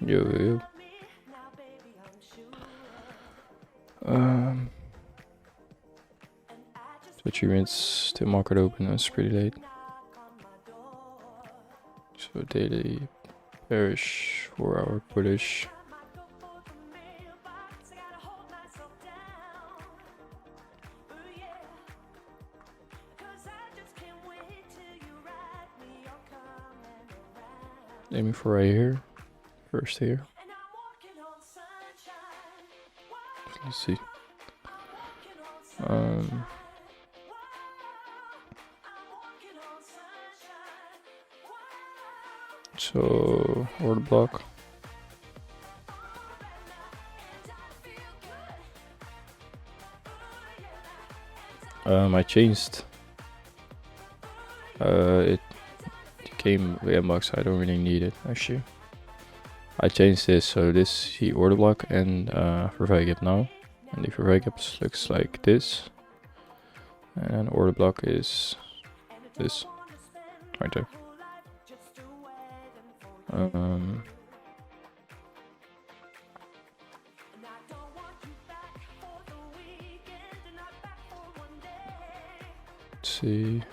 Yo. So 3 minutes, still market open, it's pretty late. So daily, bearish, 4 hour bullish. Aiming for right here, first here. Let's see. So order block. I changed. It came inbox. I don't really need it actually. I changed this, so this is the order block and Vervei gap now, and the Vervei gap looks like this, and order block is this right there. Let's see.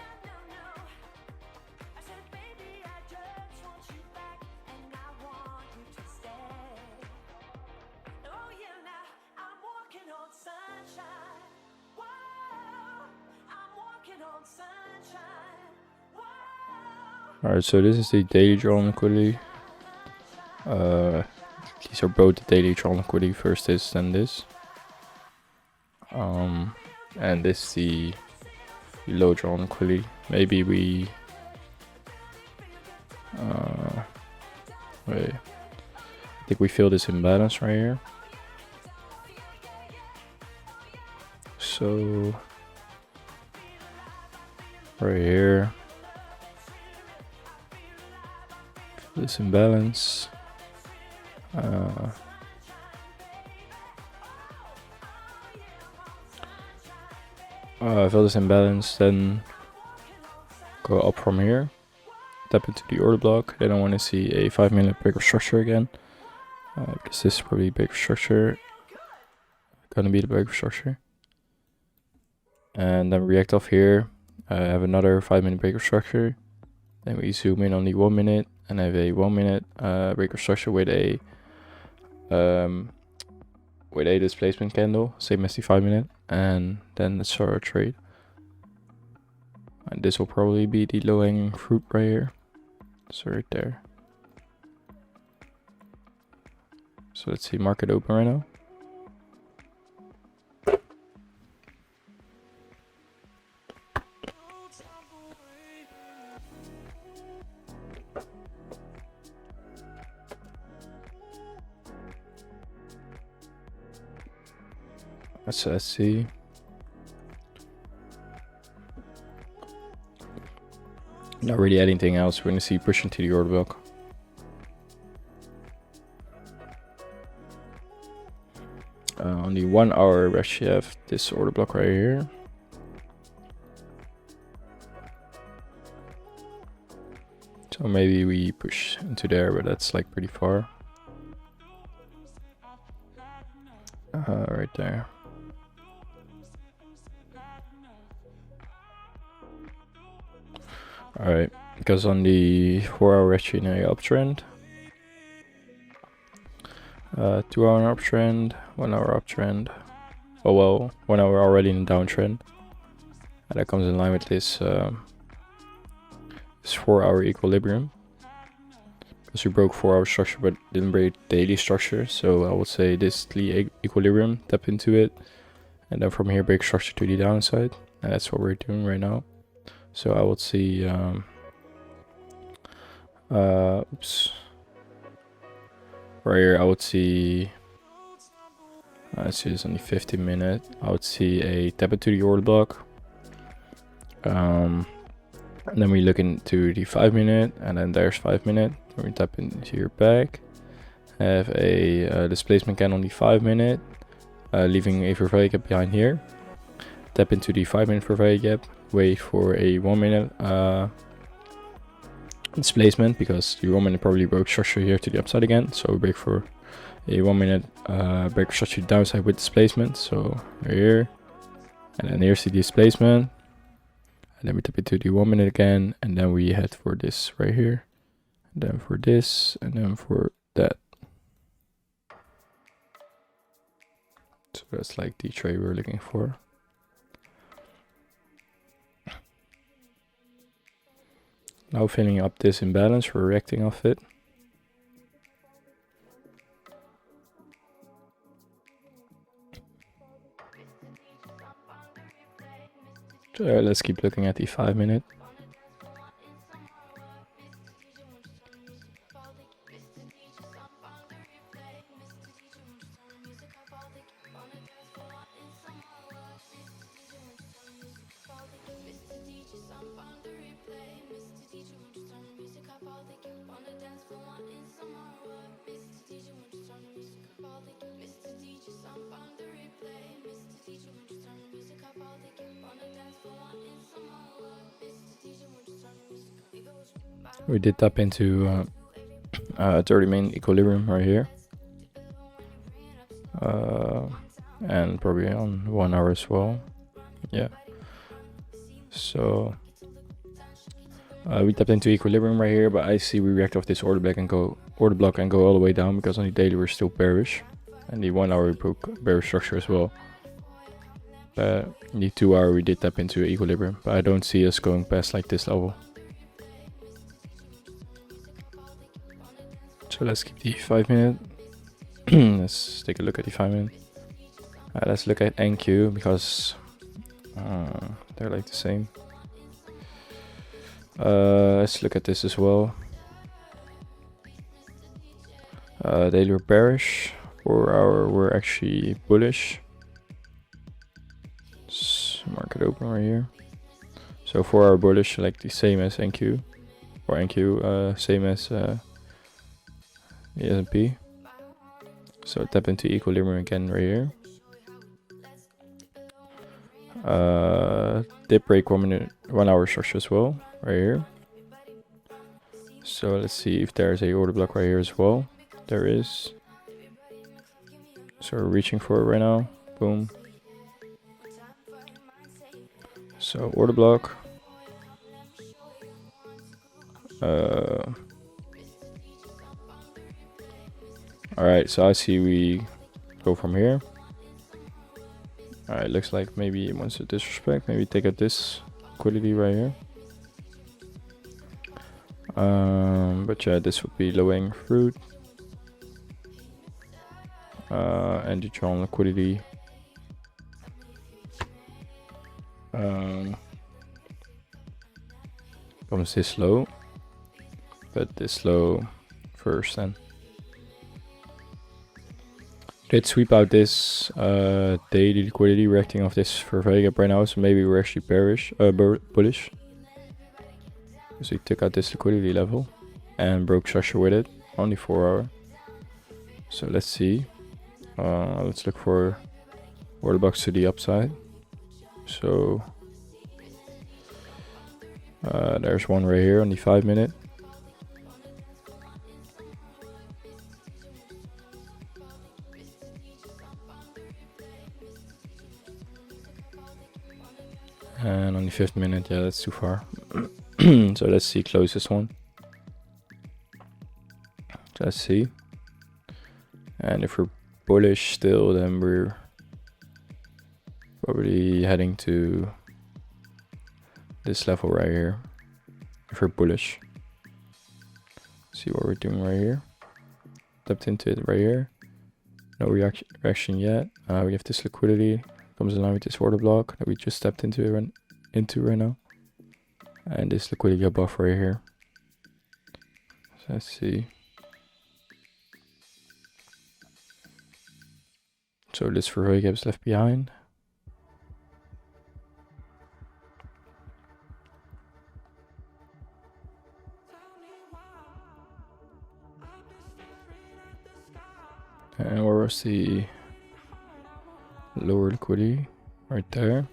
Alright, so this is the daily draw on liquidity. These are both the daily draw on liquidity, first this, then this. And this is the low draw on liquidity. Maybe we wait. I think we feel this imbalance right here. So right here, this imbalance. I feel this imbalance, then go up from here, tap into the order block. Then I want to see a 5 minute break of structure again, because this is probably break of structure, gonna be the break of structure. And then react off here, have another 5 minute break of structure. Then we zoom in on the 1 minute and have a 1 minute break of structure with a displacement candle, same as the 5 minute, and then let's start our trade. And this will probably be the low hanging fruit right here. So right there. So let's see market open right now. Let's see. Not really anything else. We're gonna see push into the order block. On the 1 hour, we actually have this order block right here. So maybe we push into there, but that's like pretty far. Right there. Alright, because on the 4 hour actually in a uptrend. 2 hour uptrend, 1 hour uptrend. Oh well, 1 hour already in a downtrend. And that comes in line with this 4 hour equilibrium. Because we broke 4 hour structure but didn't break daily structure. So I would say this is the equilibrium, tap into it. And then from here break structure to the downside. And that's what we're doing right now. So I would see, oops. Right here I would see, let's see this on the 15 minute. I would see a tap into the order block. And then we look into the 5 minute, and then there's 5 minute. Then we tap into your back. Have a displacement candle on the 5 minute, leaving a Vervei gap behind here. Tap into the 5 minute Vervei gap. Wait for a 1 minute displacement, because the 1 minute probably broke structure here to the upside again. So we break for a 1 minute break structure downside with displacement. So here, and then here's the displacement, and then we tap into the 1 minute again, and then we head for this right here, and then for this, and then for that. So that's like the trade we're looking for. Now filling up this imbalance, we're reacting off it. So let's keep looking at the 5 minute. We did tap into 30-minute equilibrium right here, and probably on 1 hour as well. Yeah. So we tapped into equilibrium right here, but I see we react off this order block and go all the way down, because on the daily we're still bearish, and the 1 hour we broke bearish structure as well. But in the 2 hour we did tap into equilibrium, but I don't see us going past like this level. So let's keep the 5 minute. Let's take a look at the 5 minute. Let's look at NQ, because they're like the same. Let's look at this as well. Daily were bearish. 4 hour we're actually bullish. Market open right here. So 4 hour bullish, like the same as NQ, or NQ same as the S&P. So tap into equilibrium again right here. Dip break 1 hour structure as well right here. So let's see if there's a order block right here as well. There is. So we're reaching for it right now. Boom. So order block. Alright, so I see we go from here. Alright, looks like maybe he wants to disrespect. Maybe take out this liquidity right here. But yeah, this would be low hanging fruit. And the drawn liquidity. Comes this low. But this low first then. Did sweep out this daily liquidity, reacting off this for Vega right now, so maybe we're actually bearish, bullish. So he took out this liquidity level and broke structure with it, only 4 hour. So let's see. Let's look for order blocks to the upside. So there's one right here on the 5 minute. And on the 5th minute, yeah, that's too far. So let's see closest one. Let's see. And if we're bullish still, then we're probably heading to this level right here. If we're bullish. See what we're doing right here. Tapped into it right here. No reaction yet. We have this liquidity. Comes in line with this order block that we just stepped into right now. And this liquidity above right here. So let's see. So this for Roy gaps left behind. And where was the lower liquidity? Right there.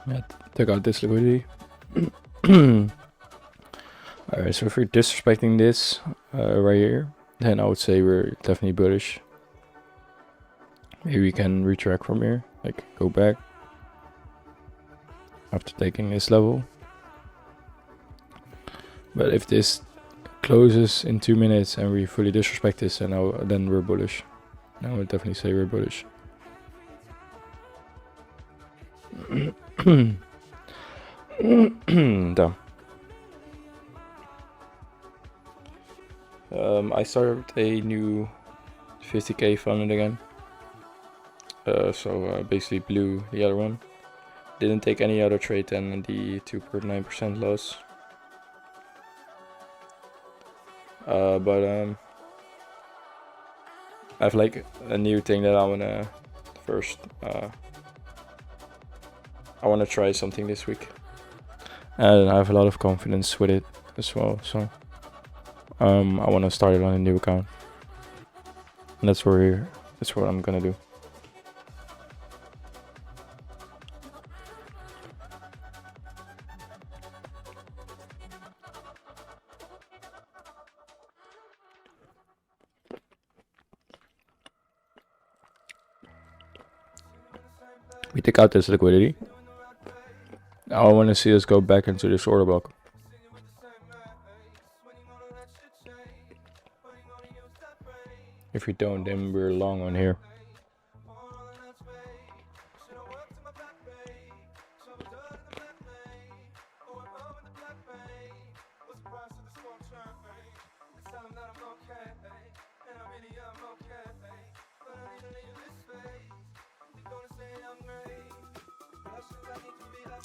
Yeah, take out this liquidity. Alright, so if we're disrespecting this right here, then I would say we're definitely bullish. Maybe we can retract from here, like go back after taking this level. But if this closes in 2 minutes and we fully disrespect this, then we're bullish. I would definitely say we're bullish. Damn. I started a new 50k fund again. So basically blew the other one. Didn't take any other trade than the 2.9% loss. But I have like a new thing that I wanna first. I wanna try something this week, and I have a lot of confidence with it as well. So I wanna start it on a new account, and that's what I'm gonna do. We take out this liquidity. I want to see us go back into this order block. If we don't, then we're long on here.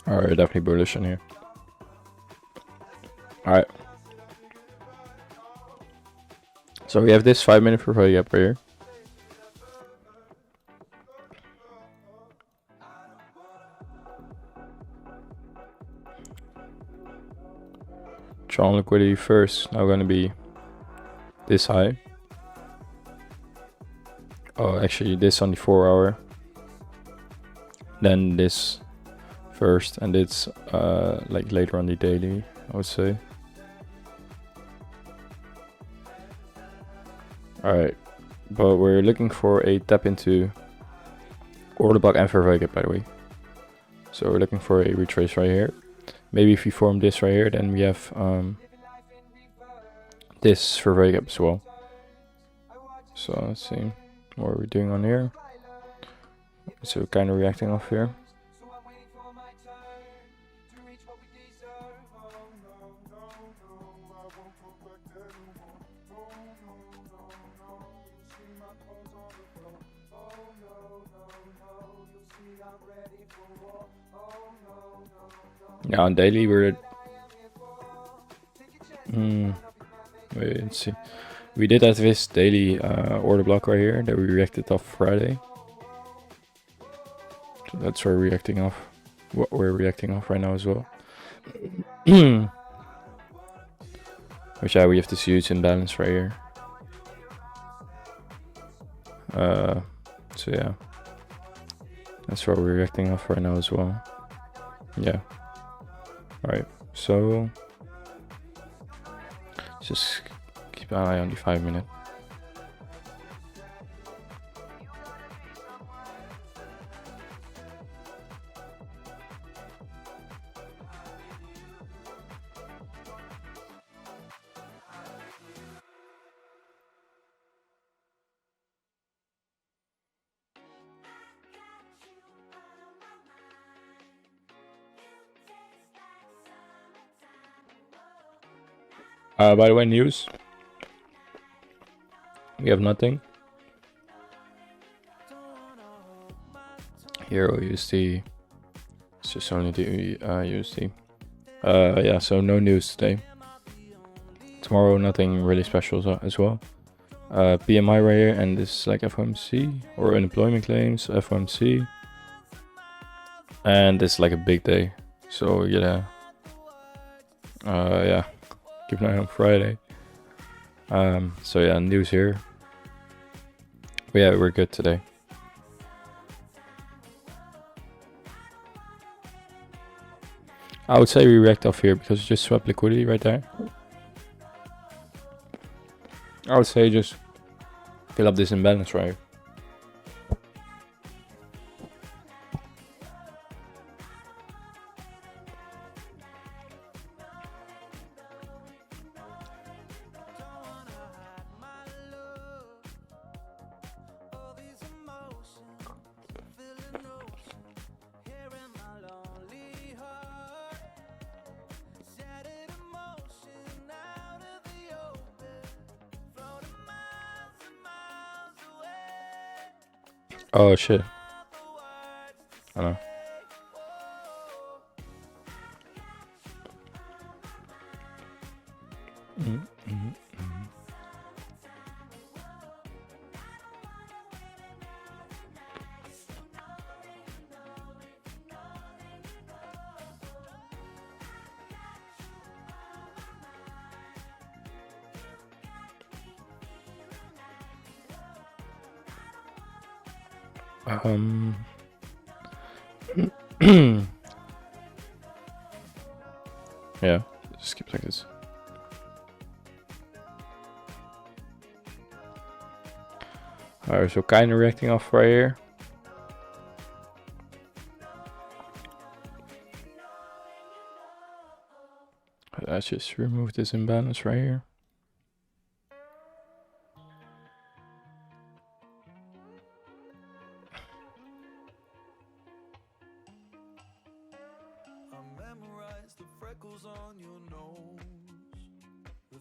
Alright, definitely bullish in here. Alright. So we have this 5-minute preferred gap right here. Tron liquidity first, now gonna be this high. Oh, actually this on the 4-hour. Then this first, and it's like later on the daily, I would say. Alright, but we're looking for a tap into order block and fair gap, by the way. So we're looking for a retrace right here. Maybe if we form this right here, then we have this fair gap as well. So let's see what we're doing on here. So kind of reacting off here. Yeah, on daily we're wait, let's see. We did have this daily order block right here that we reacted off Friday. So that's what we're reacting off. What we're reacting off right now as well. Which we have this huge imbalance right here. So yeah, that's what we're reacting off right now as well. Yeah. Alright, so just keep an eye on the 5-minute. By the way, news. We have nothing. Euro USD. It's just only the USD. Yeah, so no news today. Tomorrow, nothing really special as well. PMI right here, and this is like FOMC or unemployment claims, FOMC. And this is like a big day. So yeah. Yeah. Keep an eye on Friday. So yeah, news here. But yeah, we're good today. I would say we react off here because just swap liquidity right there. I would say just fill up this imbalance right here. Oh shit. I know. Yeah, just keep like this. Alright, so kind of reacting off right here. Let's just remove this imbalance right here.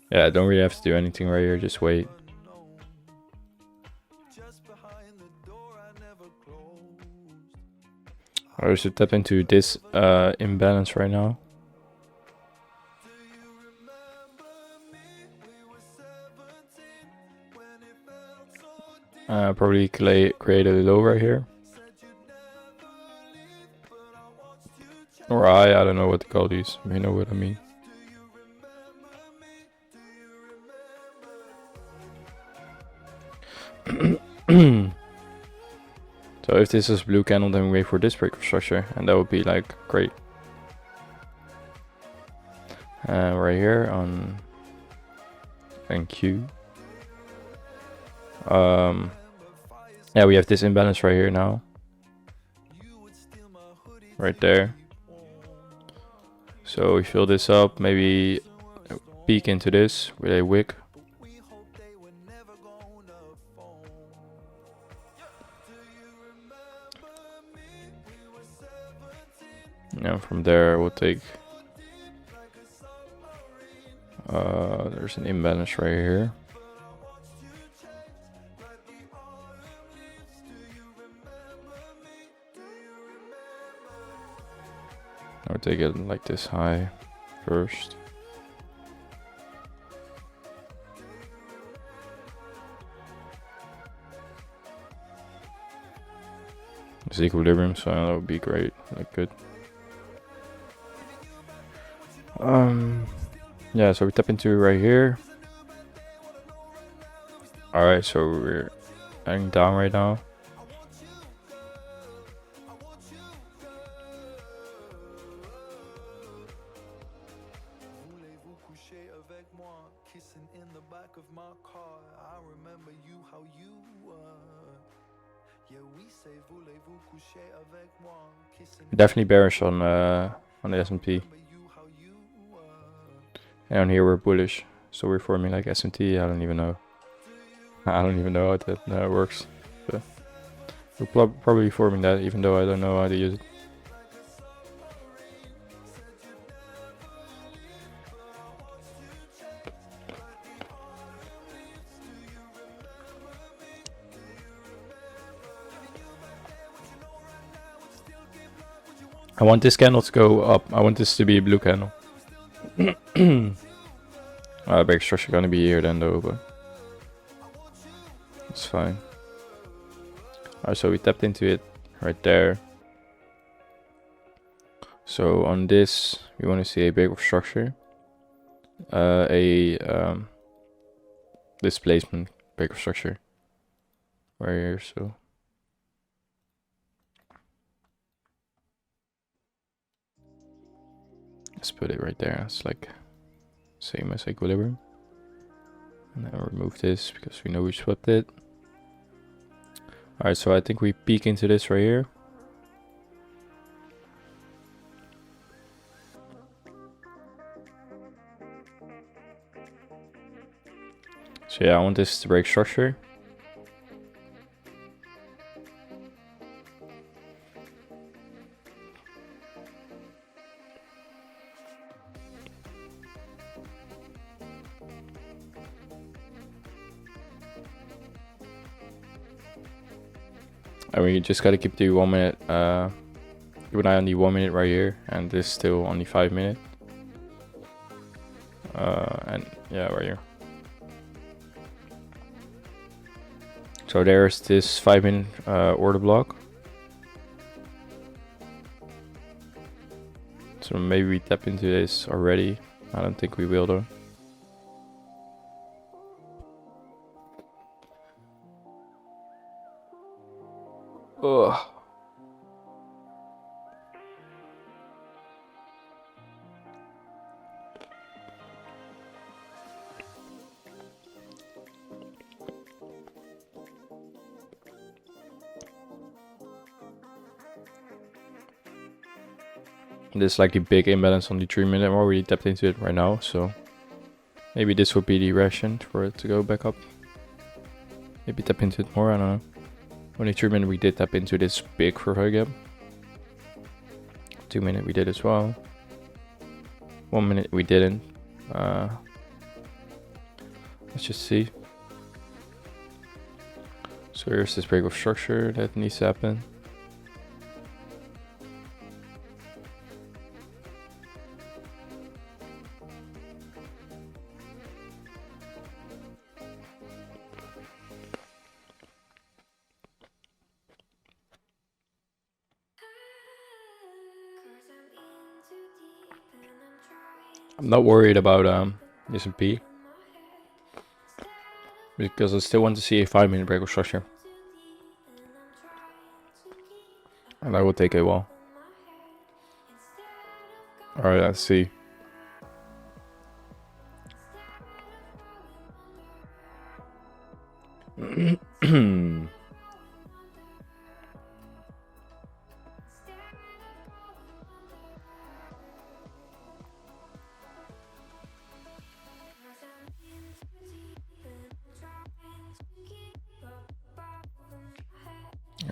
Yeah, don't really have to do anything right here, just wait. I should tap into this imbalance right now. Probably create a low right here. Or I don't know what to call these, you know what I mean. So if this is blue candle, then we wait for this break of structure, and that would be like great. Right here on NQ. Yeah, we have this imbalance right here now. Right there. So we fill this up, maybe peek into this with a wick. And from there we'll take there's an imbalance right here. I'll take it like this high first. It's equilibrium, so that would be great, like good. Yeah, so we tap into right here. Alright, so we're heading down right now. Definitely bearish on the S&P. And on here we're bullish, so we're forming like S&T. I don't even know. I don't even know how that works. But we're probably forming that, even though I don't know how to use it. I want this candle to go up. I want this to be a blue candle. Big structure gonna be here then though, but it's fine. Alright, so we tapped into it right there. So on this, we want to see a big structure, displacement big structure right here. So Let's put it right there. It's like same as equilibrium. And then remove this because we know we swapped it. Alright, so I think we peek into this right here. So yeah, I want this to break structure. And we just gotta keep the 1 minute, keep an eye on the 1 minute right here, and this still on the 5 minute. And yeah, right here. So there's this 5 minute order block. So maybe we tap into this already. I don't think we will though. Ugh. There's like a big imbalance on the 3 minute. I'm already tapped into it right now, so maybe this would be the ration for it to go back up. Maybe tap into it more, I don't know. Only 3 minute we did tap into this big for gap. 2 minute we did as well. 1 minute we didn't. Let's just see. So here's this break of structure that needs to happen. I'm not worried about S&P because I still want to see a 5 minute break of structure, and that will take a while. Alright, let's see.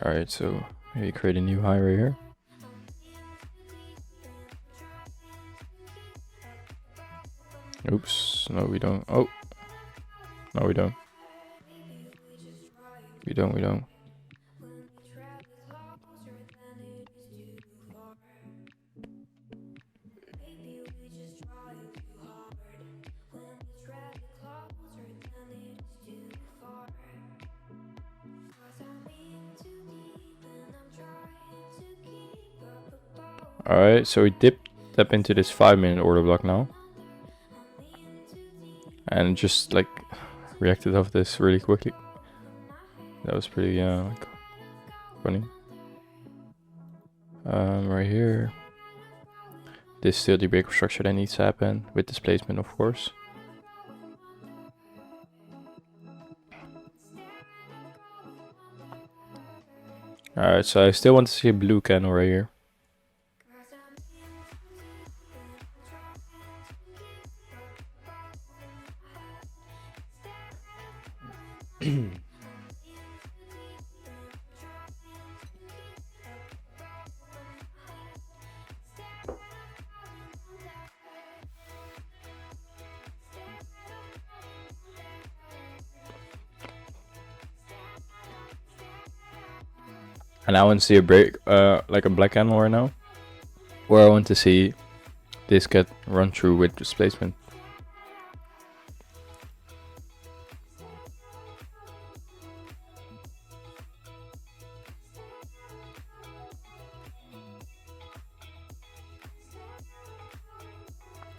Alright, so maybe create a new high right here. Oops, no we don't. Oh, no we don't. We don't. Alright, so we tap into this 5 minute order block now. And just like reacted off this really quickly. That was pretty like funny. Right here. This is still the break of structure that needs to happen with displacement, of course. Alright, so I still want to see a blue candle right here. And I want to see a break, like a black candle right now, where I want to see this get run through with displacement.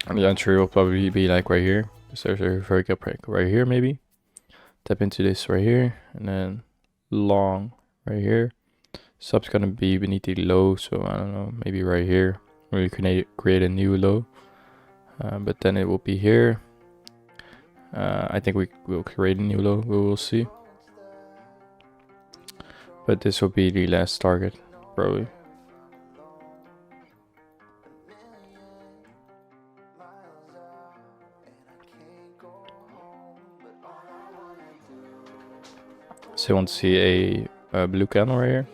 And the entry will probably be like right here. So there's a very good break right here, maybe. Tap into this right here, and then long right here. Sub's gonna be beneath the low, so I don't know, maybe right here. Or you can create a new low. but then it will be here. I think we will create a new low, we will see. But this will be the last target, probably. So I want to see a blue candle right here.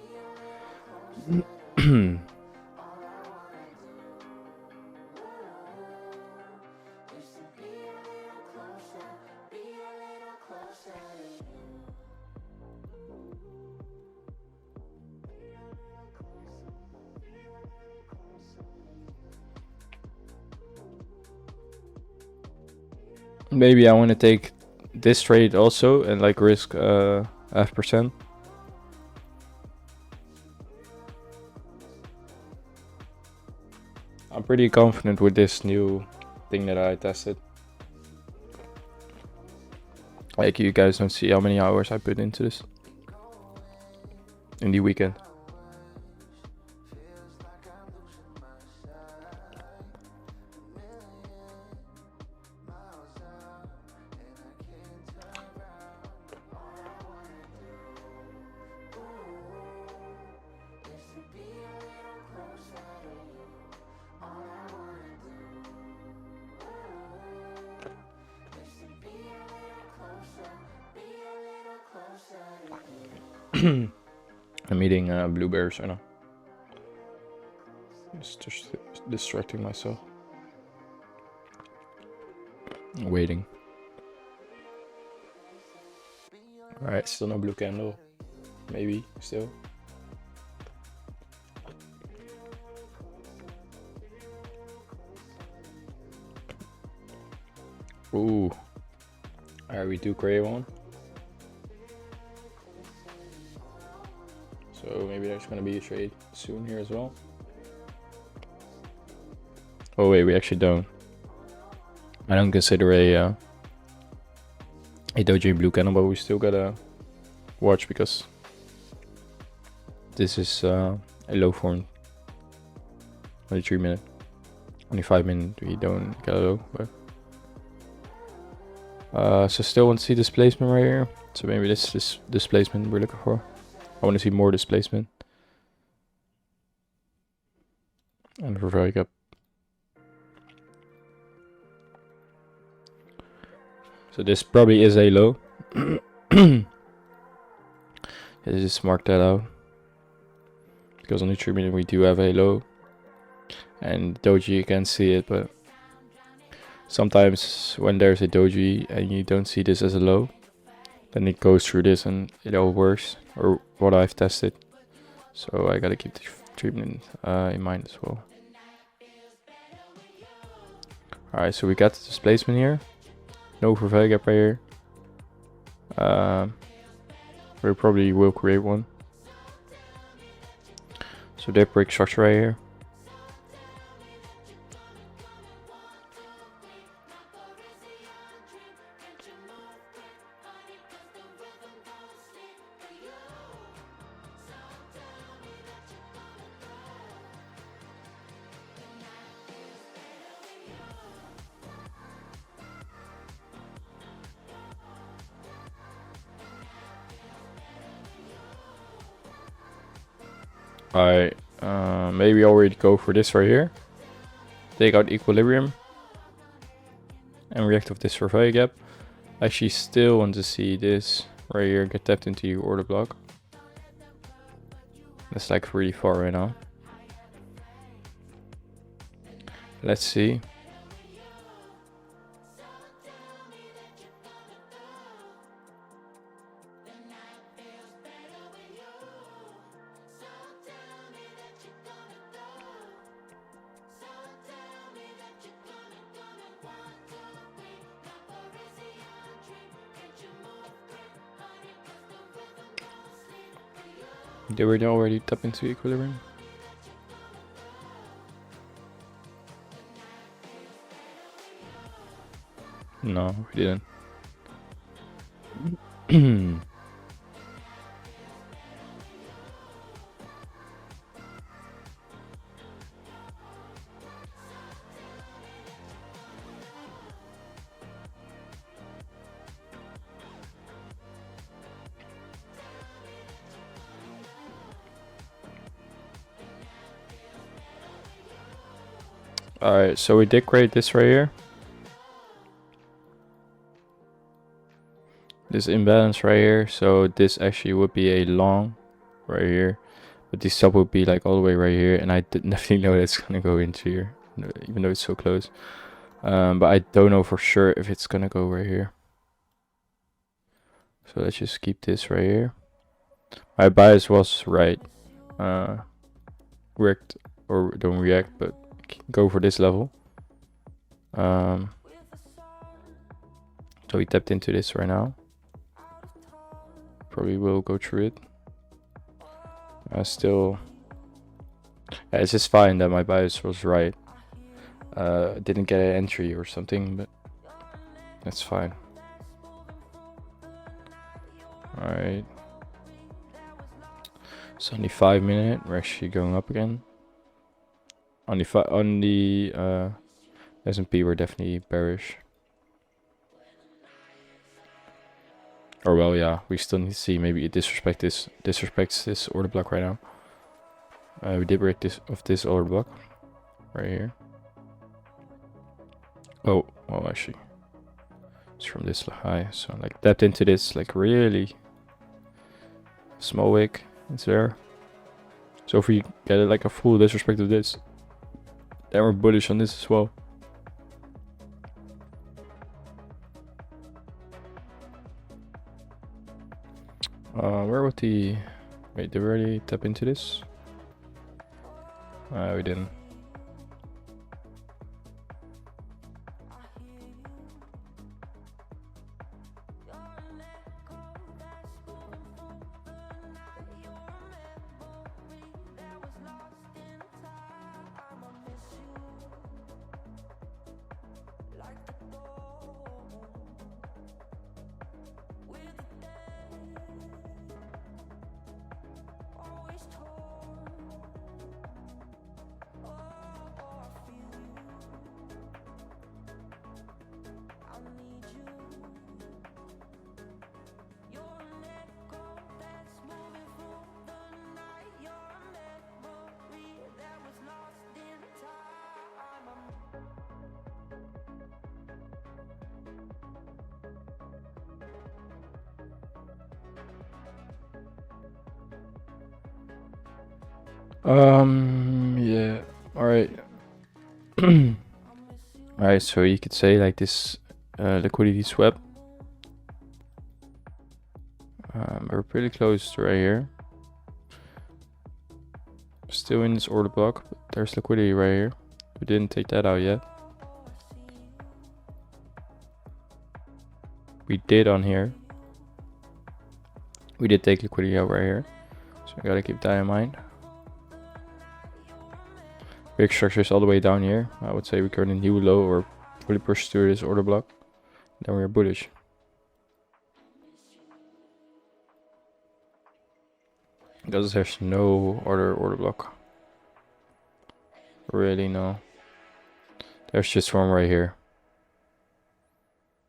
Maybe I want to take this trade also and like risk half percent. I'm pretty confident with this new thing that I tested. Like, you guys don't see how many hours I put into this in the weekend. I'm eating blueberries right now. Just distracting myself. Waiting. Alright, still no blue candle. Maybe, still. Ooh. Alright, we do create one. So maybe there's gonna be a trade soon here as well. Oh wait, we actually don't. I don't consider a doji blue candle, but we still gotta watch because this is a low form. Only 3 minutes. Only 5 minutes we don't get a low, but so still want to see displacement right here. So maybe this is displacement we're looking for. I want to see more displacement. And we're very good. So this probably is a low. Just mark that out. Because on the 3 minute we do have a low. And doji you can see it, but sometimes when there's a doji and you don't see this as a low, then it goes through this and it all works, or what I've tested. So I gotta keep the treatment in mind as well. Alright, so we got the displacement here. No for value gap right here. We probably will create one. So dip break structure right here. Alright, maybe already go for this right here. Take out equilibrium. And react with this for value gap. I actually still want to see this right here get tapped into your order block. That's like really far right now. Let's see. Did we already tap into equilibrium? No, we didn't. Alright, so we did create this right here. This imbalance right here. So this actually would be a long right here. But the sub would be like all the way right here. And I definitely know that's gonna go into here. Even though it's so close. But I don't know for sure if it's gonna go right here. So let's just keep this right here. My bias was right. React or don't react, but go for this level. So we tapped into this right now. Probably will go through it. Still, yeah, it's just fine that my bias was right. Didn't get an entry or something, but that's fine. Alright. It's only 5 minutes. We're actually going up again. On the S&P, we're definitely bearish. Or well, yeah, we still need to see. Maybe it disrespects this order block right now. We did break this order block right here. Oh, well, actually, it's from this high. So like tapped into this like really small wick. It's there. So if we get it like a full disrespect of this, then we're bullish on this as well. Where would the... Wait, did we already tap into this? We didn't. Yeah, alright. Alright, so you could say like this liquidity swap. We're pretty close to right here. Still in this order block, but there's liquidity right here. We didn't take that out yet. We did on here. We did take liquidity out right here. So I gotta keep that in mind. Big structures all the way down here. I would say we currently new low or fully push through this order block. Then we are bullish. Because there's no other order block. Really no. There's just one right here.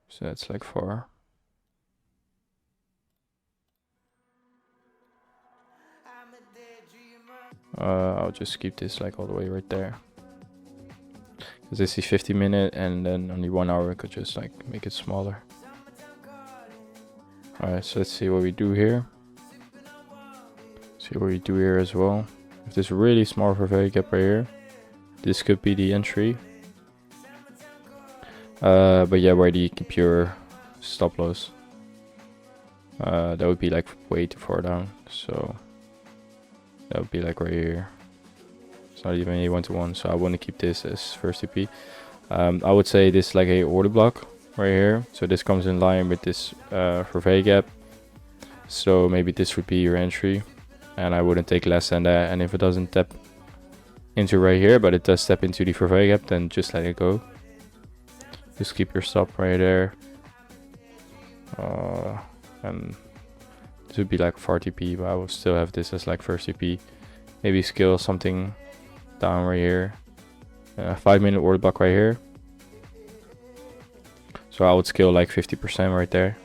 So that's like far. I'll just keep this like all the way right there. Because this is 50 minutes and then only 1 hour I could just like make it smaller. Alright, so let's see what we do here. See what we do here as well. If this really small for value gap right here, this could be the entry. But yeah, where do you keep your stop loss? That would be like way too far down. So that would be like right here. It's not even a 1-to-1, so I want to keep this as first TP. I would say this is like a order block right here. So this comes in line with this for value gap. So maybe this would be your entry. And I wouldn't take less than that. And if it doesn't tap into right here, but it does step into the value gap, then just let it go. Just keep your stop right there. And this would be like 4 TP, but I will still have this as like first TP. Maybe scale something down right here. 5-minute order block right here. So I would scale like 50% right there.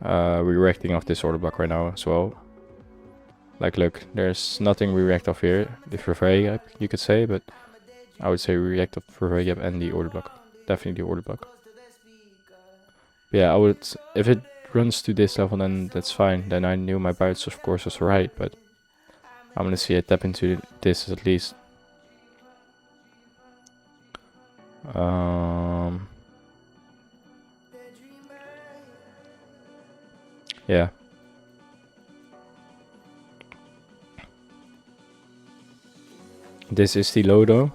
We're reacting off this order block right now as well. Like, look, there's nothing we react off here. The Fourier gap, you could say, but I would say we react off the Fourier gap and the order block. Definitely the order block. But yeah, I would, if it runs to this level, then that's fine. Then I knew my bias, of course, was right, but I'm gonna see it tap into this at least. Yeah. This is the low though,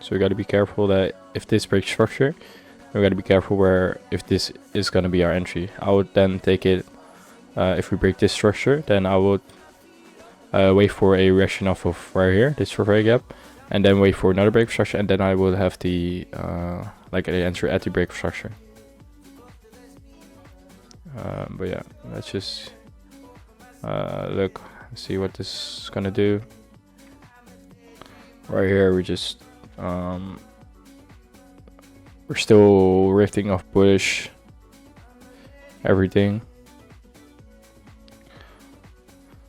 so we gotta be careful that if this breaks structure, we gotta be careful where if this is gonna be our entry. I would then take it, if we break this structure, then I would wait for a reaction off of right here, this Fourier gap, and then wait for another break of structure, and then I will have the like an entry at the break of structure. But yeah, let's just look, see what this is gonna do. Right here, we just we're still rifting off bullish everything.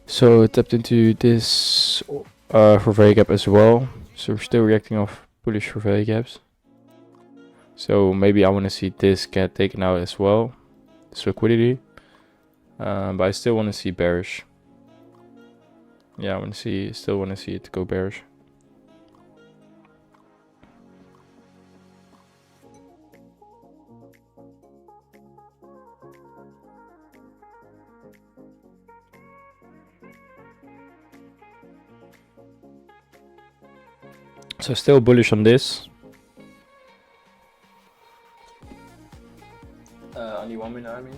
So it tapped into this Fourier gap as well. So we're still reacting off bullish Fourier gaps. So maybe I want to see this get taken out as well, this liquidity. But I still want to see bearish. Yeah, still want to see it go bearish. So still bullish on this. Only 1 minute, I mean.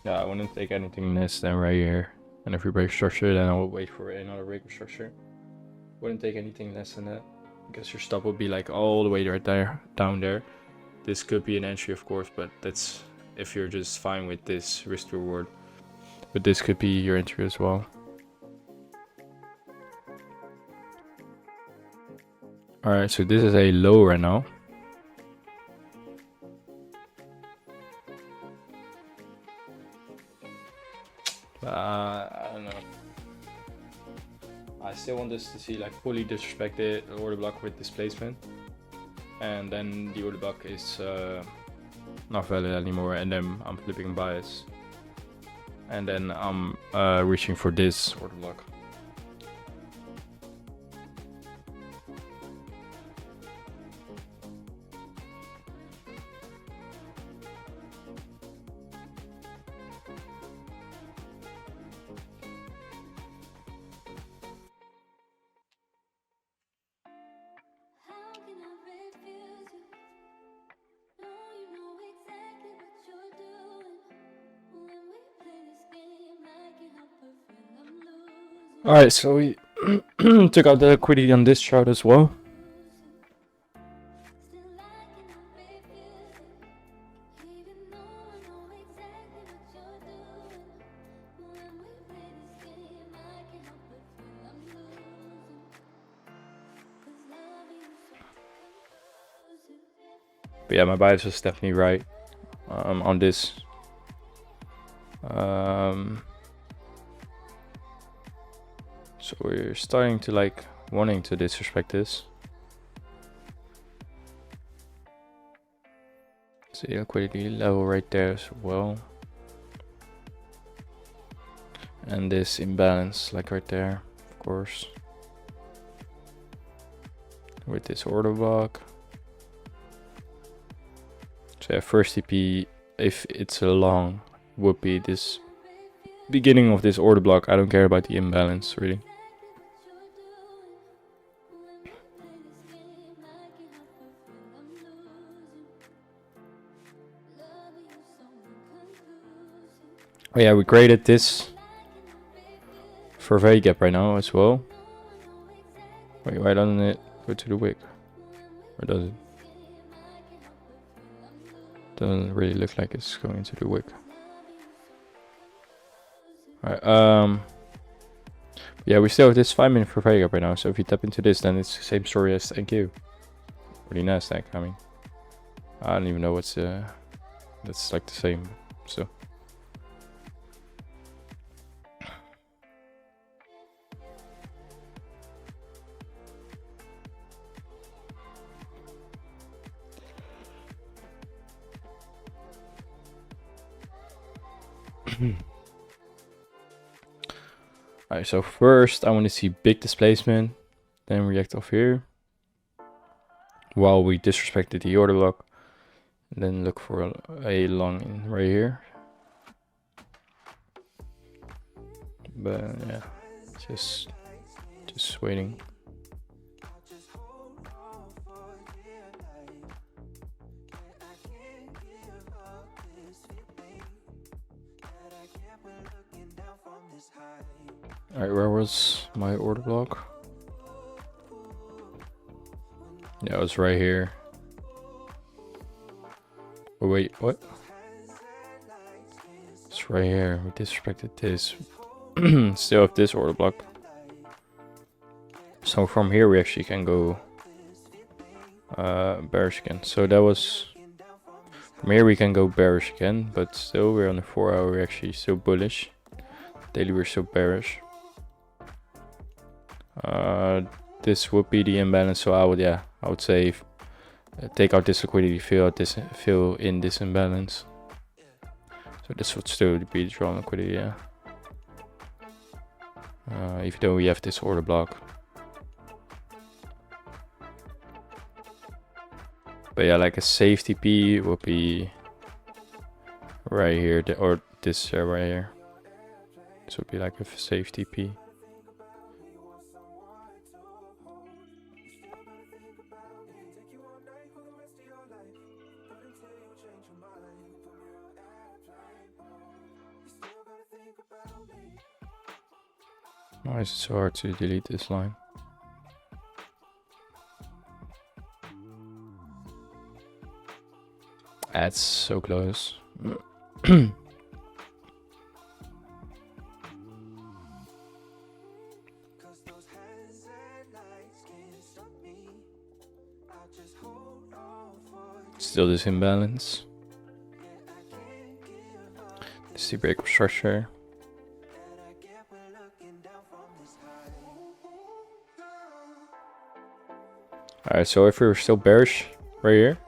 Yeah, I wouldn't take anything less than right here. And if we break structure, then I will wait for another break of structure. Wouldn't take anything less than that, because your stop will be like all the way right there, down there. This could be an entry, of course, but that's if you're just fine with this risk reward. But this could be your entry as well. Alright, so this is a low right now. I don't know. I still want this to see like fully disrespected order block with displacement, and then the order block is not valid anymore, and then I'm flipping bias, and then I'm reaching for this order block. Alright, so we took out the liquidity on this chart as well. But yeah, my bias was definitely right on this. So we're starting to like wanting to disrespect this. See liquidity level right there as well. And this imbalance like right there, of course. With this order block. So yeah, first TP, if it's a long, would be this beginning of this order block. I don't care about the imbalance really. Oh yeah, we created this Fourier gap right now as well. Wait, why doesn't it go to the wick? Or does it? Doesn't really look like it's going to the wick. Alright, yeah, we still have this 5-minute for Vega right now, so if you tap into this, then it's the same story as NQ. Or the Nasdaq, I mean. I don't even know what's, that's like the same, so. Alright, so first I want to see big displacement, then react off here. While we disrespected the order block. And then look for a long in right here. But yeah, just waiting. Alright, where was my order block? Yeah, it was right here. Oh wait, what? It's right here. We disrespected this. Still have this order block. So from here we actually can go bearish again. So that was from here we can go bearish again, but still we're on the 4 hour, we're actually still bullish. Daily we're still bearish. This would be the imbalance, so I would say take out this liquidity, fill in this imbalance. So this would still be the drawn liquidity, yeah. Even though we have this order block. But yeah, like a safety P would be right here, or this right here. This would be like a safety P. Why is it so hard to delete this line? That's so close. Still this imbalance. This is the break of structure. Alright, so if we were still bearish right here,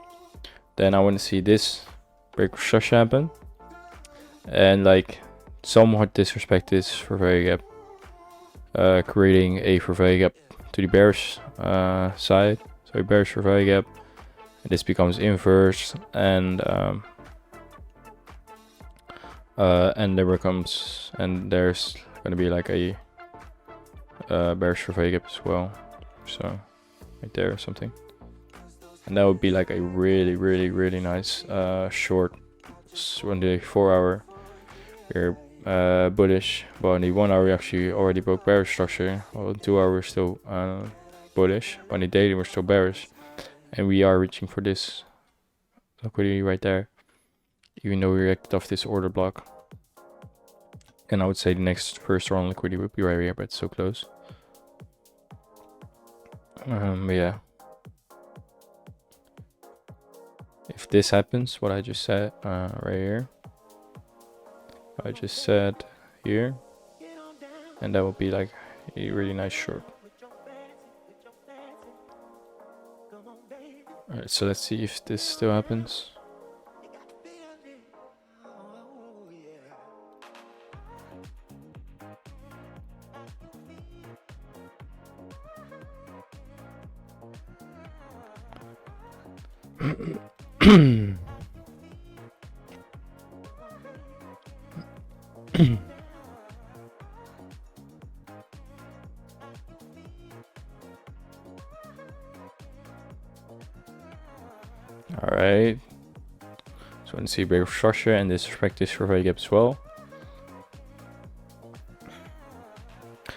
then I want to see this break of structure happen. And like somewhat disrespect this for value gap. Creating a for value gap to the bearish side. So bearish for value gap. And this becomes inverse, and there's gonna be like a bearish for value gap as well. So right there or something, and that would be like a really nice short. On the 4 hour we're bullish, but on the 1 hour we actually already broke bearish structure. Well, on 2 hour we're still bullish, but on the daily we're still bearish, and we are reaching for this liquidity right there, even though we reacted off this order block. And I would say the next first round liquidity would be right here, but it's so close. But yeah, if this happens, what I just said right here, I just said here, and that would be like a really nice short. Alright, so let's see if this still happens. Alright, so let's see break of structure, and disrespect this for value gap as well.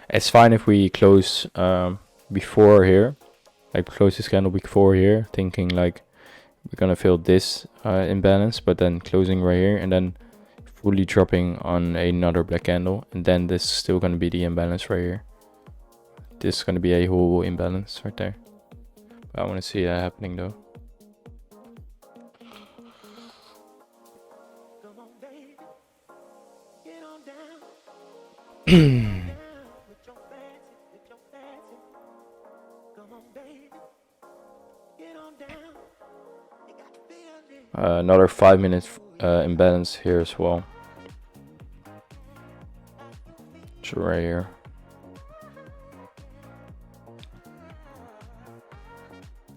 It's fine if we close before here, like close this candle before here, thinking like we're gonna fill this imbalance, but then closing right here and then fully dropping on another black candle, and then this is still gonna be the imbalance right here. This is gonna be a whole imbalance right there. But I want to see that happening though. Another 5 minute imbalance here as well. So right here.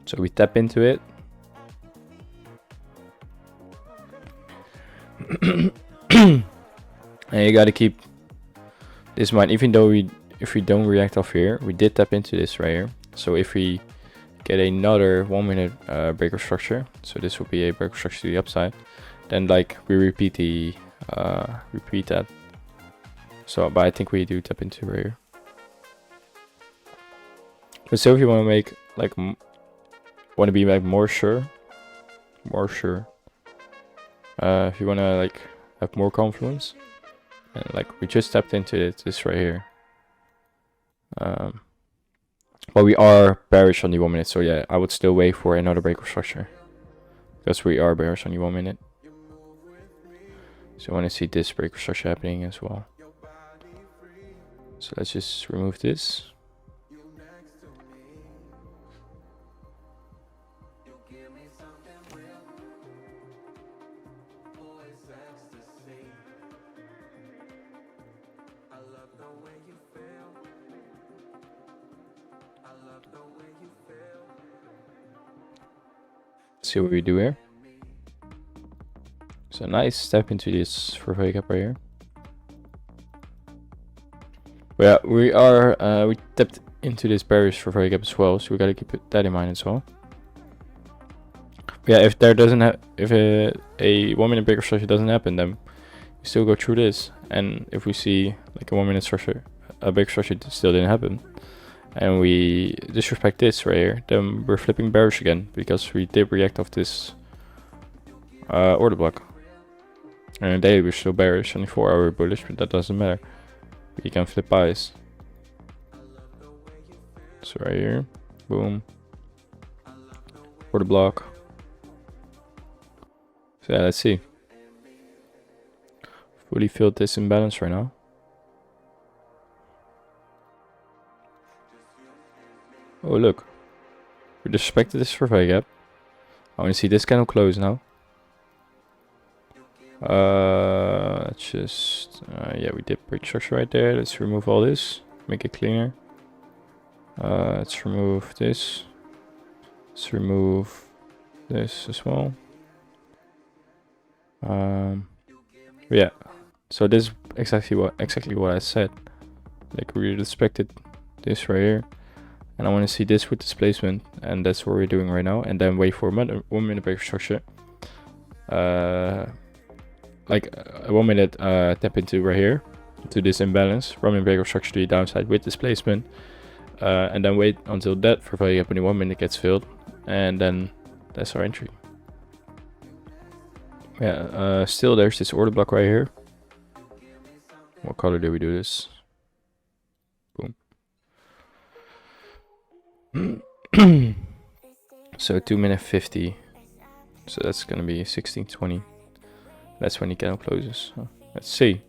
So we tap into it. And you gotta keep this in mind, even though if we don't react off here, we did tap into this right here. So if we get another 1 minute breaker structure, so this will be a breaker structure to the upside, then like we repeat that. So but I think we do tap into right here. But so if you want to make like want to be like more sure, if you want to like have more confidence, and like we just tapped into this right here, but we are bearish on the 1 minute, so yeah, I would still wait for another breaker structure because we are bearish on the 1 minute. So I want to see this breaker structure happening as well. So let's just remove this. See what we do here. So nice step into this for wake up right here. But yeah, we tapped into this bearish for wake up as well, so we gotta keep that in mind as well. But yeah, if there doesn't have, if a 1 minute breaker structure doesn't happen, then we still go through this. And if we see like a 1 minute structure, a breaker structure still didn't happen, and we disrespect this right here, then we're flipping bearish again because we did react off this order block. And in the day we're still bearish, only 4 hour bullish, but that doesn't matter. We can flip buys. So right here, boom, order block. So yeah, let's see. Fully filled this imbalance right now. Oh look, we disrespected this for value gap. I want to see this candle close now. Let's just yeah, we did break structure right there. Let's remove all this, make it cleaner. Let's remove this. Let's remove this as well. Yeah, so this is exactly what I said. Like we respected this right here, and I want to see this with displacement, and that's what we're doing right now. And then wait for a 1 minute breaker structure. Like a 1 minute tap into right here to this imbalance, 1 minute breaker structure to the downside with displacement, and then wait until that for value gap in 1 minute gets filled, and then that's our entry. Yeah, still there's this order block right here. What color do we do this? Boom. So 2 minute 50. So that's gonna be 16:20. That's when the candle closes. Let's see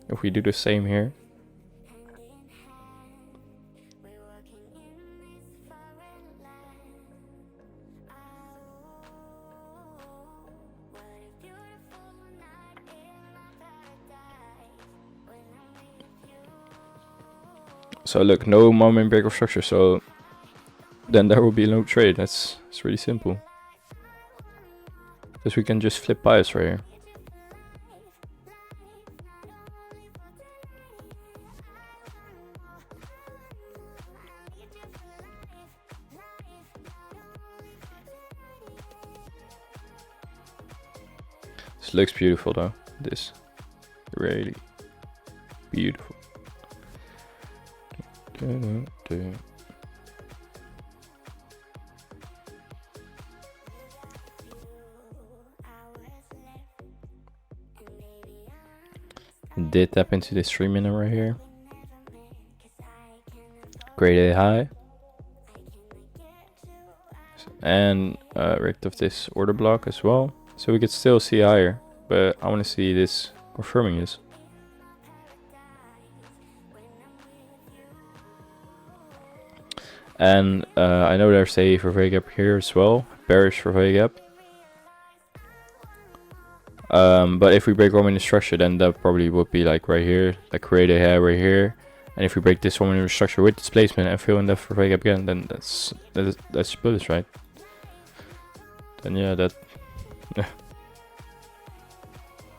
if we do the same here. So look, no moment breaker structure, so then there will be no trade. It's really simple. Because we can just flip bias right here. This looks beautiful though. This really beautiful. Did tap into this 3 minute right here. Grade A high. And ripped off this order block as well. So we could still see higher, but I want to see this confirming this. And I know there's a Vervey gap here as well, bearish Vervey gap. But if we break 1 minute structure, then that probably would be like right here, like create a hair right here. And if we break this 1 minute structure with displacement and fill in that Vervey gap again, then that's bullish, right? Then yeah, that.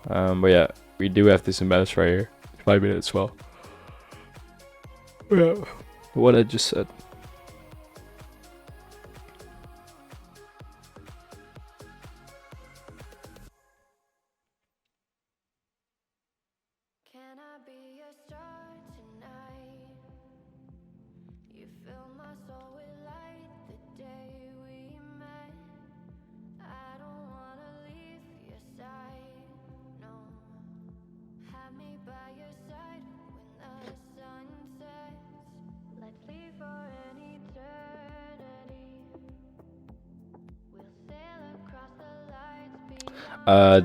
But yeah, we do have this imbalance right here, 5 minutes as well. Yeah, what I just said.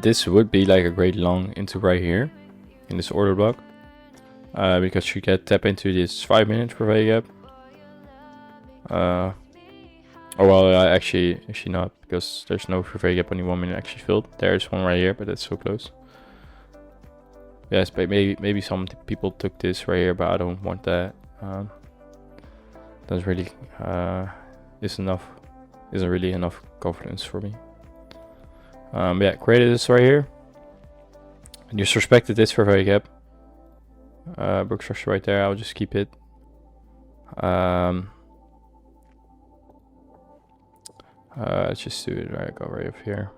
This would be like a great long into right here in this order block, because you get tap into this 5 minute Vervey gap. Oh well, actually not, because there's no Vervey gap, only 1 minute actually filled. There's one right here, but that's so close. Yes, but maybe some people took this right here, but I don't want that. Doesn't really isn't really enough confidence for me. Yeah, created this right here. And just respected this Vervey gap. Broke structure right there. I'll just keep it. Let's just do it right. Go right up here.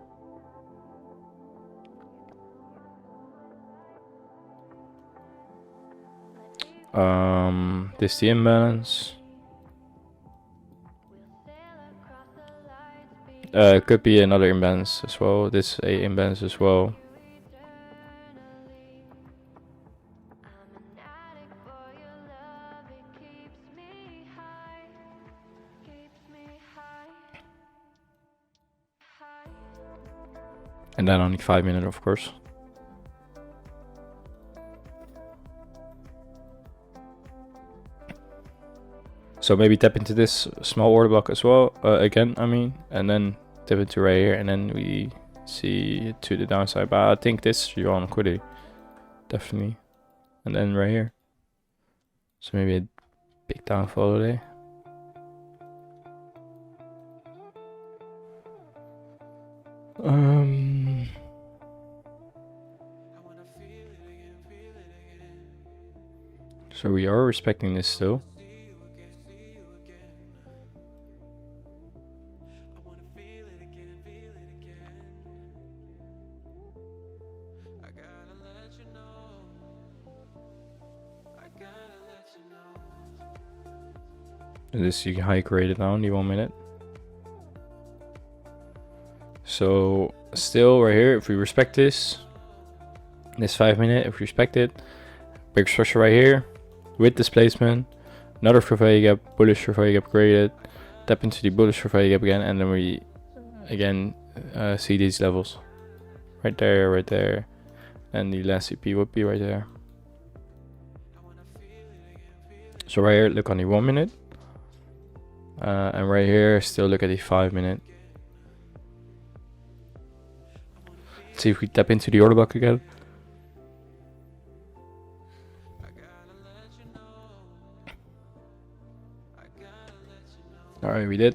This the imbalance. Could be another imbalance as well. This a imbalance as well. And then only 5 minutes, of course. So maybe tap into this small order block as well, again, I mean, and then tap into right here, and then we see to the downside. But I think this you on liquidity, definitely. And then right here. So maybe a big downfall today. So we are respecting this still. And this you can high grade it down, the 1 minute. So still right here, if we respect this 5 minute, if we respect it, big structure right here with displacement, another Vervey gap, bullish Vervey gap created, tap into the bullish Vervey gap again, and then we again see these levels right there, and the last CP would be right there. So right here, look on the 1 minute, and right here still look at the 5 minute. Let's see if we tap into the order block again. Alright, we did.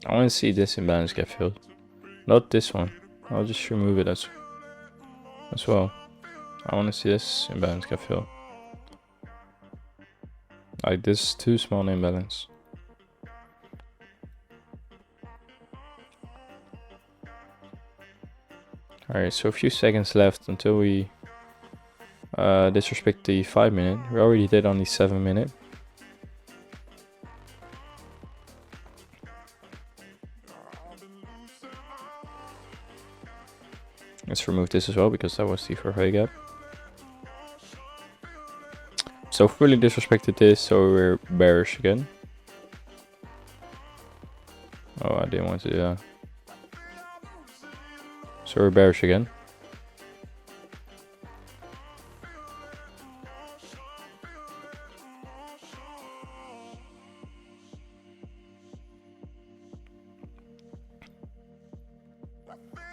I want to see this imbalance get filled. Not this one. I'll just remove it as well. I want to see this imbalance get filled. Like this is too small an imbalance. Alright, so a few seconds left until we disrespect the 5 minute. We already did on the 7 minute. Let's remove this as well because that was the 4-way gap. So fully disrespected this, so we're bearish again. Oh, I didn't want to do that. So we're bearish again.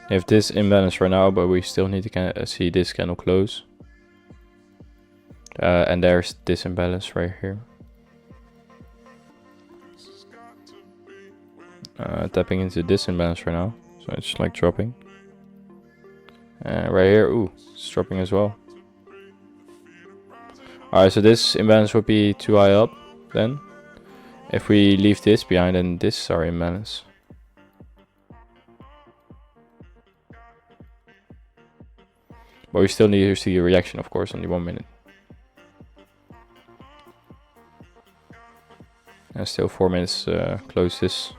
We have this imbalance right now, but we still need to see this candle close. And there's this imbalance right here. Tapping into this imbalance right now, so it's like dropping. Right here, ooh, it's dropping as well. Alright, so this imbalance would be too high up then. If we leave this behind, then this is our imbalance. But we still need to see a reaction, of course, on the 1 minute. And still 4 minutes close this.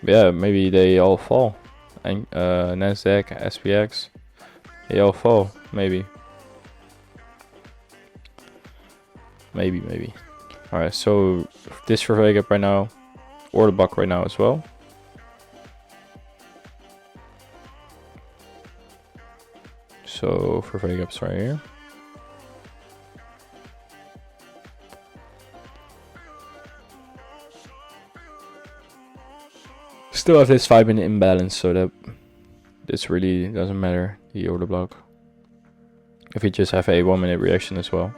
Yeah, maybe they all fall. And NDX, SPX, they all fall. Maybe. Alright, so this for Vega right now, order block right now as well. So for Vega right here. Still have this 5 minute imbalance, so that this really doesn't matter, the order block. If we just have a 1 minute reaction as well.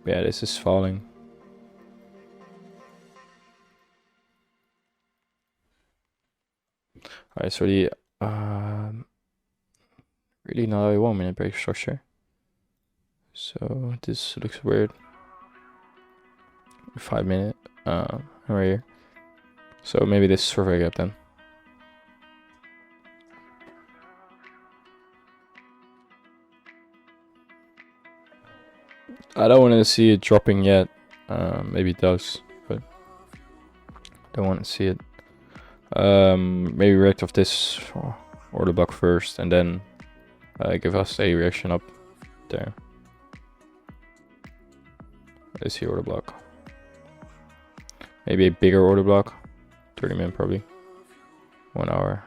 Yeah, this is falling. Alright, so the really not a 1 minute break structure. So this looks weird. 5 minute right here. So maybe this is survey gap then. I don't want to see it dropping yet. Maybe it does, but don't want to see it. Maybe react off this order block first, and then give us a reaction up there. This here order block. Maybe a bigger order block. 30 minute probably. 1 hour.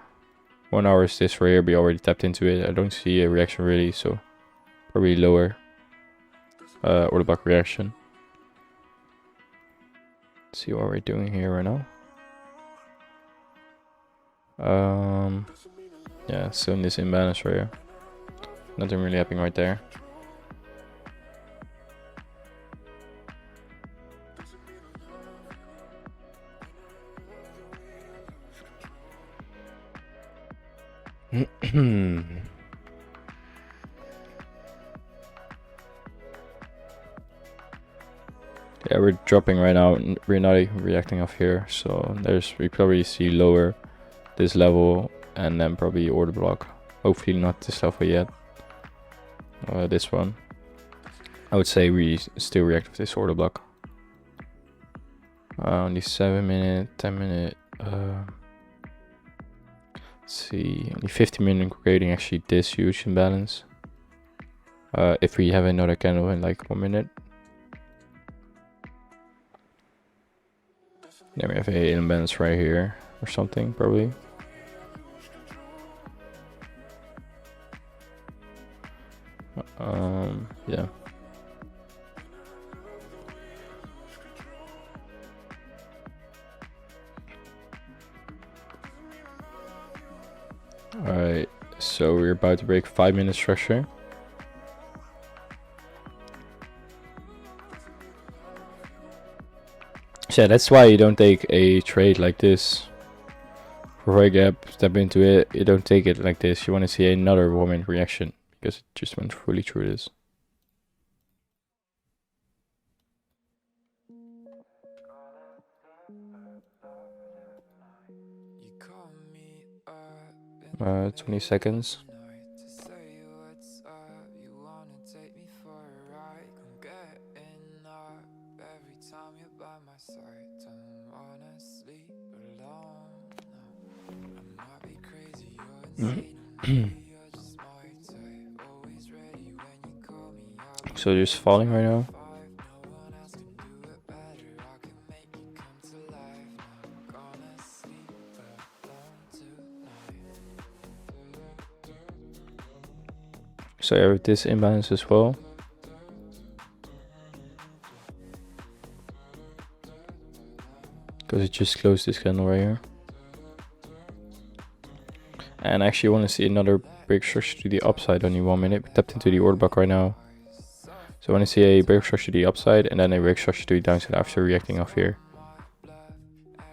1 hour is this right here. We already tapped into it. I don't see a reaction really, so probably lower order block reaction. Let's see what we're doing here right now. Yeah, still in this imbalance right here. Nothing really happening right there. Yeah, we're dropping right now. We're not reacting off here, so we probably see lower this level and then probably order block. Hopefully not this level yet. This one. I would say we still react with this order block. On the 7 minute, 10 minute, let's see, on the 50 minute creating actually this huge imbalance. If we have another candle in like 1 minute. Then we have a imbalance right here or something probably. Yeah. Alright, so we're about to break 5 minute structure. So yeah, that's why you don't take a trade like this. For a gap, step into it, you don't take it like this. You want to see another 1 minute reaction because it just went fully through this. Uh, 20 seconds. So just falling right now. So I have this imbalance as well. Because it just closed this candle right here. And I actually want to see another break structure to the upside only 1 minute. We tapped into the order block right now. So I want to see a break structure to the upside and then a break structure to the downside after reacting off here.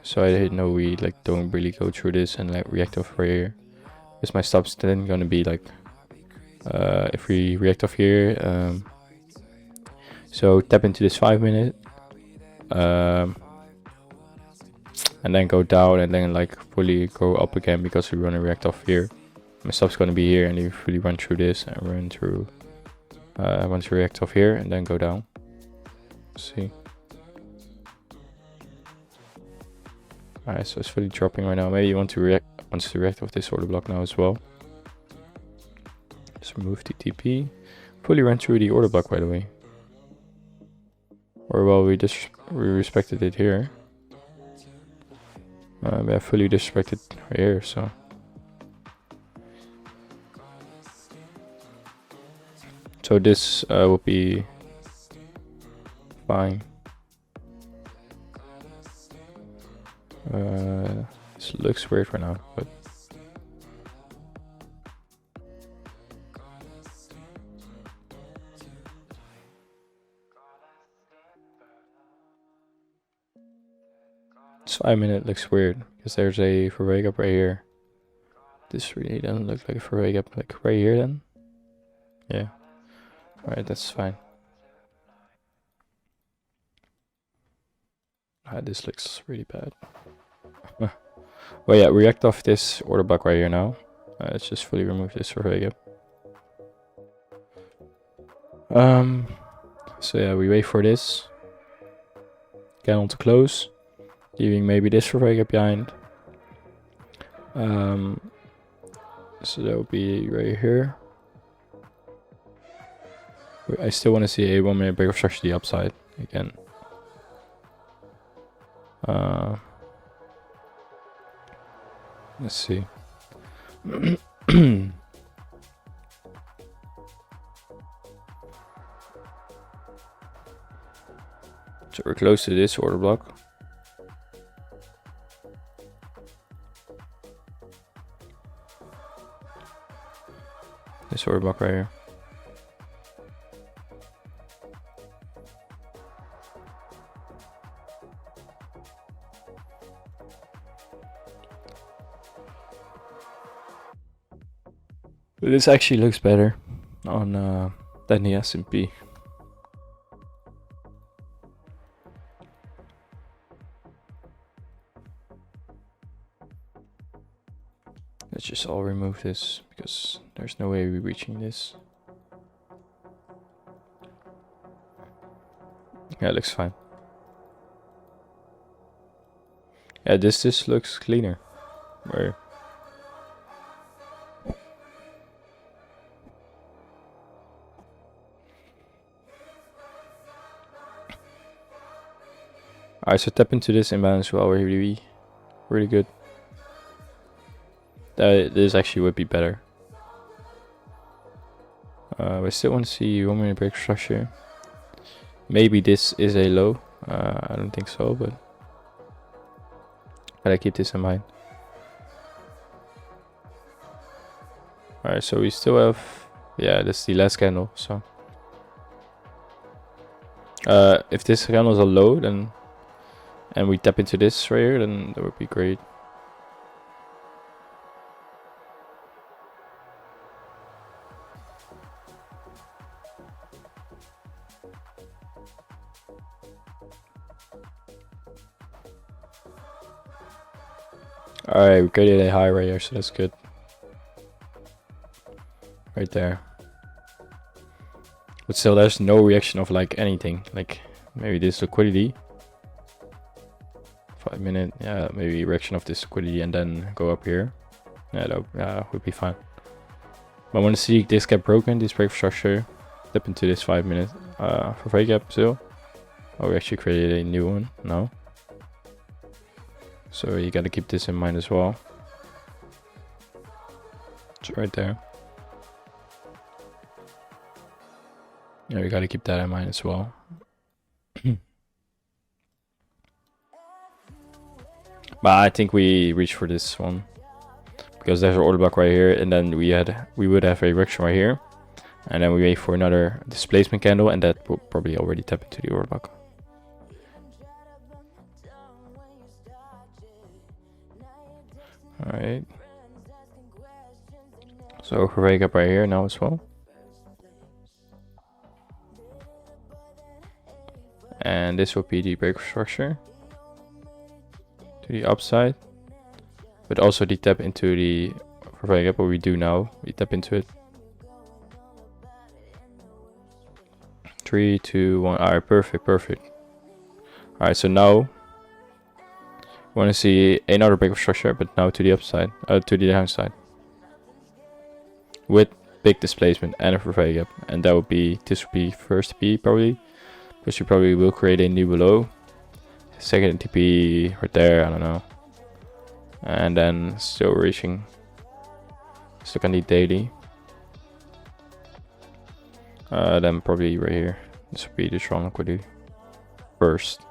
So I know we like don't really go through this and like react off right here. Because my stop's then gonna be like if we react off here, so tap into this 5 minute, and then go down and then like fully go up again because we want to react off here. My stop's gonna be here and you fully run through this and run through. I want to react off here and then go down. Let's see. Alright, so it's fully dropping right now. Maybe you want to react off this order block now as well. Just remove the TP. Fully ran through the order block, by the way. Or well, we respected it here. We have fully disrespected right here, so. So this will be fine. This looks weird right now, but. This 5 minute looks weird because there's a four-way gap right here. This really doesn't look like a four-way gap, like right here then. Yeah. Alright, that's fine. This looks really bad. Well, yeah, react off this order block right here now. Let's just fully remove this four-way gap. So yeah, we wait for this candle to close, leaving maybe this four-way gap behind. So that will be right here. I still want to see a 1 minute break of structure to the upside again. Let's see. So we're close to this order block. This order block right here. This actually looks better on than the S&P. Let's just all remove this because there's no way we're reaching this. Yeah, it looks fine. Yeah, this looks cleaner. Right. Alright, so tap into this imbalance well, really good. This actually would be better. We still want to see 1 minute break structure. Maybe this is a low. I don't think so, but gotta keep this in mind. Alright, so we still have, yeah, this is the last candle. So if this candle is a low, then and we tap into this right here, then that would be great. Alright, we created a high right here, so that's good. Right there. But still, there's no reaction of like anything. Like maybe this liquidity. 5 minute, yeah, maybe reaction of this liquidity and then go up here. Yeah, that would be fine. But I want to see this get broken, this break structure. Step into this 5 minute for fake gap still. Oh, we actually created a new one now. So you gotta keep this in mind as well. It's right there. Yeah, we gotta keep that in mind as well. But I think we reach for this one because there's an order block right here, and then we would have a reaction right here, and then we wait for another displacement candle, and that will probably already tap into the order block. All right. So we're wake up right here now as well. And this will be the break structure to the upside, but also the tap into the wake up. What we do now, we tap into it. 3, 2, 1. All right, perfect. All right, so now we want to see another break structure, but now to the upside, to the downside, with big displacement and a wake up, and that would be this would be first TP probably. Because you probably will create a new below. Second TP right there, I don't know. And then still reaching. Still can need daily. Then probably right here. This would be the strong liquidity. First.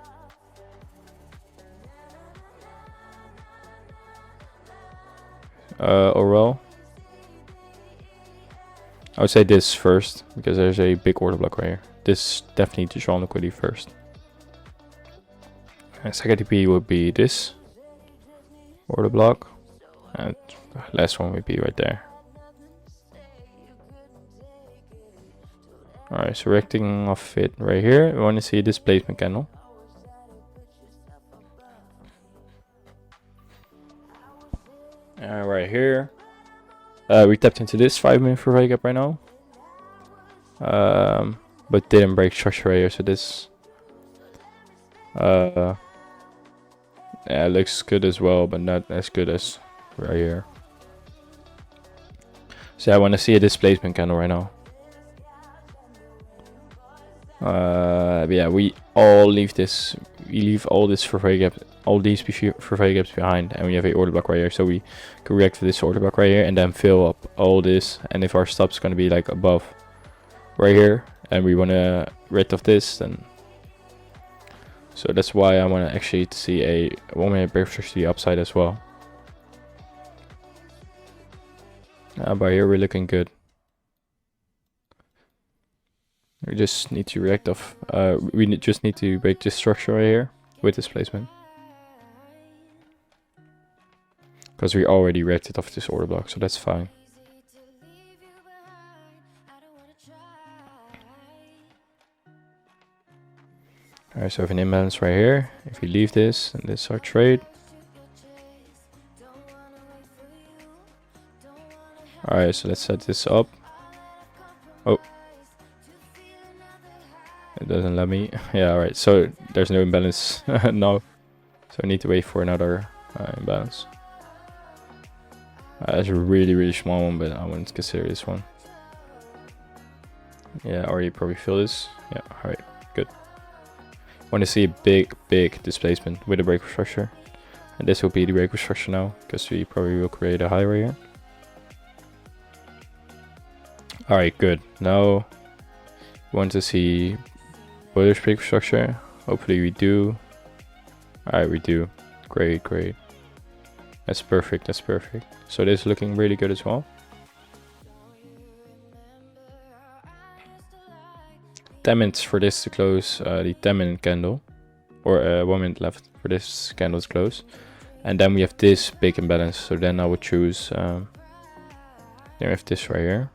Overall, I would say this first because there's a big order block right here. This definitely the strong liquidity first. And second TP would be this order block, and last one would be right there. Alright, so reacting off it right here, we want to see a displacement candle. Right here, we tapped into this 5 minute for wake up right now. But didn't break structure right here, so this yeah, it looks good as well, but not as good as right here. So I want to see a displacement candle right now. Yeah, we leave all this for fake gap, all these for fake gaps behind, and we have a order block right here, so we can react to this order block right here and then fill up all this. And if our stop's gonna be like above right here, and we want to rid of this, then so that's why I want to actually see a 1 minute break structure to the upside as well. But here we're looking good. We just need to react off. Just need to break this structure right here with displacement, because we already reacted off this order block, so that's fine. Alright, so we have an imbalance right here. If we leave this, and this is our trade. Alright, so let's set this up. Oh. It doesn't let me. Yeah, alright. So there's no imbalance now. So I need to wait for another imbalance. That's a really small one, but I wouldn't consider this one. Yeah, or you probably feel this. Yeah, alright, good. Want to see a big displacement with a breaker structure. And this will be the breaker structure now, because we probably will create a high right here. Alright, good. Now we want to see bullish breaker structure. Hopefully we do. Alright, we do. Great. That's perfect, So this is looking really good as well. 10 minutes for this to close the 10-minute candle. Or 1 minute left for this candle to close. And then we have this big imbalance. So then I would choose, then we have this right here.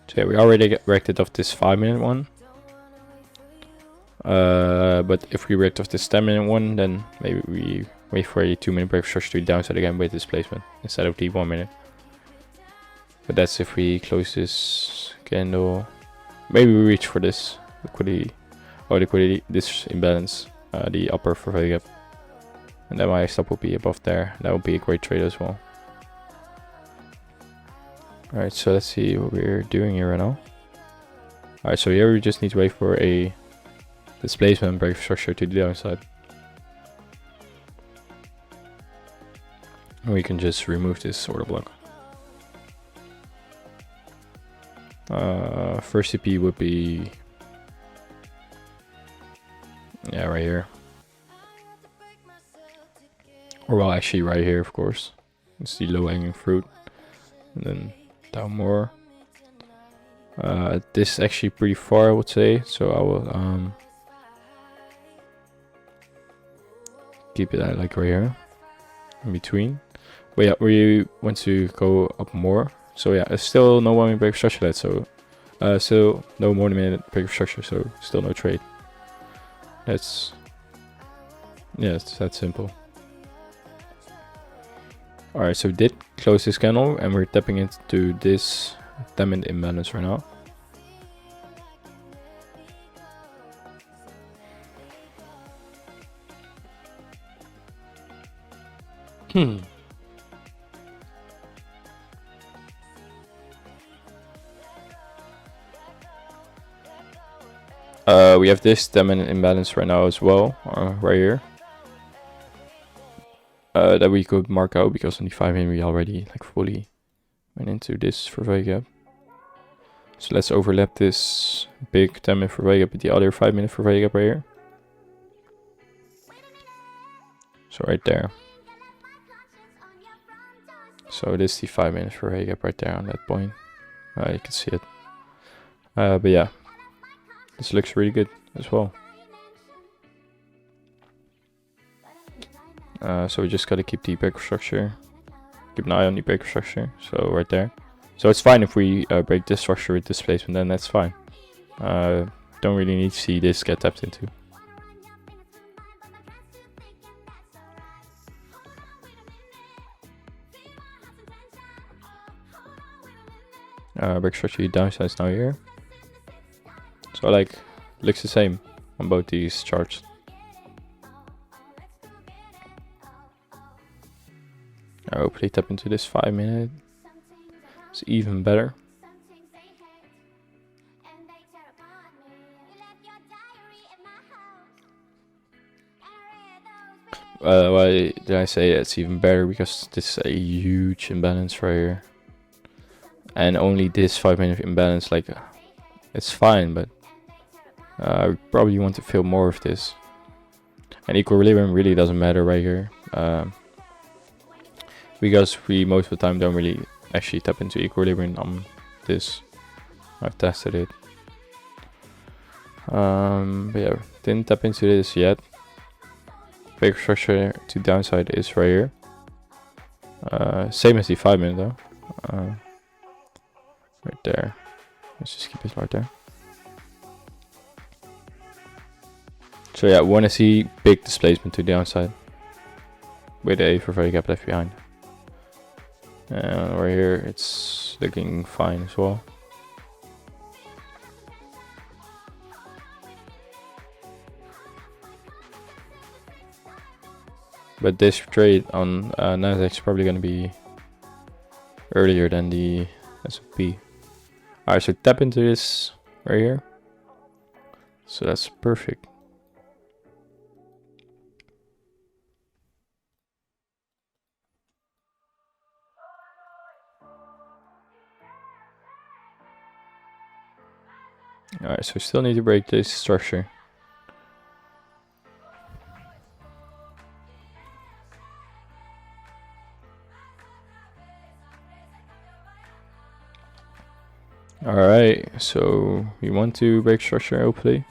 So yeah, we already reacted off this 5-minute one. But if we react off this 10-minute one, then maybe we wait for a 2-minute break structure to the downside again with displacement instead of the 1 minute. But that's if we close this candle. Maybe we reach for this liquidity, this imbalance, the upper for value gap, and then my stop will be above there. That would be a great trade as well. Alright, so let's see what we're doing here right now. Alright, so here we just need to wait for a displacement break structure to the downside. And we can just remove this order block. First CP would be, yeah, right here. Or well, actually right here, of course. It's the low hanging fruit. And then down more. This is actually pretty far, I would say. So I will keep it at like right here, in between. But yeah, we want to go up more. So yeah, it's still no 1 minute break structure yet. So still no more than 1 minute break structure. So still no trade. That's, yeah, it's that simple. Alright, so we did close this candle and we're tapping into this 10-minute imbalance right now. We have this 10-minute imbalance right now as well, right here. That we could mark out because on the 5-minute we already like fully went into this for value gap. So let's overlap this big 10-minute for value gap with the other 5-minute for value gap right here. So right there. So this is the 5-minute for value gap right there on that point. You can see it. But yeah, this looks really good as well. So we just gotta keep the breaker structure. Keep an eye on the breaker structure. So right there. So it's fine if we break this structure with displacement, then that's fine. Don't really need to see this get tapped into. Breaker structure downside is now here. So like, looks the same on both these charts. I hopefully tap into this 5-minute. It's even better. Why did I say it's even better? Because this is a huge imbalance right here. And only this 5-minute imbalance, like, it's fine, but we probably want to feel more of this. And equilibrium really doesn't matter right here. Because we most of the time don't really actually tap into equilibrium on this. I've tested it. But yeah, didn't tap into this yet. Breaker structure to downside is right here. Same as the 5-minute though. Right there. Let's just keep it right there. So yeah, we want to see big displacement to the downside with a for value gap left behind. And right here, it's looking fine as well. But this trade on NASDAQ is probably going to be earlier than the S&P. Alright, so tap into this right here. So that's perfect. Alright, so we still need to break this structure. Alright, so we want to break structure hopefully.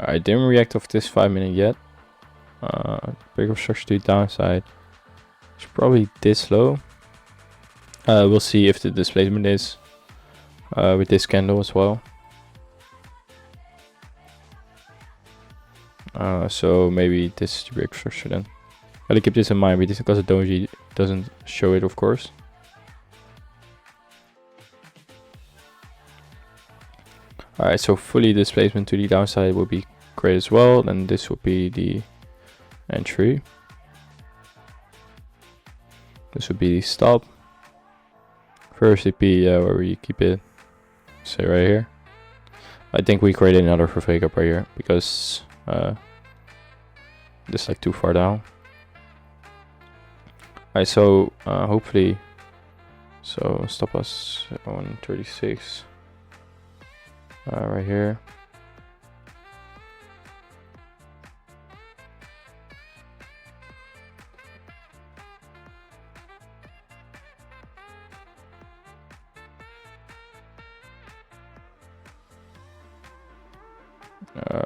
I didn't react off this 5 minute yet. Break of structure to downside. It's probably this low. We'll see if the displacement is with this candle as well. So maybe this is the break structure then. Gotta keep this in mind because the doji doesn't show it, of course. Alright, so fully displacement to the downside will be great as well. Then this will be the entry. This would be the stop. First CP, where we keep it, say right here. I think we created another for fake up right here because this is like too far down. Alright, so hopefully, so stop us on 36 right here.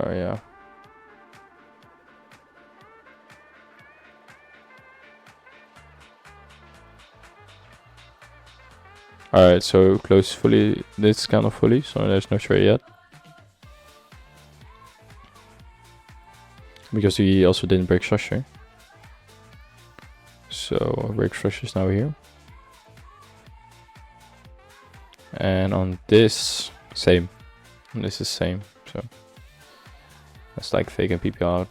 Yeah. Alright, so close fully, this kind of fully, so there's no trade yet. Because we also didn't break structure. So break structure is now here. And on this, same. And this is same, so that's like faking people out.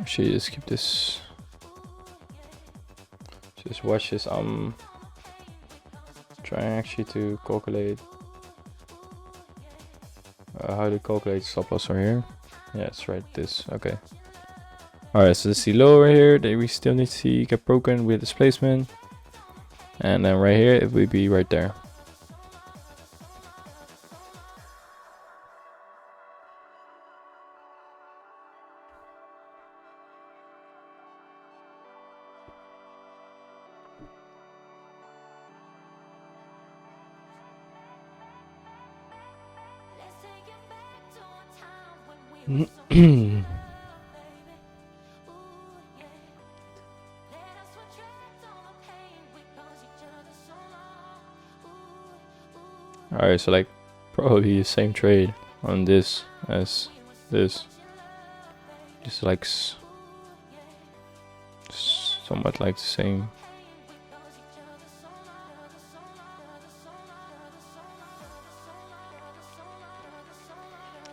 Actually, just keep this. Just watch this. I'm trying actually to calculate how to calculate stop loss right here. Yeah, it's right. This okay. All right, so this is the low right here that we still need to see get broken with displacement, and then right here it will be right there. Alright, so like probably the same trade on this as this. Just like somewhat like the same.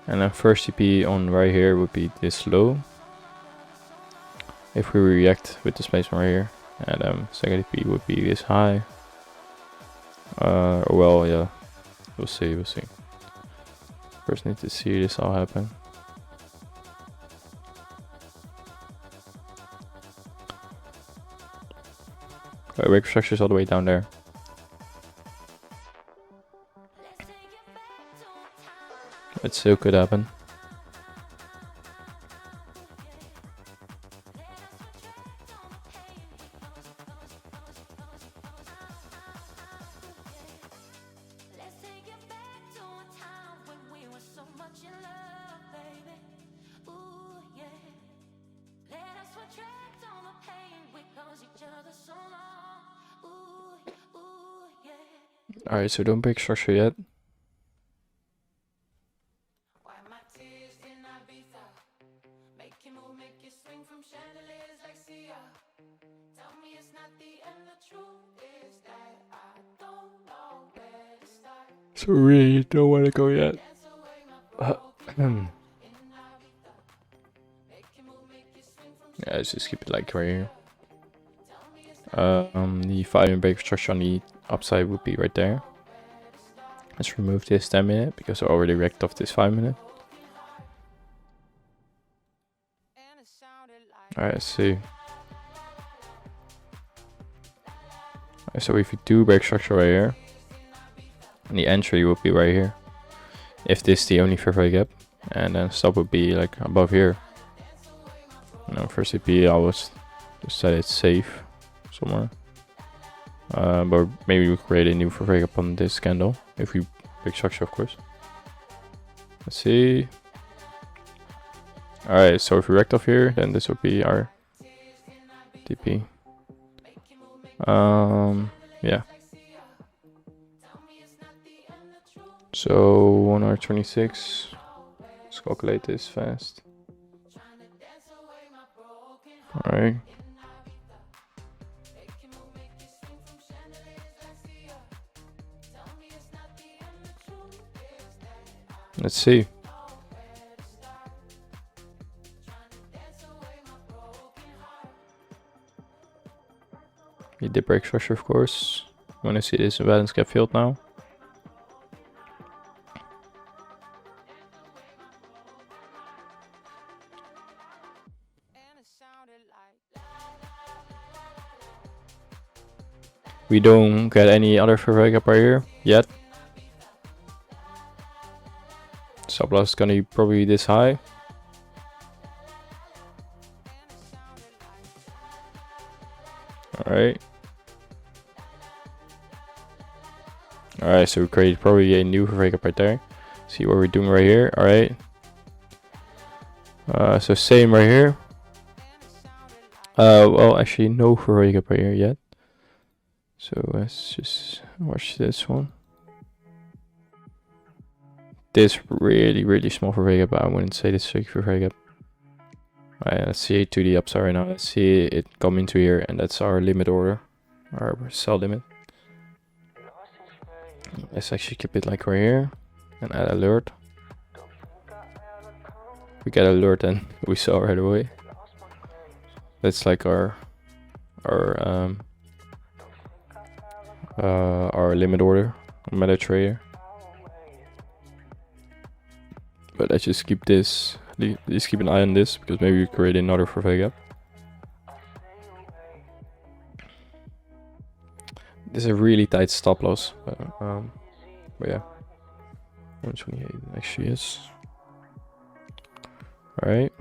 And then first TP on right here would be this low. If we react with this placement right here. And second TP would be this high. Well, yeah. We'll see. First need to see this all happen. Okay, break structure is all the way down there. It still could happen. Alright, so don't break structure yet. So we really don't want to go yet. Yeah, let's just keep it like right here. The 5-minute break structure on the upside would be right there. Let's remove this 10-minute because I already wrecked off this 5-minute. Alright, let's see. Alright, so if you do break structure right here, and the entry would be right here. If this is the only fair value gap, and then stop would be like above here. First TP I was just set it safe somewhere. But maybe we create a new fair value gap on this candle if we break structure, of course. Let's see. Alright, so if we wrecked off here, then this would be our TP. Yeah. So 1 hour 26. Let's calculate this fast. Alright. Let's see. You did break structure, of course. You want to see this imbalance gap filled now. We don't get any other fair value gap right here yet. Stop loss is gonna be probably this high. Alright. Alright, so we created probably a new fair value gap right there. See what we're doing right here. Alright. So same right here. Well, actually no fair value gap right here yet. So let's just watch this one. This really small fair value gap, but I wouldn't say this is a fair value gap. Alright, let's see it to the upside right now. Let's see it come into here, and that's our limit order, our sell limit. Let's actually keep it like right here and add alert. We get alert and we saw right away. That's like our limit order on MetaTrader. But let's just keep this. Let's keep an eye on this because maybe we create another fair value gap. This is a really tight stop loss, but yeah, 128 actually is. All right.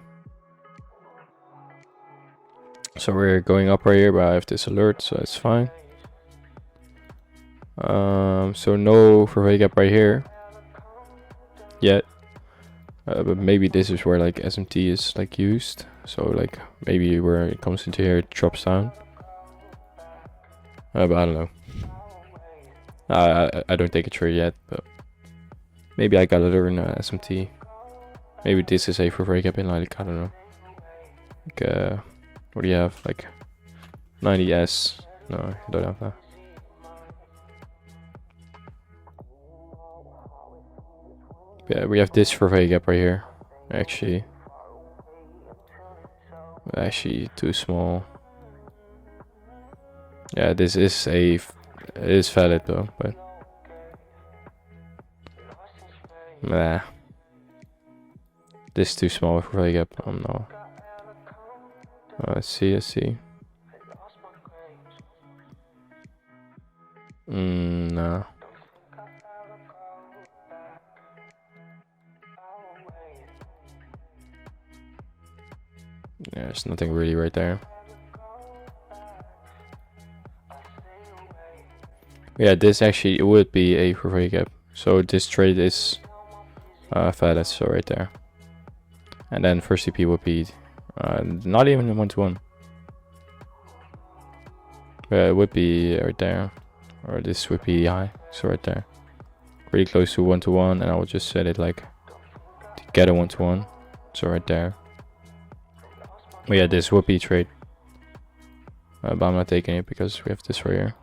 So we're going up right here, but I have this alert, so it's fine. So no fair value gap right here yet. But maybe this is where like SMT is like used. So like maybe where it comes into here, it drops down. But I don't know. I don't take a trade yet, but Maybe I gotta learn SMT. Maybe this is a for break up in like, I don't know. Like, what do you have? Like 90S. No, I don't have that. Yeah, we have this for break up right here. Actually too small. Yeah, this is it is valid though, but nah. This is too small for break up. No. Let's see. Nah. Yeah, there's nothing really right there. Yeah, this actually would be a break up. So this trade is valid, so right there. And then first CP would be not even 1-to-1. It would be right there. Or this would be high, so right there. Really close to 1-to-1, and I would just set it like to get a 1-to-1. So right there. But yeah, this would be trade. But I'm not taking it because we have this right here.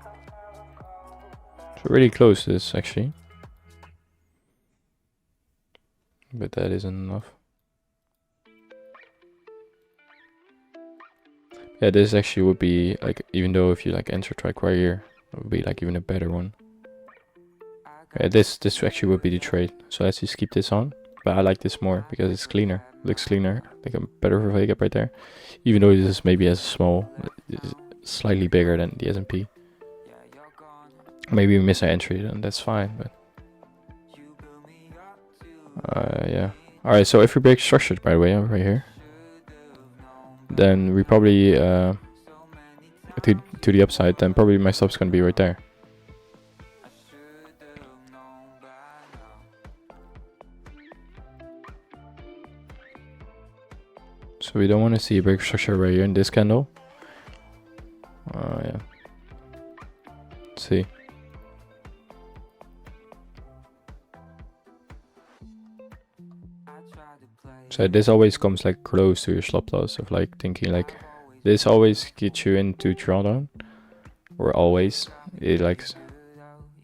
So really close to this actually. But that isn't enough. Yeah, this actually would be like, even though if you like enter track right here, it would be like even a better one. Yeah, this actually would be the trade. So let's just keep this on. But I like this more because it's cleaner. Looks cleaner. Like a better wake up right there. Even though this is maybe as small, it's slightly bigger than the S&P. Maybe we miss our entry, then that's fine. But yeah. Alright, so if we break structured, by the way, right here, then we probably to the upside, then probably my stop's gonna be right there. So we don't want to see a break structure right here in this candle. Yeah. Let's see. So this always comes like close to your stop loss of like thinking like this always gets you into drawdown, or always it like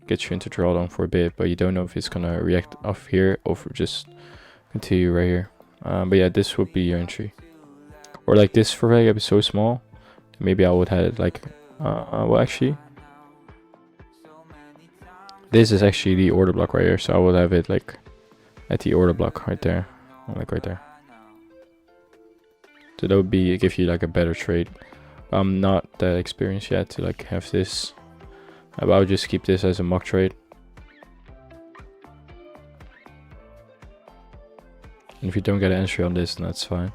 gets you into drawdown for a bit, but you don't know if it's gonna react off here or just continue right here. But yeah, this would be your entry. Or like this for value is so small, maybe I would have it like well actually this is actually the order block right here, so I would have it like at the order block right there, like right there. So that would be give you like a better trade. I'm not that experienced yet to like have this, but I'll just keep this as a mock trade. And if you don't get an entry on this, then that's fine.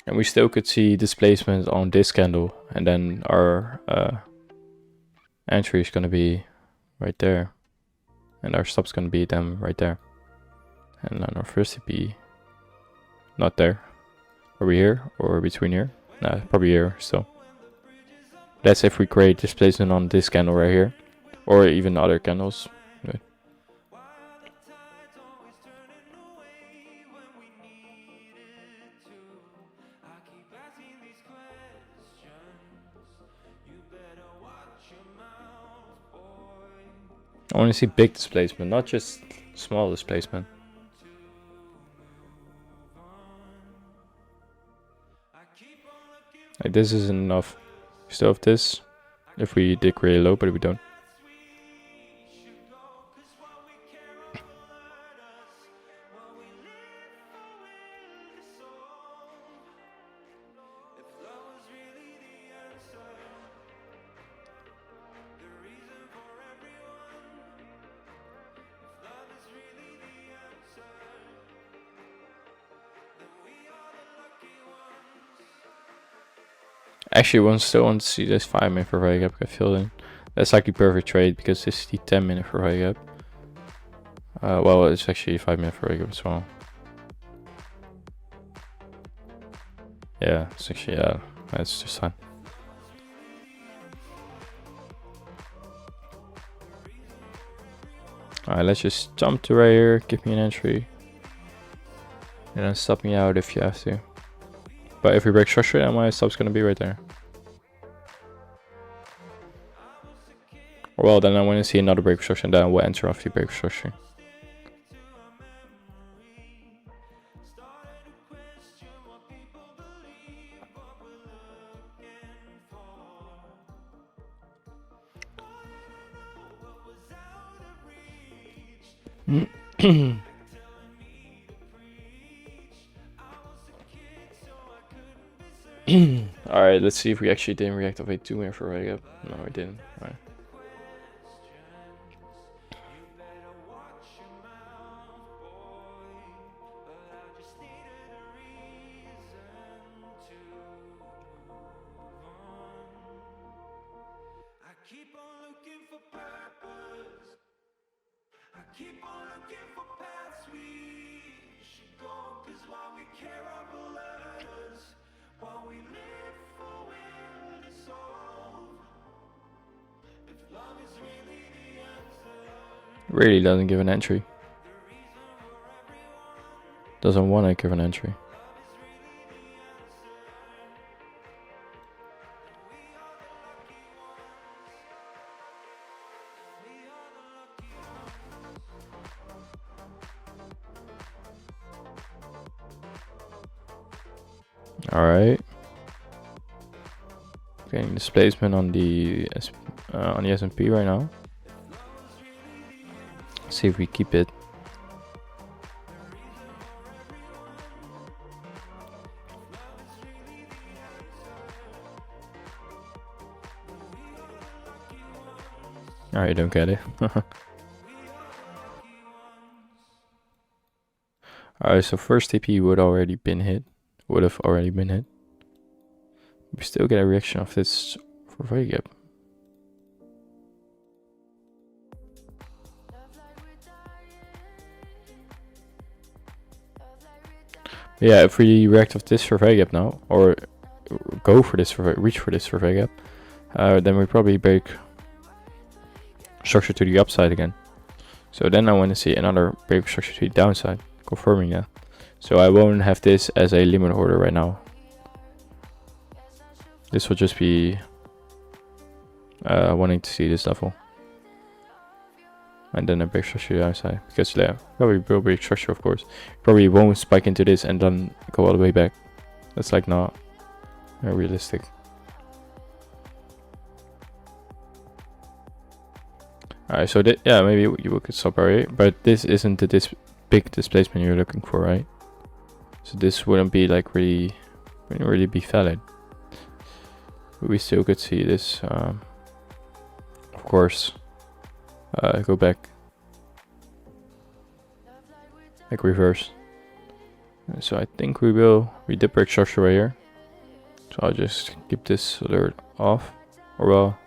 And we still could see displacement on this candle, and then our entry is gonna be right there, and our stop's gonna be them right there, and then our first CP not there. Are we here or between here? Nah, probably here still. That's if we create displacement on this candle right here, or even other candles. Right. I want to see big displacement, not just small displacement. Like this isn't enough. We still have this if we dig really low, but we don't. Actually, one still want to see this 5 minute for very up. I feel in. That's like the perfect trade because this is the 10-minute for high gap. Well, it's actually 5-minute for high gap as well. Yeah, it's actually, yeah, that's just fine. Alright, let's just jump to right here, give me an entry. And then stop me out if you have to. But if we break structure, then my stop's gonna be right there. Well, then I want to see another break structure, and then we'll enter off the break structure. Alright, let's see if we actually didn't reactivate 2-minute for high gap. No, we didn't. Alright. Really doesn't give an entry. Doesn't want to give an entry. Alright. Getting displacement on the S&P right now. See if we keep it. I don't get it. Alright, so first TP would have already been hit. We still get a reaction of this for high gap. Yeah, if we react of this for high gap now, or go for this for reach for this for high gap, then we probably break structure to the upside again. So then I want to see another break structure to the downside, confirming that. So I won't have this as a limit order right now. This will just be wanting to see this level. And then a break structure to the downside. Because yeah, probably will break structure of course. Probably won't spike into this and then go all the way back. That's like not realistic. Alright, so yeah, maybe you could stop right here, but this isn't the big displacement you're looking for, right? So this wouldn't be like wouldn't really be valid. But we still could see this, of course, go back, like reverse. And so I think we did break structure right here. So I'll just keep this alert off, or well,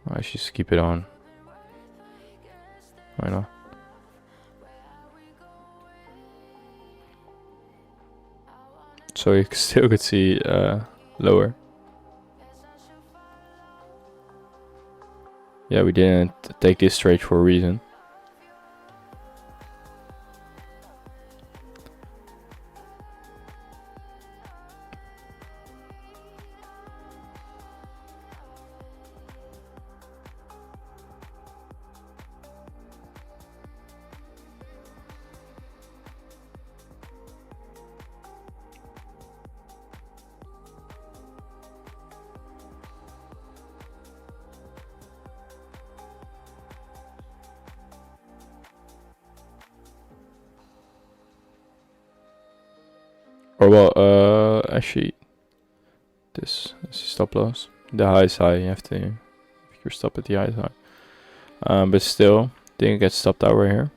I should just keep it on. Why not? So you still could see lower. Yeah, we didn't take this trade for a reason. Or well, actually, this is stop loss. The high is high. You have to keep your stop at the high is high. But still, didn't get stopped out right here.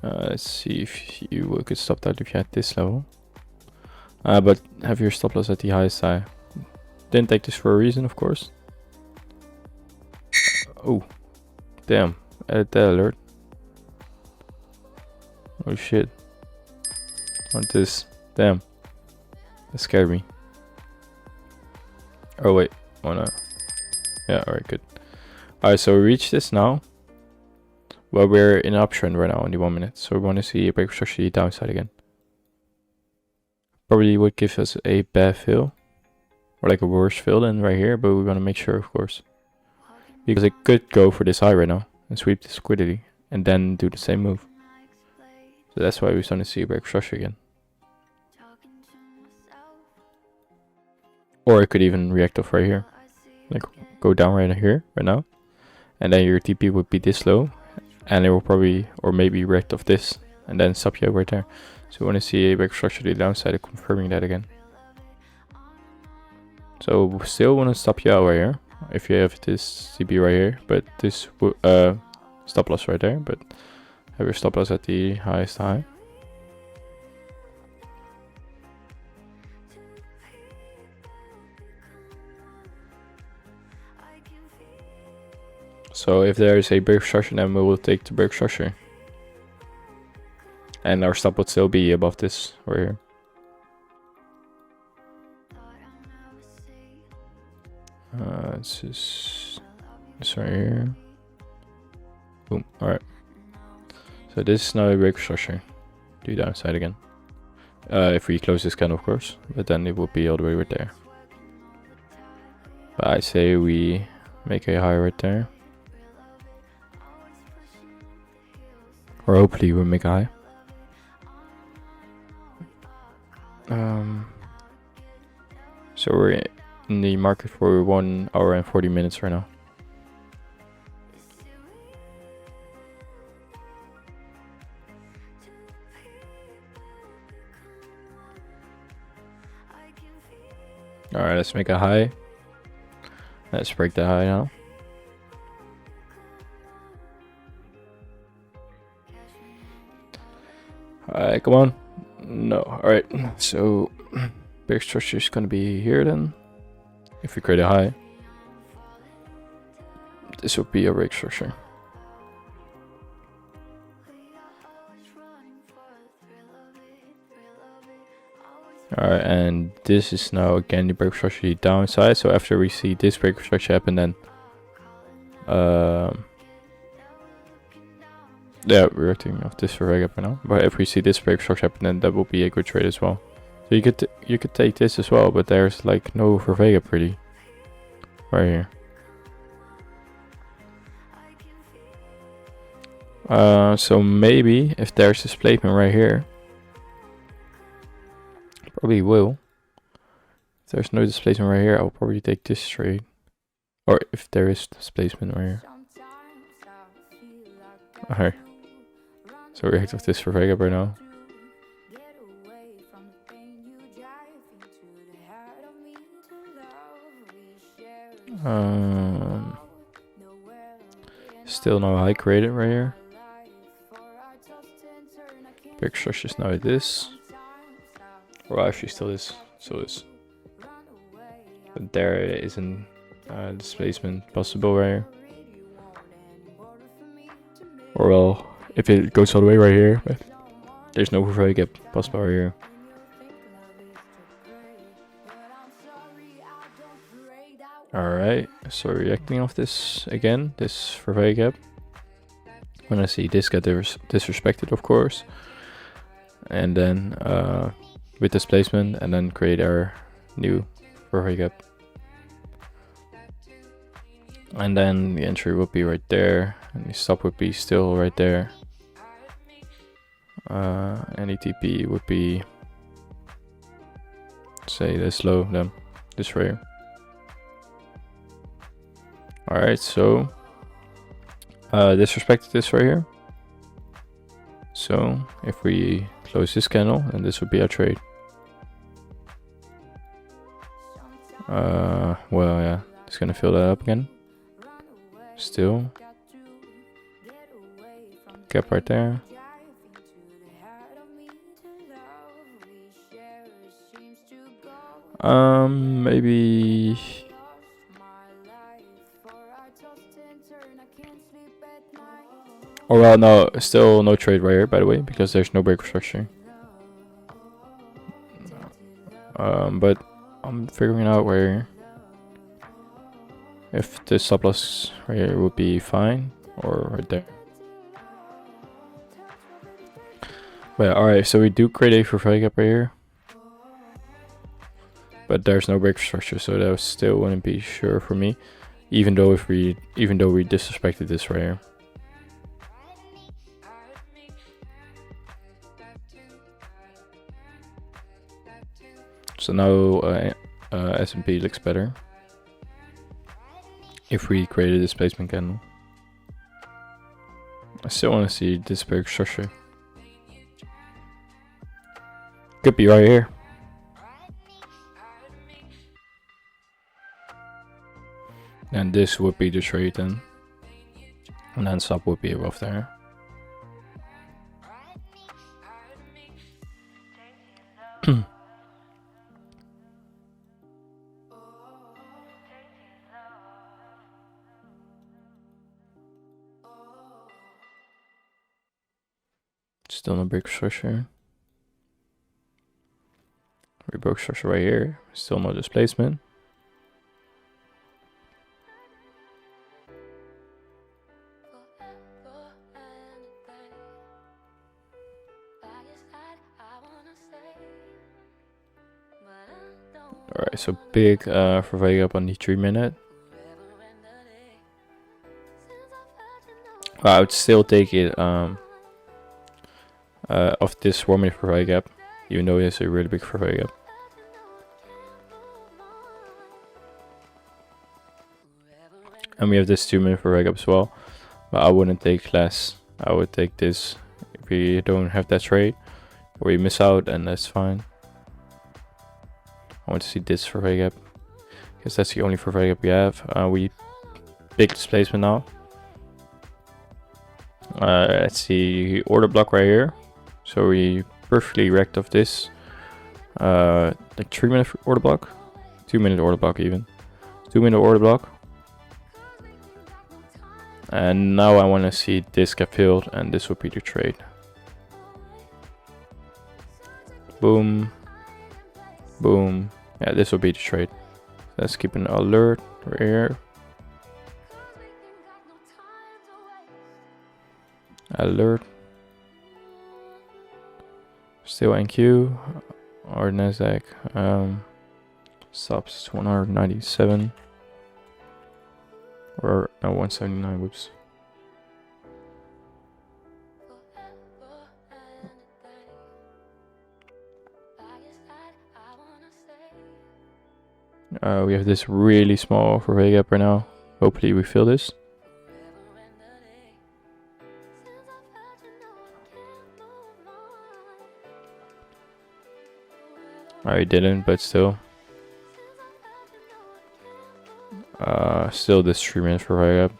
Let's see if you could stop that if you had this level. But have your stop loss at the highest high. Didn't take this for a reason, of course. Oh, damn. Edit that alert. Oh shit. Want this? Damn. That scared me. Oh wait. Oh no. Yeah, alright, good. Alright, so we reached this now. Well, we're in an uptrend right now, only 1 minute. So we want to see a break of structure downside again. Probably would give us a bad fill. Or like a worse fill than right here, but we want to make sure, of course. Because it could go for this high right now and sweep this liquidity and then do the same move. So that's why we're starting to see a break of structure again. Or it could even react off right here. Like go down right here, right now. And then your TP would be this low. And it will probably, or maybe react off this. And then stop you out right there. So we want to see a break of structure to the downside and confirming that again. So we still want to stop you out right here. If you have this TP right here. But this stop loss right there. But have your stop loss at the highest high. So if there is a break structure, then we will take the break structure. And our stop would still be above this right here. This is this right here. Boom. Alright. So this is now a break structure. Do downside again. If we close this candle, of course. But then it would be all the way right there. But I say we make a high right there. Or hopefully we'll make a high. So we're in the market for 1 hour and 40 minutes right now. Alright, let's make a high. Let's break the high now. Alright, come on. No, alright. So big structure is gonna be here then. If we create a high, this would be a break structure. Alright, and this is now again the break structure downside. So after we see this break structure happen, then yeah, we're reacting off this for very gap right now. But if we see this break structure happen, then that will be a good trade as well. So you could take this as well, but there's like no for Vega pretty right here. So maybe if there's displacement right here, probably will. If there's no displacement right here, I'll probably take this trade. Or if there is displacement right here. Alright. So we react off this for Vega right now. Still no high created right here. Big structure is now like this. Or actually still is. So is. But there isn't displacement possible right here. Or well, if it goes all the way right here, but there's no very gap possible right here. Alright, so reacting off this again, this for very gap. When I see this get disrespected, of course. And then with displacement, and then create our new for very gap. And then the entry would be right there, and the stop would be still right there. Any TP would be, say, this low, then this right here. Alright, so disrespected this right here. So if we close this candle, then this would be our trade. Well, yeah, it's gonna fill that up again. Still gap right there. Maybe. Or well, no, still no trade right here, by the way, because there's no break structure. But I'm figuring out where if the stop loss right here would be fine, or right there. But alright, so we do create a for gap right here, but there's no break structure, so that still wouldn't be sure for me, even though we disrespected this right here. So now S&P looks better if we create a displacement candle. I still want to see this break structure. Could be right here. And this would be the trade then. And then stop would be above there. Still no break structure. We broke structure right here. Still no displacement. Alright, so big for Vega up on the 3 minute. I would still take it off this 1 minute for Vega gap, even though it's a really big for Vega gap. And we have this 2 minute for Vega gap as well, but I wouldn't take less. I would take this if we don't have that trade, or we miss out, and that's fine. I want to see this for Vega gap, because that's the only for Vega gap we have. We big displacement now. Let's see, order block right here. So we perfectly wrecked off this. Like 3 minute order block, 2 minute order block even. 2 minute order block. And now I want to see this get filled, and this would be the trade. Boom. Boom. Yeah, this will be the trade. Let's keep an alert right here. Alert. Still NQ or Nasdaq. Stops 197 or no 179. Whoops. We have this really small for Vega gap right now. Hopefully we fill this. I didn't, but still. Still this 3 minutes for Vega gap.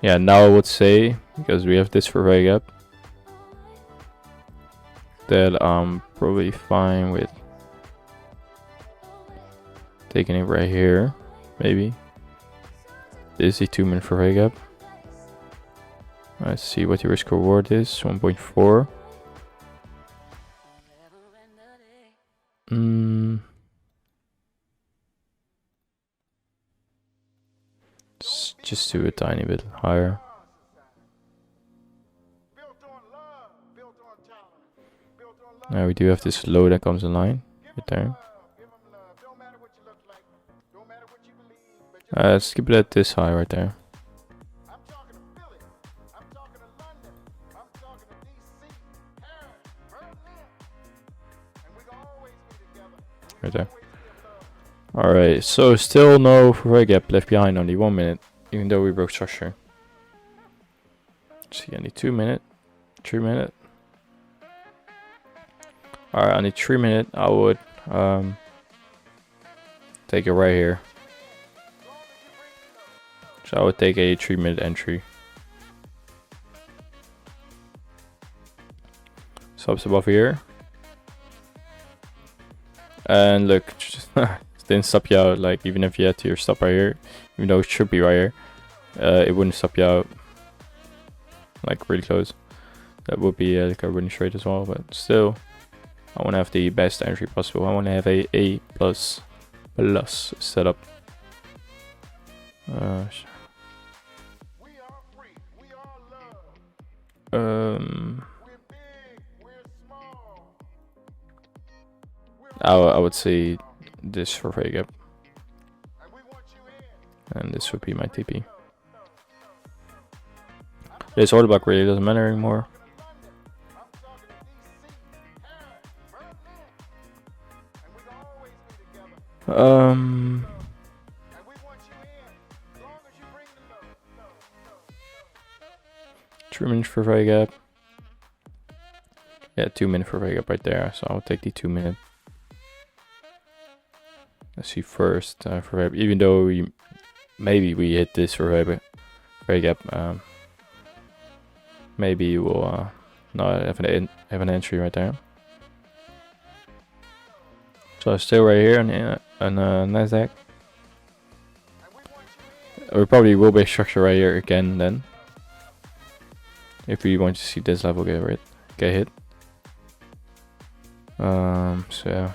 Yeah, now I would say, because we have this for Vega gap, that I'm probably fine with taking it right here, maybe. This is the 2 minute for Vega gap. Let's see what the risk reward is. 1.4. Let's just do a tiny bit higher. Now we do have this low that comes in line right there. Let's keep it at this high right there. Right there. Alright, so still no Vega gap left behind on the 1 minute, even though we broke structure. Let's see, on the 2 minute, 3 minute. Alright, on the 3 minute, I would take it right here. So So I would take a 3-minute entry. Stops above here. And look, just didn't stop you out. Like, even if you had your stop right here, even though it should be right here, it wouldn't stop you out. Like, really close. That would be like a running straight as well, but still, I want to have the best entry possible. I want to have a A plus setup. I would say this for fake gap, and this would be my TP. This order block really doesn't matter anymore. Three minutes for fake gap. Yeah, 2 minutes for fake gap right there. So I'll take the 2 minute. Let's see first for fake gap. Even though maybe we hit this for fake gap. Maybe we'll not have an entry right there. So still right here on Nasdaq. We probably will be structure right here again then. If we want to see this level get hit. So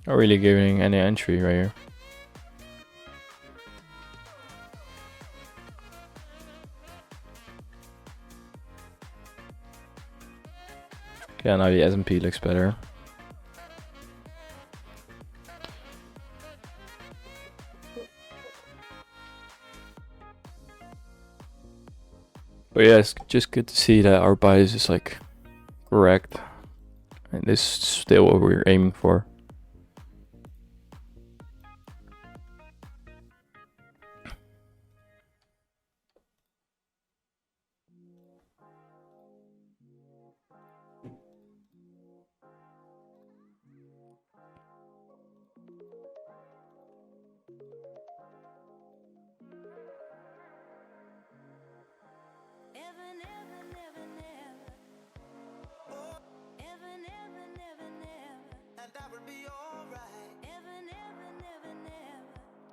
not really giving any entry right here. Yeah, now the S&P looks better. But yeah, it's just good to see that our bias is like correct, and this is still what we're aiming for.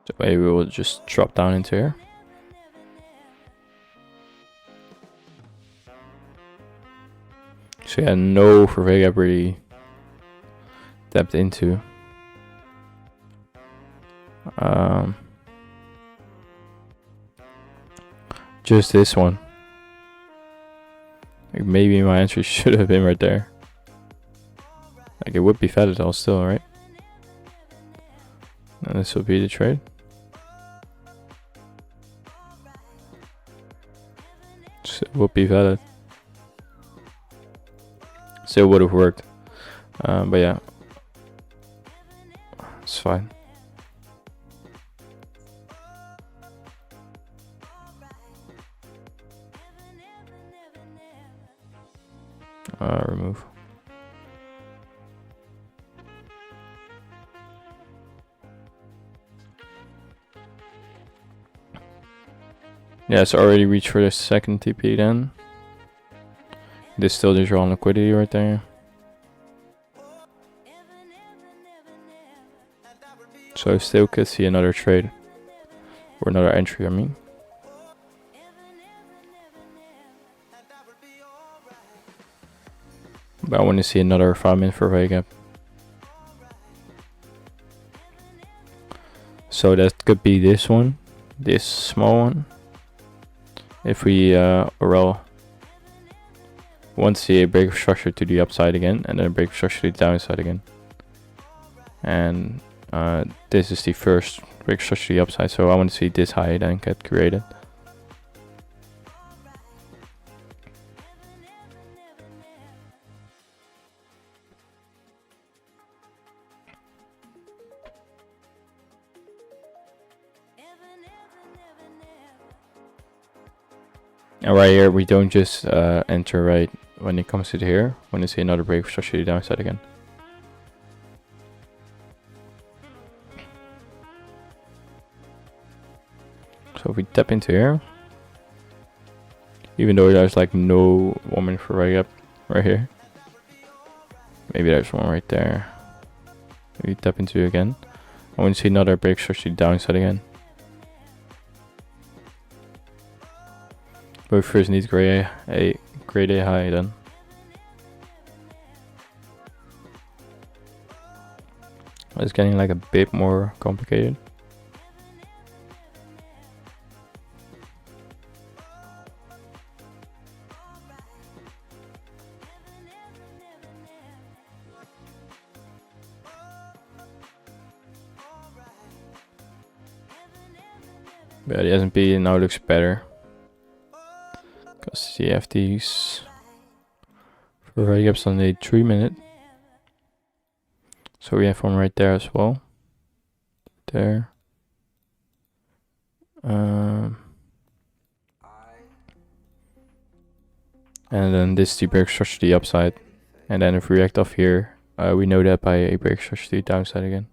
So maybe we'll just drop down into here. So yeah, no for Vega really tapped into. Just this one. Like maybe my entry should have been right there. Like it would be fatted all still, right? And this will be the trade. So it would be valid. Still would have worked. But yeah, it's fine. Remove. Yeah, it's already reached for the second TP then. This still just drawing liquidity right there. So I still could see another trade. Or another entry, I mean. But I want to see another 5 minute for Vega. So that could be this one. This small one. If we want to see a break of structure to the upside again, and then a break of structure to the downside again. And this is the first break of structure to the upside, so I want to see this high then get created. And right here, we don't just enter right when it comes to here. When you see another break, structure to the downside again. So if we tap into here, even though there's like no 1 minute for right gap right here, maybe there's one right there. Maybe tap into it again. I want to see another break structure downside again. But we first need grade A high then. It's getting like a bit more complicated. But the S&P now looks better. Because CFDs for right gaps on the 3 minute. So we have one right there as well. There. And then this is the break structure to the upside. And then if we react off here, we know that by a break structure to the downside again.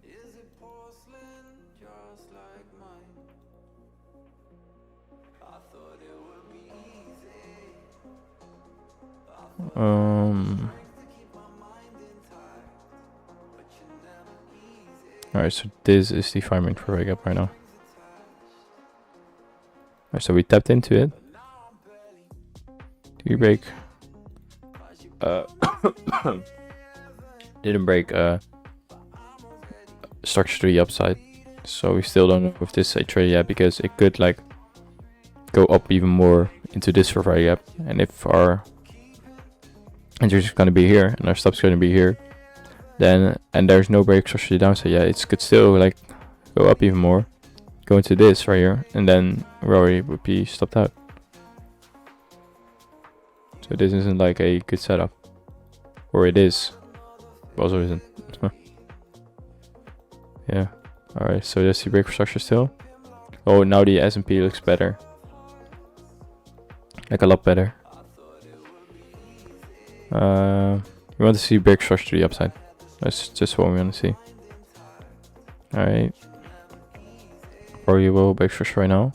Alright, so this is the 5 minute for wake up right now. Alright, so we tapped into it. Did we break? Didn't break structure to the upside. So we still don't know if this is a trade yet, because it could like go up even more into this for right gap. And if our entries is going to be here and our stop's going to be here, then and there's no break structure to the downside yet, it could still like go up even more, go into this right here, and then we already would be stopped out. So this isn't like a good setup, or it is, but also isn't. Yeah. All right. So there's the break structure still. Oh, now the S&P looks better, like a lot better. We want to see break structure to the upside. That's just what we want to see. All right. Probably will break structure right now.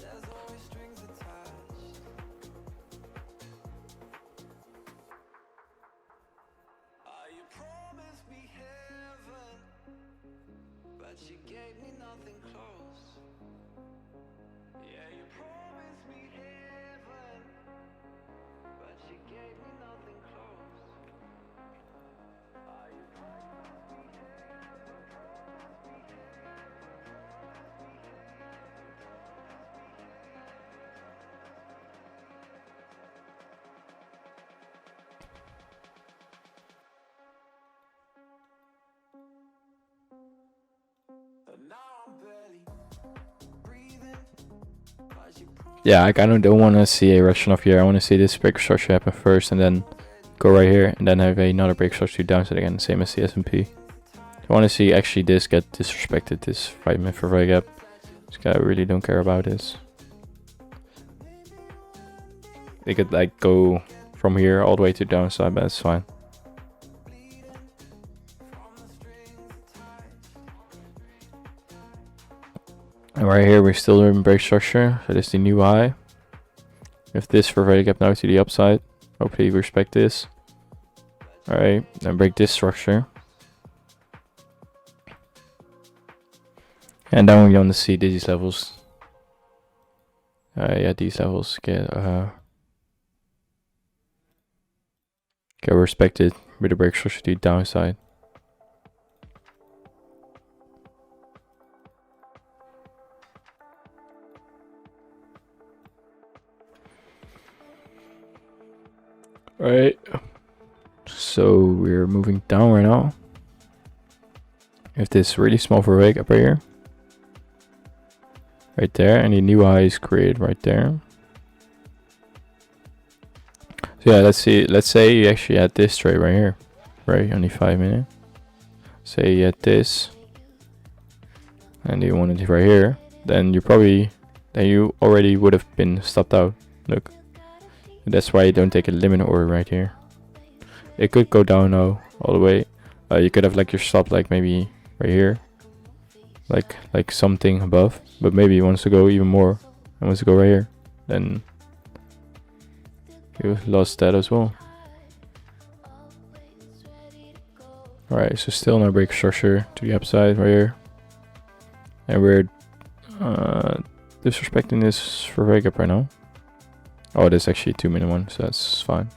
Yeah, I kind of don't want to see a rush off here. I want to see this break structure happen first, and then go right here, and then have another break structure downside again, same as the S&P. I want to see actually this get disrespected, this 5 minute for right gap. This guy really don't care about this. They could like go from here all the way to downside, but that's fine. And right here we're still in break structure, so this is the new high. If this for right gap now to the upside, hopefully we respect this. Alright, then break this structure. And then we want to see these levels. Yeah, these levels get respected with the break structure to the downside. Right, so we're moving down right now. If this really small for wake up right here, right there, and the new high is created right there. So yeah, let's see. Let's say you actually had this trade right here, right? Only 5 minutes. Say you had this, and you wanted it right here. Then you already would have been stopped out. Look. That's why you don't take a limit order right here. It could go down now all the way. You could have like your stop like maybe right here, like something above, but maybe it wants to go even more and wants to go right here, then you lost that as well. Alright, so still no break structure to the upside right here. And we're disrespecting this for wake up right now. Oh, this is actually a 2-minute one, so that's fine.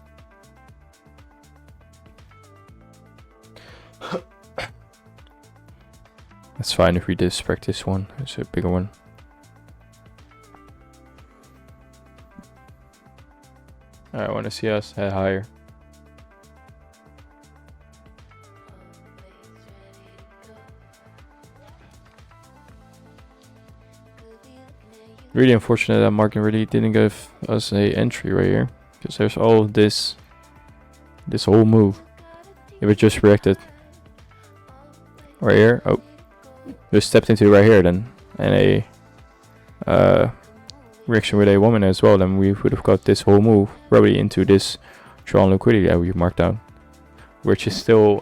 That's fine if we disrespect this one. It's a bigger one. I want to see us head higher. Really unfortunate that market really didn't give us a entry right here, because there's all this whole move. If it just reacted right here, oh, just stepped into right here then, and a reaction with a woman as well, then we would have got this whole move probably into this drawn liquidity that we marked down, which is still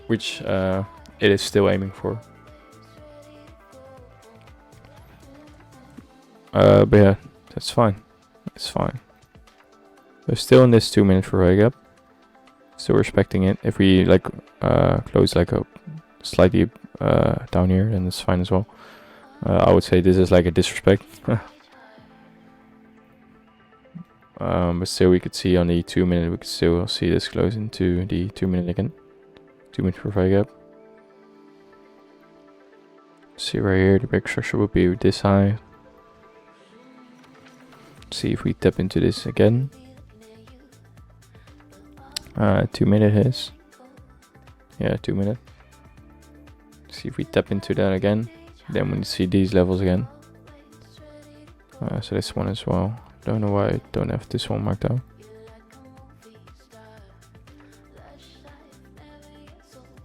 it is still aiming for. But yeah, that's fine. It's fine. We're still in this 2-minute for wake up. Still respecting it. If we like close like a slightly down here, then it's fine as well. I would say this is like a disrespect. But still, we could see on the 2-minute, we could still see this close into the 2-minute again. 2-minute for wake up. See right here, the break structure would be this high. See if we tap into this again. 2-minute hits. Yeah, 2-minute. See if we tap into that again. Then we see these levels again. So this one as well. Don't know why I don't have this one marked out.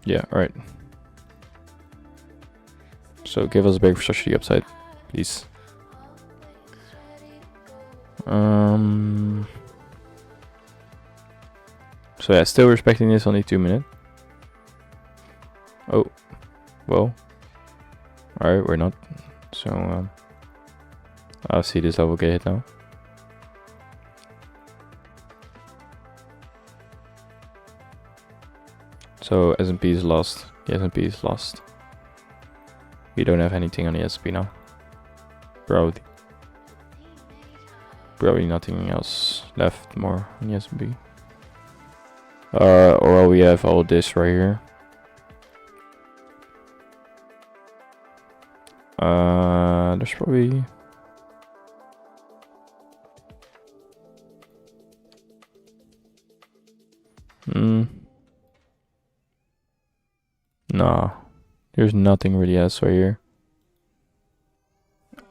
Yeah, alright. So give us a break for structure the upside, please. So yeah, still respecting this on the 2-minute. Oh, well. Alright, we're not. So I'll see this level get hit now. So S&P is lost. The S&P is lost. We don't have anything on the S&P now. Probably nothing else left more on the S&P. Or we have all this right here. There's probably nah, there's nothing really else right here.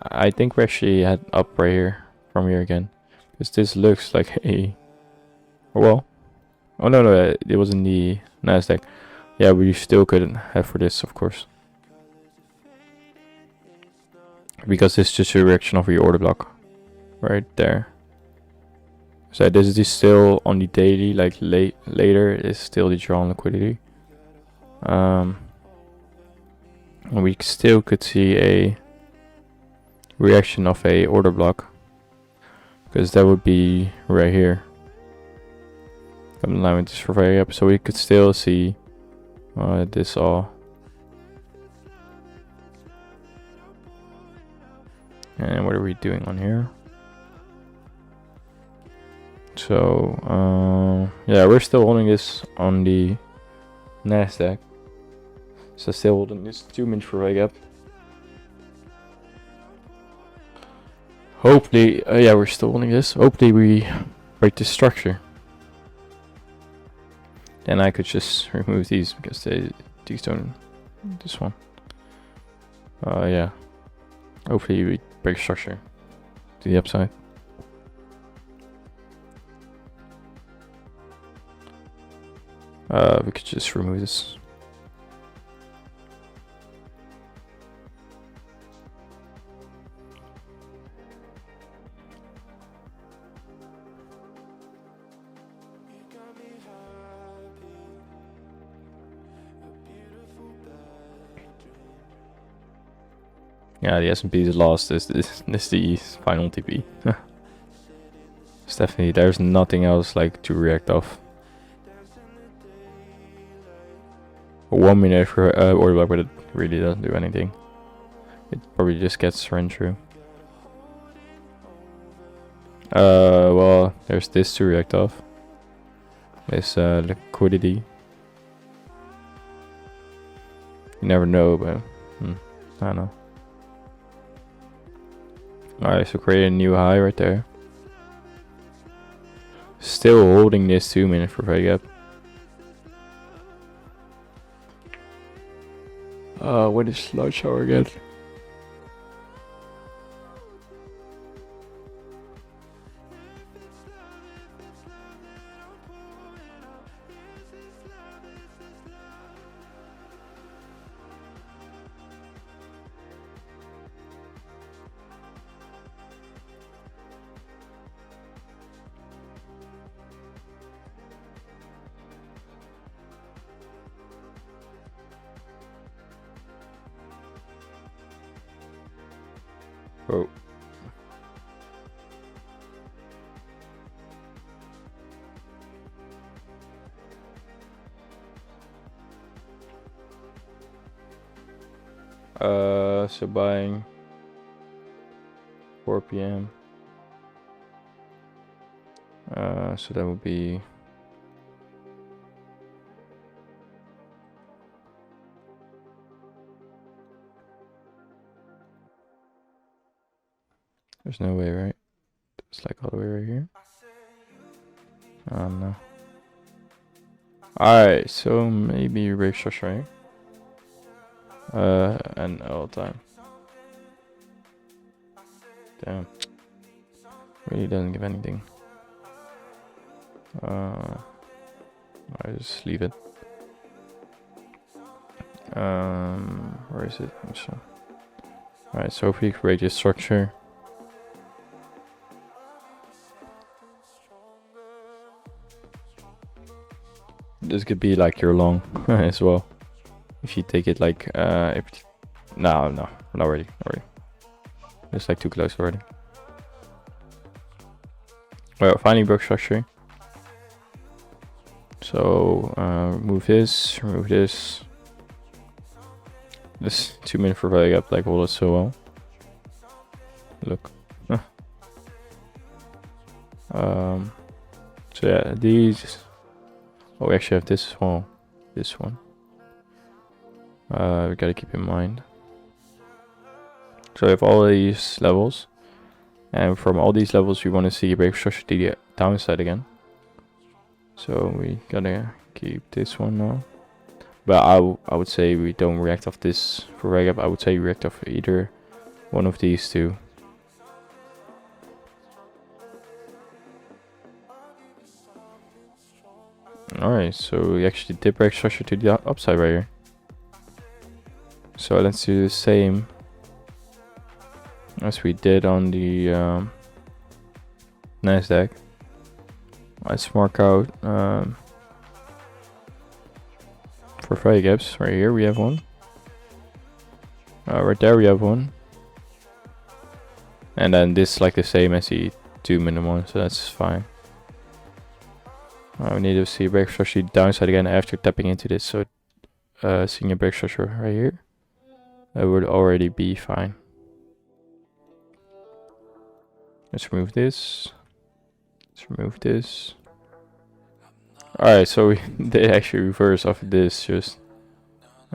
I think we actually had up right here from here again, because this looks like a well. Oh no, it was in the Nasdaq. Yeah, we still couldn't have for this, of course, because it's just a reaction of your order block right there. So this is still on the daily, like later is still the drawn liquidity. And we still could see a reaction of a order block, because that would be right here. Come in line with this for very up, so we could still see this all. And what are we doing on here? So yeah, we're still holding this on the Nasdaq. So still holding this 2-minute for wake up. Hopefully, yeah, we're still holding this. Hopefully we break this structure. Then I could just remove these, because these don't. This one. Yeah. Hopefully we break structure to the upside. We could just remove this. Yeah, the S&P is lost. This the final TP. It's definitely, there's nothing else like to react off. A 1 minute for order block, but it really doesn't do anything. It probably just gets run through. Well, there's this to react off. This liquidity. You never know, but I don't know. Alright, so create a new high right there. Still holding this 2 minute for fake gap. What is slow shower again? Oh. So buying 4 p.m. So that would be there's no way, right? It's like all the way right here. I don't know. Alright, so maybe break structure right? And all time. Damn. Really doesn't give anything. I just leave it. Where is it? Alright, so if we create this structure. This could be like your long as well. If you take it like no, not ready. It's like too close already. Well, finally broke structure. So remove this. This 2 minute for value gap like hold it so well. Look. So yeah, these. Oh, we actually have this one. This one. We gotta keep in mind. So we have all these levels, and from all these levels we want to see a break structure to the downside again. So we gotta keep this one now. But I would say we don't react off this for reg up. I would say react off either one of these two. Alright, so we actually did break structure to the upside right here. So let's do the same as we did on the NASDAQ. Let's mark out for value gaps. Right here we have one. Right there we have one. And then this is like the same as the 2 minute one, so that's fine. We need to see break structure downside again after tapping into this. So seeing a break structure right here, that would already be fine. Let's remove this. Alright, so we did actually reverse off of this. Just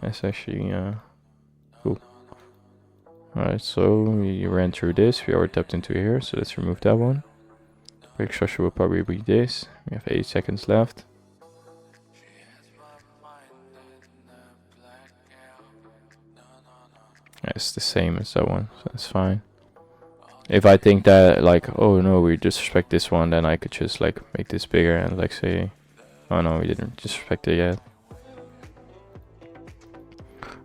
that's actually cool. Alright, so we ran through this. We already tapped into here, so let's remove that one. Break structure will probably be this. We have 8 seconds left. Yeah, it's the same as that one, so that's fine. If I think that like, oh no, we disrespect this one, then I could just like make this bigger and like say, oh no, we didn't disrespect it yet.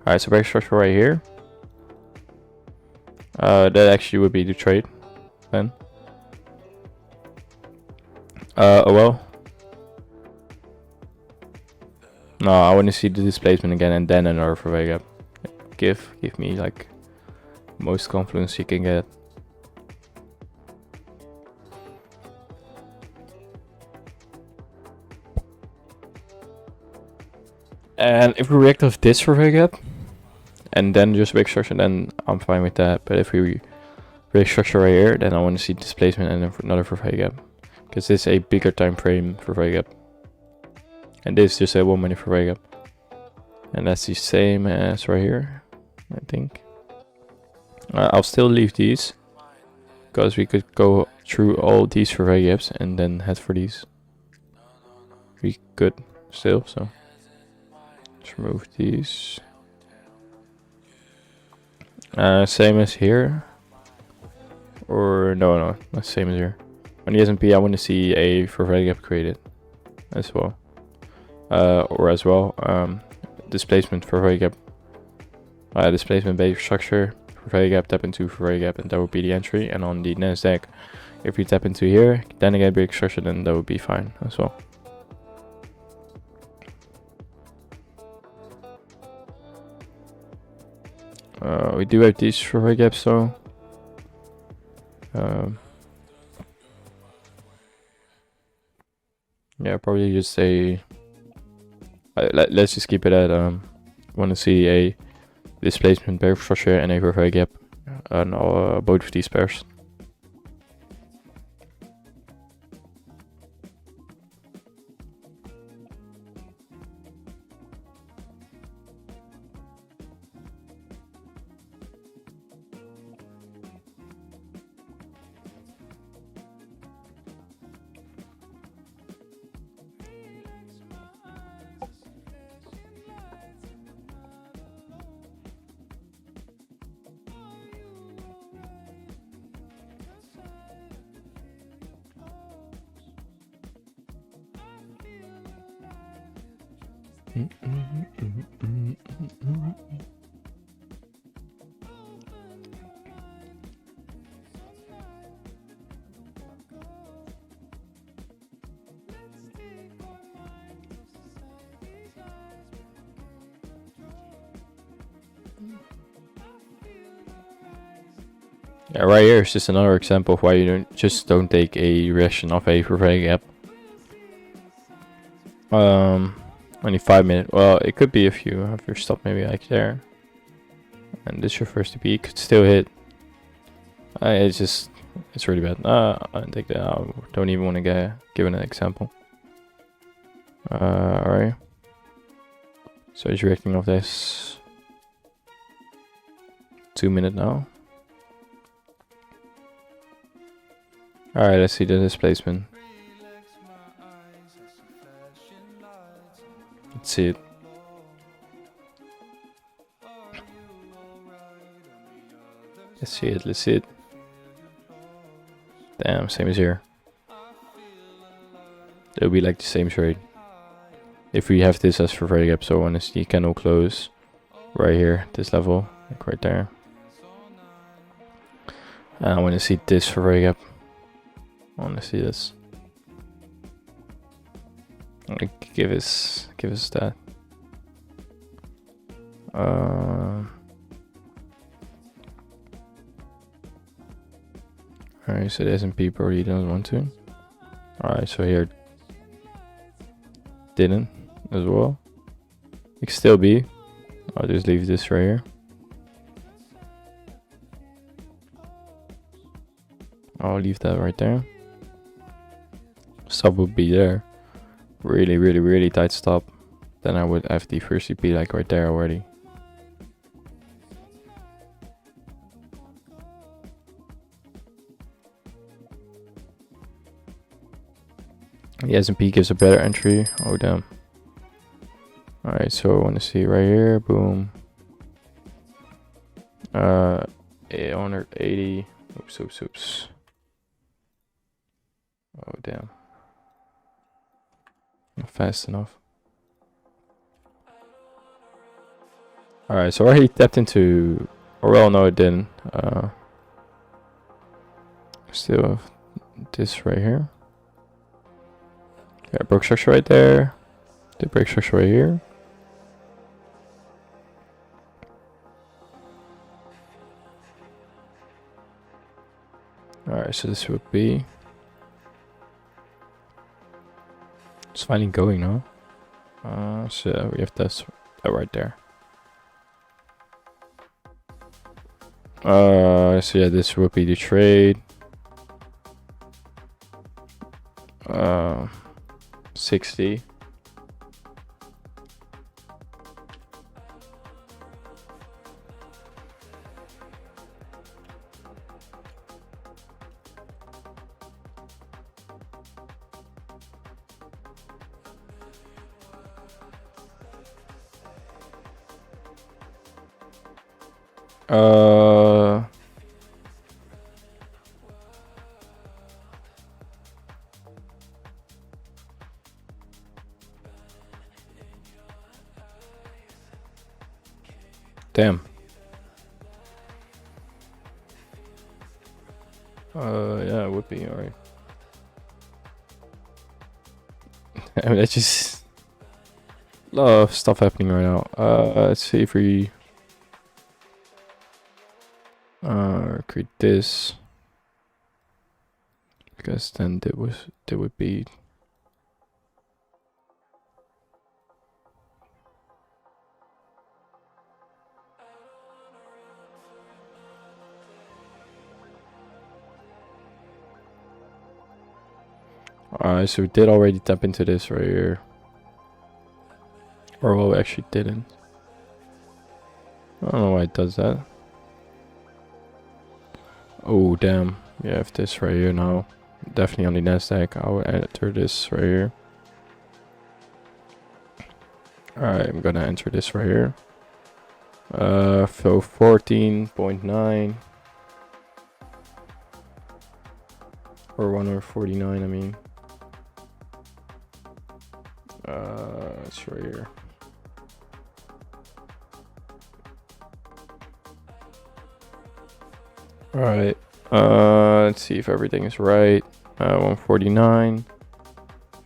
Alright, so break structure right here. That actually would be the trade then. Oh well. No, I want to see the displacement again and then another for wake up. Give me like most confluence you can get. And if we react with this for gap and then just break structure, then I'm fine with that. But if we break structure right here, then I want to see displacement and another for gap, because this is a bigger time frame for gap, and this is just a 1 minute for gap, and that's the same as right here, I think. I'll still leave these because we could go through all these for gaps and then head for these. We could still, so let's remove these. Same as here, or no, not same as here. On the S&P, I want to see a for gap created as well, displacement for gap, displacement based structure for gap, tap into for gap, and that would be the entry. And on the NASDAQ, if we tap into here, then again big structure, then that would be fine as well. We do have these for gaps, so yeah, probably just say let's just keep it at want to see a displacement pair structure and a for gap on both of these pairs. Yeah, right here is just another example of why you don't take a reaction of a for gap. Only 5 minutes. Well, it could be if you have your stop maybe like there, and this your first TP, could still hit. It's really bad. I don't take that. I don't even want to give an example. Alright. So he's reacting off this 2 minute now. Alright, let's see the displacement. Let's see it. Let's see it. Damn, same as here. It'll be like the same trade. If we have this as for gap, so I want to see candle close right here, this level, like right there. And I want to see this for gap. I want to see this. Give us that. Alright, so the S&P probably doesn't want to. Alright, so here didn't as well. It could still be. I'll just leave this right here. I'll leave that right there. Stop would be there. Really tight stop. Then I would have the first CP like right there already. The S&P gives a better entry. Oh damn. Alright, so I want to see right here. Boom. 880. Oops. Oh damn. Not fast enough. Alright, so I already tapped into, or well, no it didn't. Still have this right here. Yeah, broke structure right there. Did break structure right here. Alright, so this would be... It's finally going now. So yeah, we have this right there. So yeah, this would be the trade. 60. Damn. Yeah, it would be alright. I mean, it's just a lot of stuff happening right now. Let's see if we create this, because then there would be alright. So we did already tap into this right here, or well, we actually didn't. I don't know why it does that. Oh damn, we have this right here now. Definitely on the Nasdaq. I will enter this right here. Alright, I'm gonna enter this right here. So 14.9 or 149, I mean. It's right here. Alright, let's see if everything is right. 149,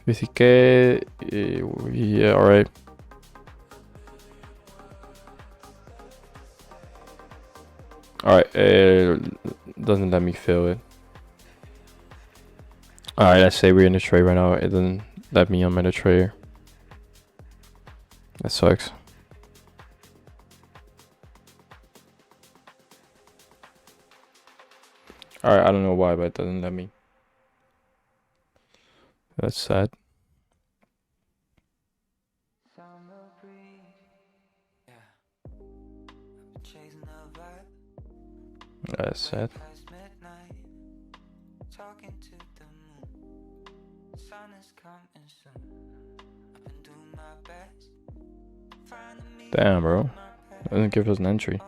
50k, yeah, alright. Alright, it doesn't let me fill it. Alright, let's say we're in the trade right now. It doesn't let me on my trade. That sucks. Alright, I don't know why, but it doesn't let me. That's sad. That's sad. Damn, bro. Doesn't give us an entry.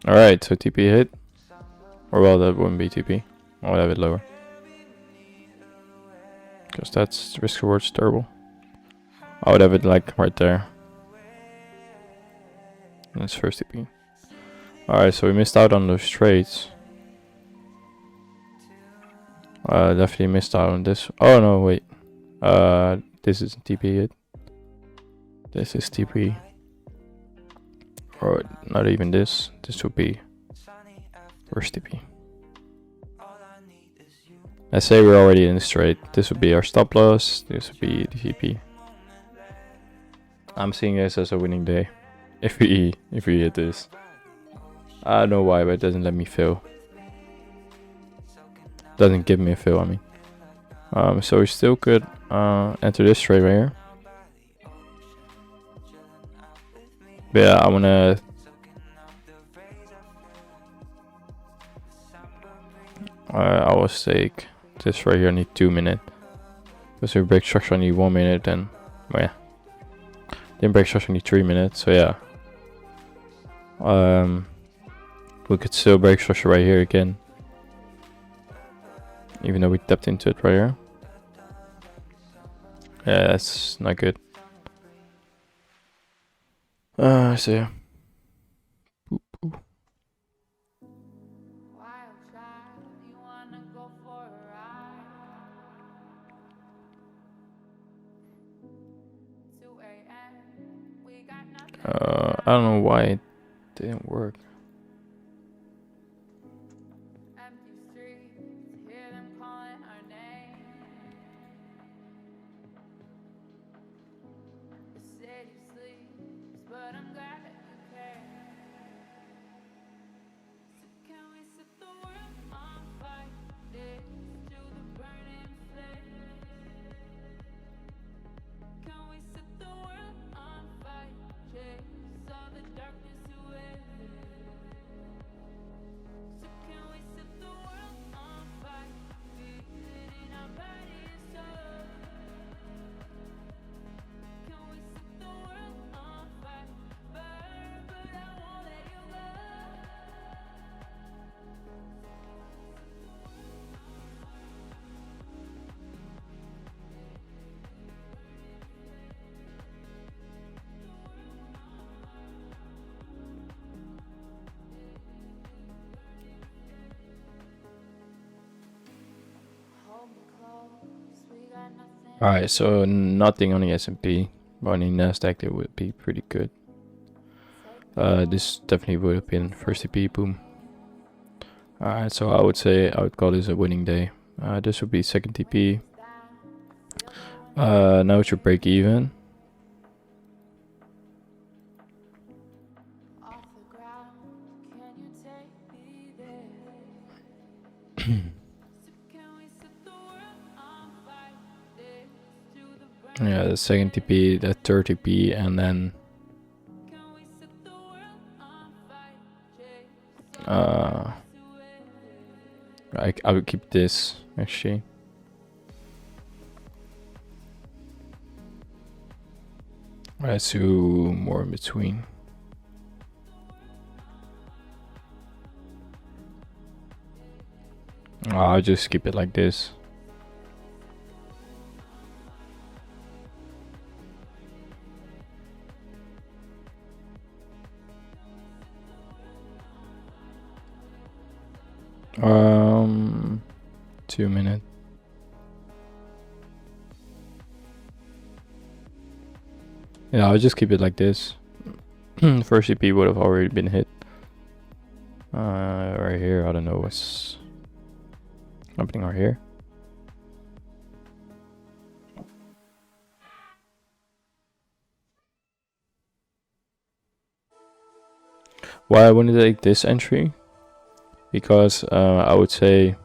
Alright, so TP hit. Or well, that wouldn't be TP. I would have it lower. Because that's risk reward's terrible. I would have it like right there. That's first TP. Alright, so we missed out on those trades. Definitely missed out on this. Oh no, wait. This isn't TP yet. This is TP. Or not even this. This would be first TP. Let's say we're already in this trade. This would be our stop loss. This would be the TP. I'm seeing this as a winning day. If we hit this. I don't know why, but it doesn't let me fill. Doesn't give me a fill, I mean. So we still could enter this trade right here. But yeah, I wanna I will take this right here. I need 2 minutes. Because we break structure I need 1 minute, and well, yeah. Didn't break structure I need 3 minutes, so yeah. We could still break structure right here again. Even though we tapped into it right here. Yeah, that's not good. So yeah. I don't know why it didn't work. Alright, so nothing on the S&P, but on the Nasdaq it would be pretty good. This definitely would have been first TP, boom. Alright, so I would say I would call this a winning day. This would be second TP. Now it's your break even. Yeah, the second TP, the third TP, and then I would keep this actually. Let's do more in between. I'll just keep it like this. Um, 2 minutes. Yeah, I'll just keep it like this. First CP would have already been hit. Right here, I don't know what's happening right here. Why I wanted to take this entry? Because I would say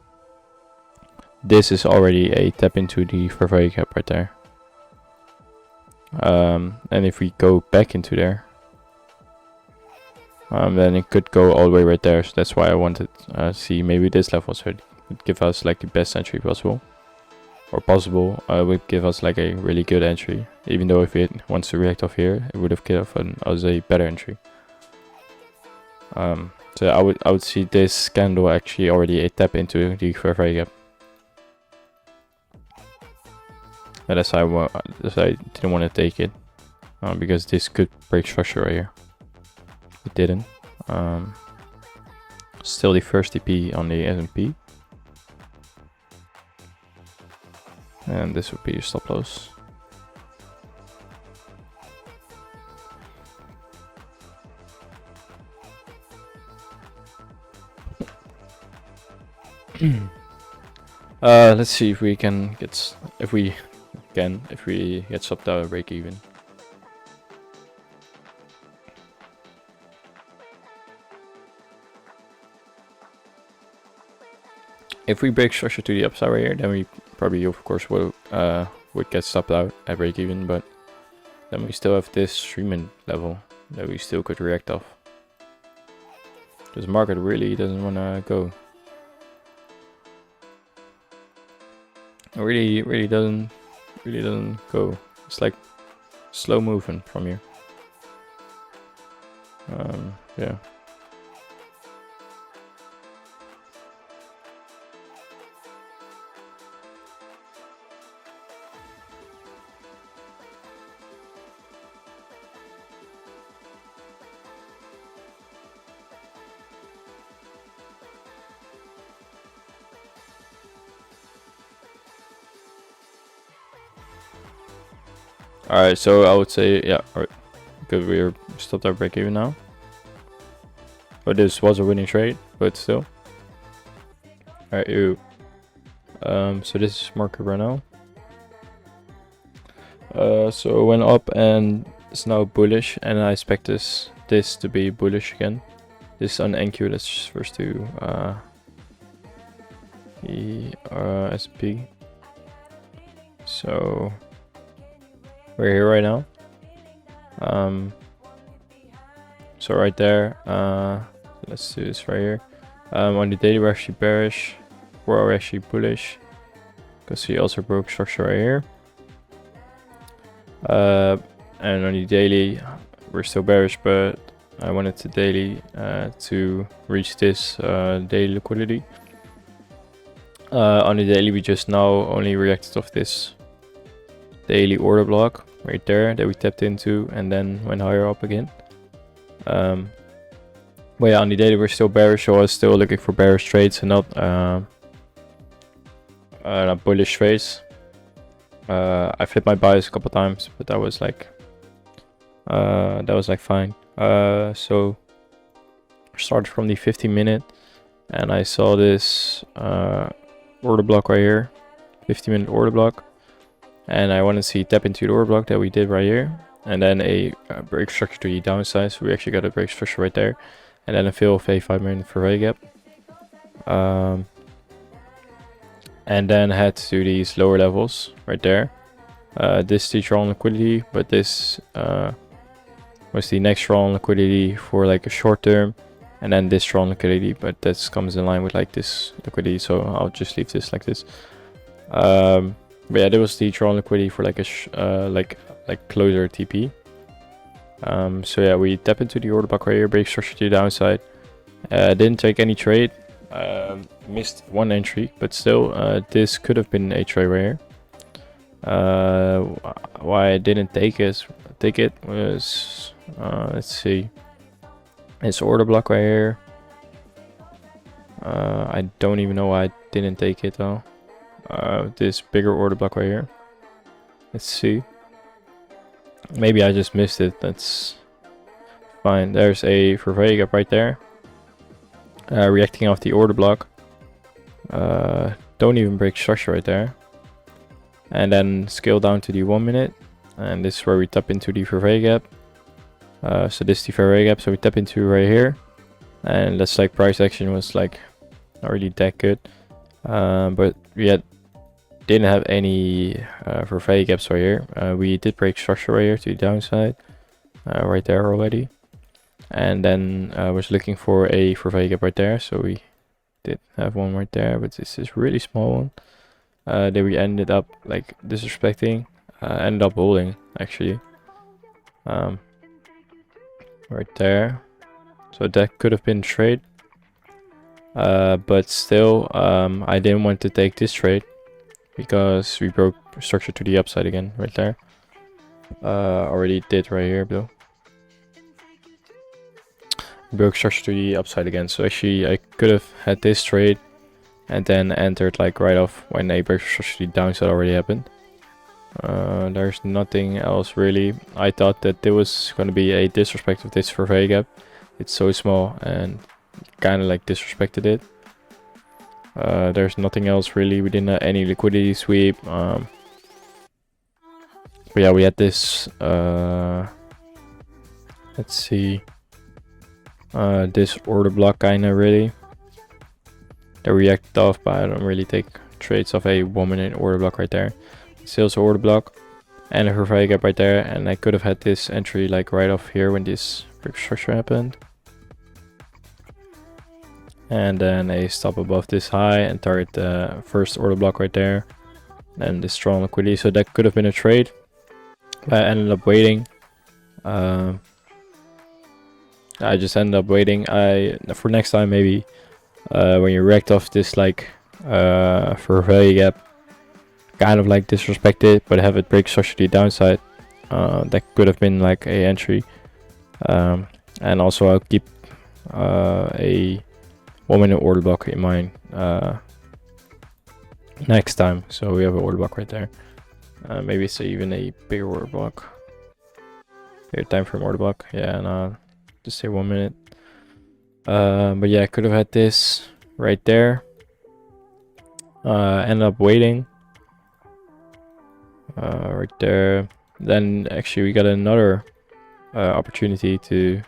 this is already a tap into the fair value gap right there. And if we go back into there, then it could go all the way right there. So that's why I wanted to see maybe this level, so it would give us like the best entry possible, or possible. Would give us like a really good entry. Even though if it wants to react off here, it would have given us a better entry. So I would see this candle actually already a tap into the fair value gap. And that's why I didn't want to take it, because this could break structure right here. It didn't. Still the first TP on the S&P, and this would be your stop loss. Let's see if we can get if we get stopped out of break even. If we break structure to the upside right here, then we probably of course would get stopped out at break even, but then we still have this 3-minute level that we still could react off. Because the market really doesn't want to go. It really doesn't go. It's like slow moving from here. Yeah. Alright, so I would say, yeah, alright. because we're stopped our break even now. But this was a winning trade, but still. Alright, ew. So this is market right now. So it went up and it's now bullish, and I expect this to be bullish again. This on NQ, let's just first do the SP. So we're here right now. So right there, let's do this right here. On the daily we're actually bearish, we're actually bullish, because he also broke structure right here. And on the daily we're still bearish, but I wanted the daily to reach this daily liquidity. On the daily we just now only reacted off this daily order block right there that we tapped into and then went higher up again. But yeah, on the daily we're still bearish, so I was still looking for bearish trades and not bullish trades. I flipped my buys a couple times, but that was like fine. So I started from the 50-minute, and I saw this order block right here, 50-minute order block, and I wanted to see tap into the order block that we did right here, and then a break structure to the downside. So we actually got a break structure right there, and then a fill of a 5-minute Fourier gap. And then head to these lower levels right there. This the strong liquidity, but this was the next strong liquidity for like a short term, and then this strong liquidity, but that comes in line with like this liquidity, so I'll just leave this like this. But yeah, there was the strong liquidity for like a like closer TP. So yeah, we tap into the order block right here, break structure to the downside. Didn't take any trade. Missed one entry, but still this could have been a trade right here. Why I didn't take it was let's see, this order block right here. I don't even know why I didn't take it though. This bigger order block right here, let's see, maybe I just missed it. That's fine. There's a Fourier gap right there, reacting off the order block. Don't even break structure right there, and then scale down to the 1 minute, and this is where we tap into the Fourier gap. So this is the Fourier gap, so we tap into right here, and that's like price action was like not really that good, but we didn't have any Fourier gaps right here. We did break structure right here to the downside, right there already, and then I was looking for a Fourier gap right there, so we did have one right there, but this is really small one. Then we ended up like disrespecting, ended up holding actually, right there. So that could have been trade, but still I didn't want to take this trade because we broke structure to the upside again right there. Already did right here though. Broke structure to the upside again, so actually I could have had this trade and then entered like right off when a break structure to the downside already happened. There's nothing else really. I thought that there was going to be a disrespect of this Fourier gap. It's so small and kind of like disrespected it. There's nothing else really. We didn't have any liquidity sweep. But yeah, we had this let's see, this order block kind of really that reacted off, but I don't really take trades off a 1 minute order block right there. Sales order block and a Fourier gap right there, and I could have had this entry like right off here when this break structure happened, and then a stop above this high and target the first order block right there, and this strong liquidity. So that could have been a trade, but I ended up waiting. I just ended up waiting. For next time maybe, when you react off this like Fourier gap, kind of like disrespect it, but have it break structure to the downside, that could have been like a entry. And also I'll keep a 1 minute order block in mind next time. So we have an order block right there. Maybe it's even a bigger order block. Here, time frame order block. Yeah, no, just say 1 minute. But yeah, I could have had this right there. Ended up waiting. Right there. Then actually we got another opportunity to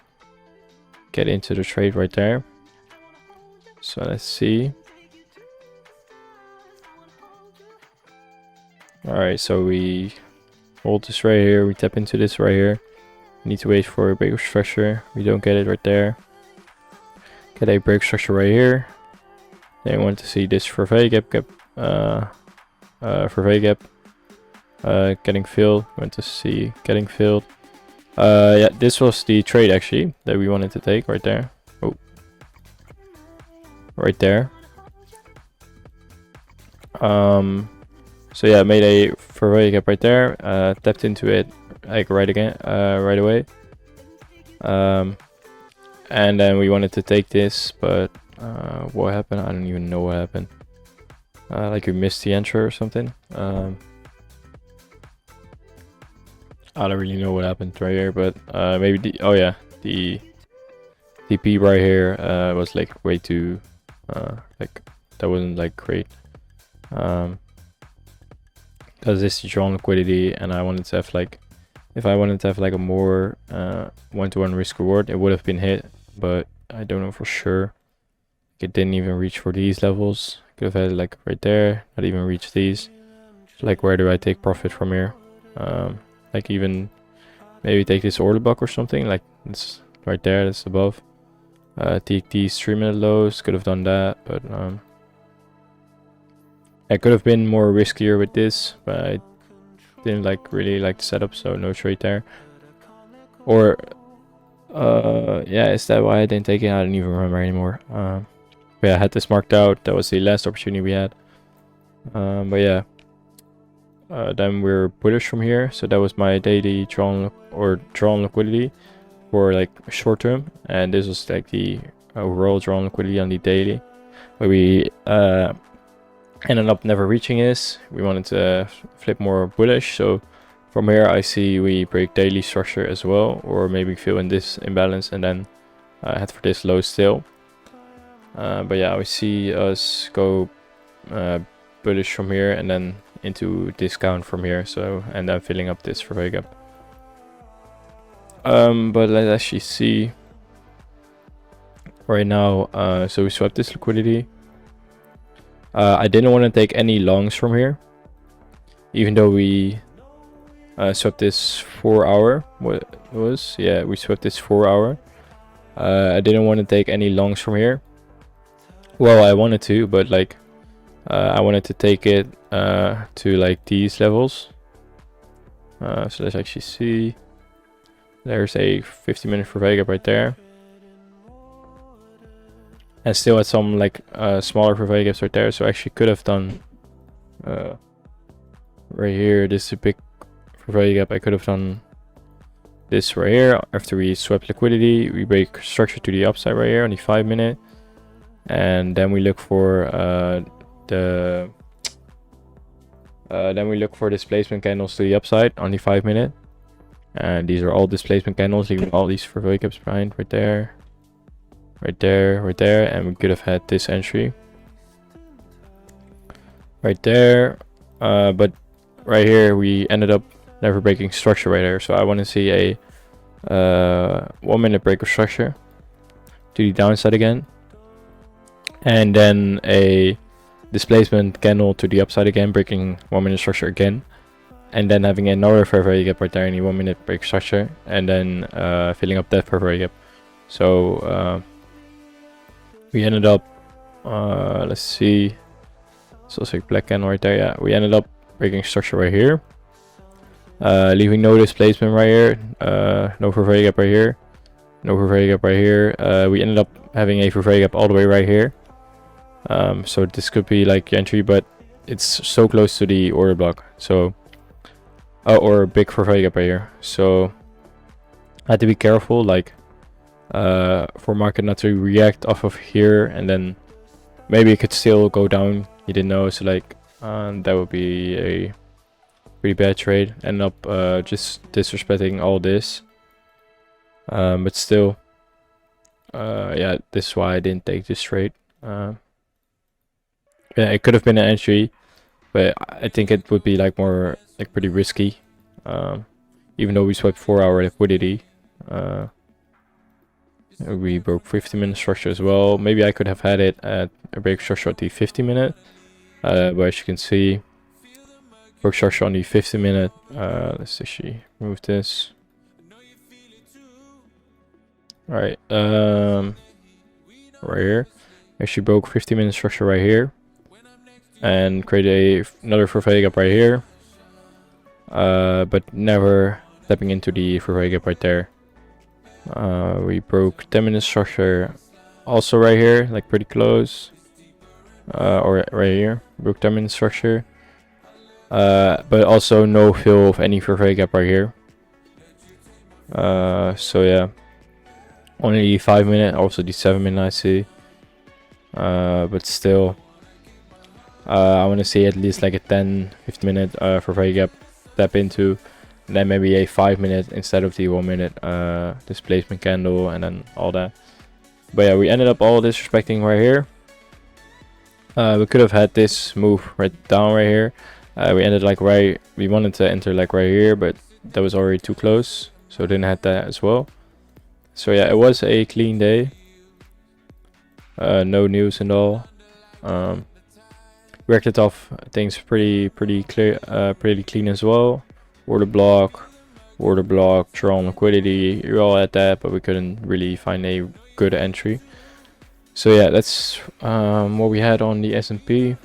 get into the trade right there. So let's see. Alright, so we hold this right here, we tap into this right here. We need to wait for a break structure. We don't get it right there. Get a break structure right here. Then we want to see this for value gap getting filled. We want to see getting filled. Yeah, this was the trade actually that we wanted to take right there. Oh, right there. So yeah, made a for value gap right there. Tapped into it like right away. And then we wanted to take this, but what happened? I don't even know what happened. Like we missed the entry or something. I don't really know what happened right here, but maybe the TP right here was like way too like that wasn't like great. Because this is drawn liquidity, and I wanted to have like, if I wanted to have like a more one-to-one risk reward, it would have been hit, but I don't know for sure. It didn't even reach for these levels. Could have had it like right there, not even reach these. So like, where do I take profit from here? Like even maybe take this order block or something. Like it's right there, that's above. Take these 3-minute lows. Could have done that, but I could have been more riskier with this, but I didn't really like the setup, so no trade there. Or yeah, is that why I didn't take it? I don't even remember anymore. Yeah, I had this marked out. That was the last opportunity we had. But yeah, then we're bullish from here. So that was my daily drawn liquidity for like short term, and this was like the overall drawn liquidity on the daily. But we ended up never reaching this. We wanted to flip more bullish, so from here I see we break daily structure as well, or maybe fill in this imbalance and then head for this low still. But yeah, we see us go bullish from here and then into discount from here, so, and then filling up this for value gap. But let's actually see right now. So we swapped this liquidity. I didn't want to take any longs from here, even though we swapped this 4 hour. What it was? Yeah, we swapped this 4 hour. I didn't want to take any longs from here. Well, I wanted to, but like I wanted to take it to like these levels. So let's actually see. There's a 50-minute for value gap right there. And still had some like smaller for value gaps right there, so I actually could have done right here. This is a big for value gap. I could have done this right here. After we swap liquidity, we break structure to the upside right here on the 5-minute, and then we look for displacement candles to the upside on the 5-minute, and these are all displacement candles, leaving all these for value gaps behind right there. Right there, and we could have had this entry right there, but right here we ended up never breaking structure right here. So I want to see a 1-minute break of structure to the downside again, and then a displacement candle to the upside again, breaking 1-minute structure again, and then having another fair value gap right there in the 1-minute break structure, and then filling up that fair value gap. So we ended up, let's see, it's also a black candle right there. Yeah, we ended up breaking structure right here, leaving no displacement right here, no fair value gap right here, no fair value gap right here. We ended up having a fair value gap all the way right here. So this could be like entry, but it's so close to the order block. So, or a big fair value gap right here. So I had to be careful, like, for market not to react off of here, and then maybe it could still go down. You didn't know, so like that would be a pretty bad trade. End up just disrespecting all this. But still, yeah, this is why I didn't take this trade. Yeah, it could have been an entry, but I think it would be like more like pretty risky. Even though we swiped 4-hour liquidity, we broke 50-minute structure as well. Maybe I could have had it at a break structure at the 50-minute, but as you can see, broke structure on the 50-minute. Let's actually move this. All right, right here. Actually broke 50-minute structure right here, and created another 4-value gap right here. But never stepping into the 4-value gap right there. We broke 10-minute structure also right here, like pretty close. Or right here, broke 10-minute structure. But also no fill of any 4-value gap right here. So yeah, only 5-minute, also the 7-minute I see. But still, I want to see at least like a 10-15 minute 4-value gap step into, and then maybe a 5-minute instead of the 1-minute displacement candle, and then all that. But yeah, we ended up all disrespecting right here. We could have had this move right down right here. We ended like we wanted to enter like right here, but that was already too close, so didn't have that as well. So yeah, it was a clean day. No news and all. We acted off things pretty clear, pretty clean as well. Order block, drawn liquidity. We all had that, but we couldn't really find a good entry. So yeah, that's what we had on the S&P.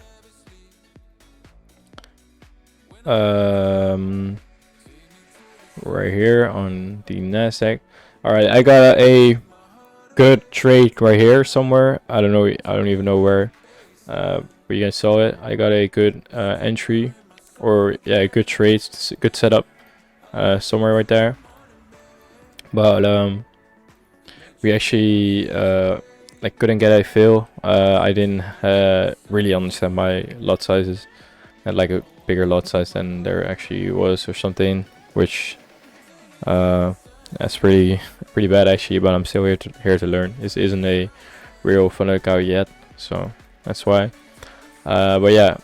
Right here on the Nasdaq. All right, I got a good trade right here somewhere. I don't know. I don't even know where. But you guys saw it. I got a good entry, or yeah, a good trade, good setup, somewhere right there. But we actually like couldn't get a fill. I didn't really understand my lot sizes. I had like a bigger lot size than there actually was or something, which that's pretty bad actually. But I'm still here to learn. This isn't a real fun account yet, so that's why. But yeah,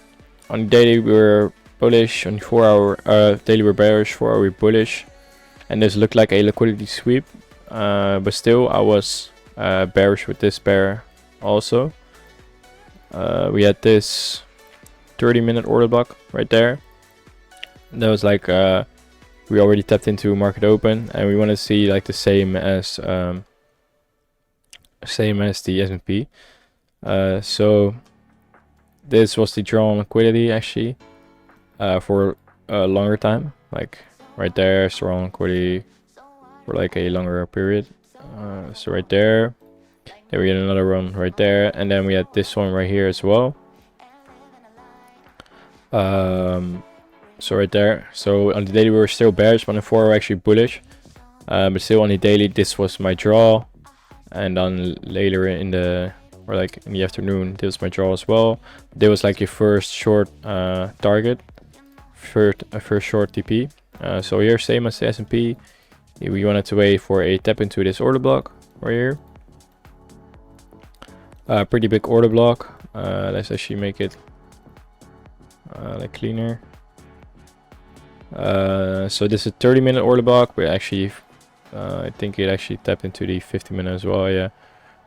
on the daily we were bullish, on the 4-hour daily we're bearish, 4-hour we're bullish, and this looked like a liquidity sweep. But still, I was bearish with this pair also. We had this 30-minute order block right there. That was like we already tapped into market open, and we want to see like the same as the S&P. So this was the drawn liquidity actually for a longer time, like right there, strong liquidity for like a longer period. So right there, then we get another one right there, and then we had this one right here as well. So right there. So on the daily we were still bearish, but on the 4 we're actually bullish. But still on the daily this was my draw, and then later in the afternoon this was my draw as well. This was like your first short target, first short TP. So here same as the S&P, we wanted to wait for a tap into this order block right here. Pretty big order block. Let's actually make it like cleaner. So this is a 30-minute order block, but actually I think it actually tapped into the 50-minute as well. Yeah,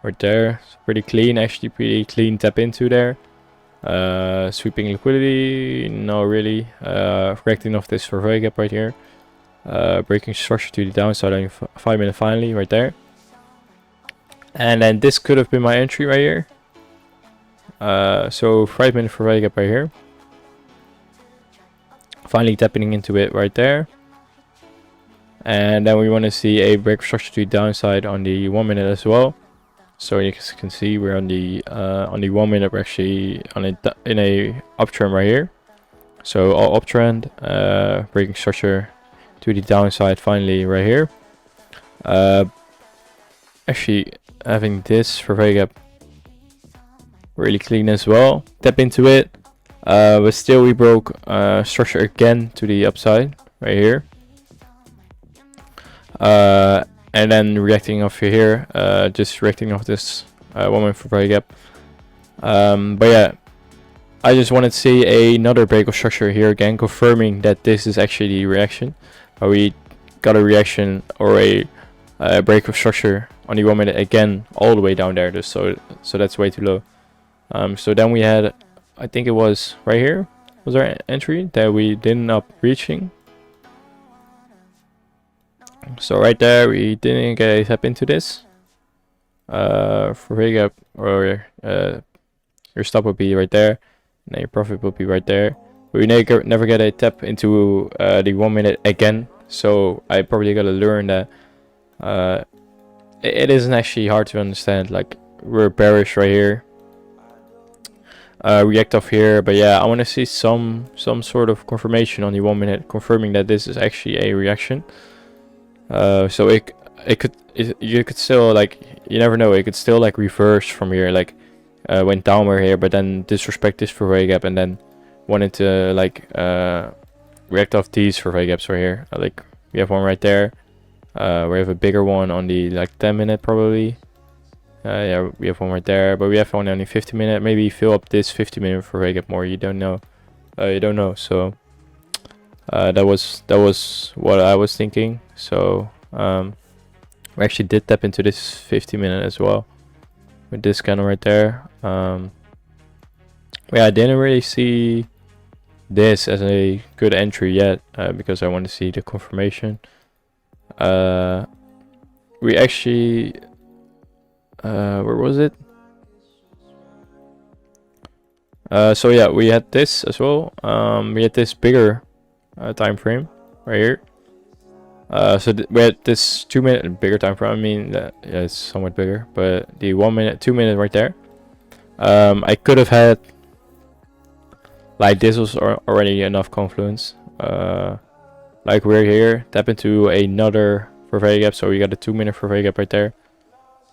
right there. So pretty clean, actually pretty clean tap into there. Sweeping liquidity, no really. Correcting off this 4-value gap right here. Breaking structure to the downside on 5-minute finally right there. And then this could have been my entry right here. So 5-minute 4-value gap right here. Finally tapping into it right there. And then we want to see a break structure to the downside on the 1-minute as well. So you can see we're on the 1-minute, we're actually in a uptrend right here. So all uptrend, breaking structure to the downside finally right here. Actually having this for value gap really clean as well. Tap into it, but still we broke structure again to the upside right here. and then reacting off here, just reacting off this 1 minute for value gap. But yeah, I just wanted to see another break of structure here again, confirming that this is actually the reaction. We got a reaction or a break of structure on the 1 minute again, all the way down there. Just so that's way too low. So then we had, I think it was right here, was our entry that we didn't up reaching. So right there, we didn't get a tap into this. For value gap, or your stop would be right there, and then your profit would be right there. But we never get a tap into the 1 minute again. So I probably gotta learn that it isn't actually hard to understand. Like, we're bearish right here, react off here, but yeah, I want to see some sort of confirmation on the 1 minute, confirming that this is actually a reaction. So you could still, like, you never know, it could still like reverse from here, like went downward here, but then disrespect this for value gap, and then wanted to like react off these for value gaps right here. Like, we have one right there, we have a bigger one on the like 10 minute probably. Yeah, we have one right there, but we have one on the 50 minute. Maybe fill up this 50 minute for value gap more. You don't know. So that was what I was thinking. So we actually did tap into this 50 minute as well with this candle right there. Yeah, I didn't really see this as a good entry yet, because I want to see the confirmation. We actually where was it? So yeah, we had this as well. We had this bigger time frame right here. So we had this 2 minute bigger time frame. I mean, yeah, it's somewhat bigger, but the 1 minute, 2 minute right there. I could have had, like, this was already enough confluence. Like, we're here, tap into another for value gap, so we got a 2 minute for value gap right there.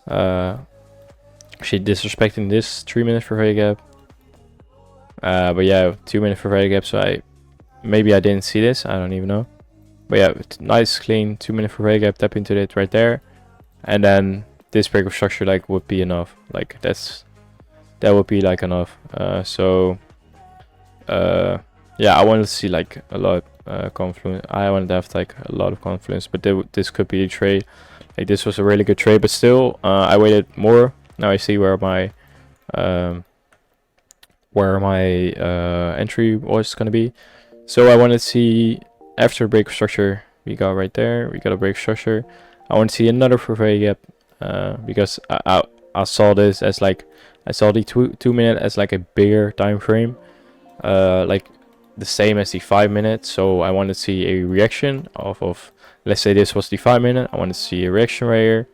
Actually disrespecting this 3 minute for value gap. But yeah, 2 minute for value gap, so maybe I didn't see this, I don't even know. But yeah, nice clean 2 minute for value gap, tap into it right there, and then this break of structure like would be enough. Like, that would be like enough. Yeah, I wanted to see like a lot confluence. I wanted to have like a lot of confluence, but this could be a trade. Like, this was a really good trade, but still, I waited more. Now I see where my entry was gonna be. So I wanted to see, after break of structure, we got right there, we got a break structure. I want to see another for value gap, because I saw this as like, I saw the 2 minute as like a bigger time frame, like the same as the 5 minute. So I want to see a reaction off of, let's say this was the 5 minute. I want to see a reaction right here.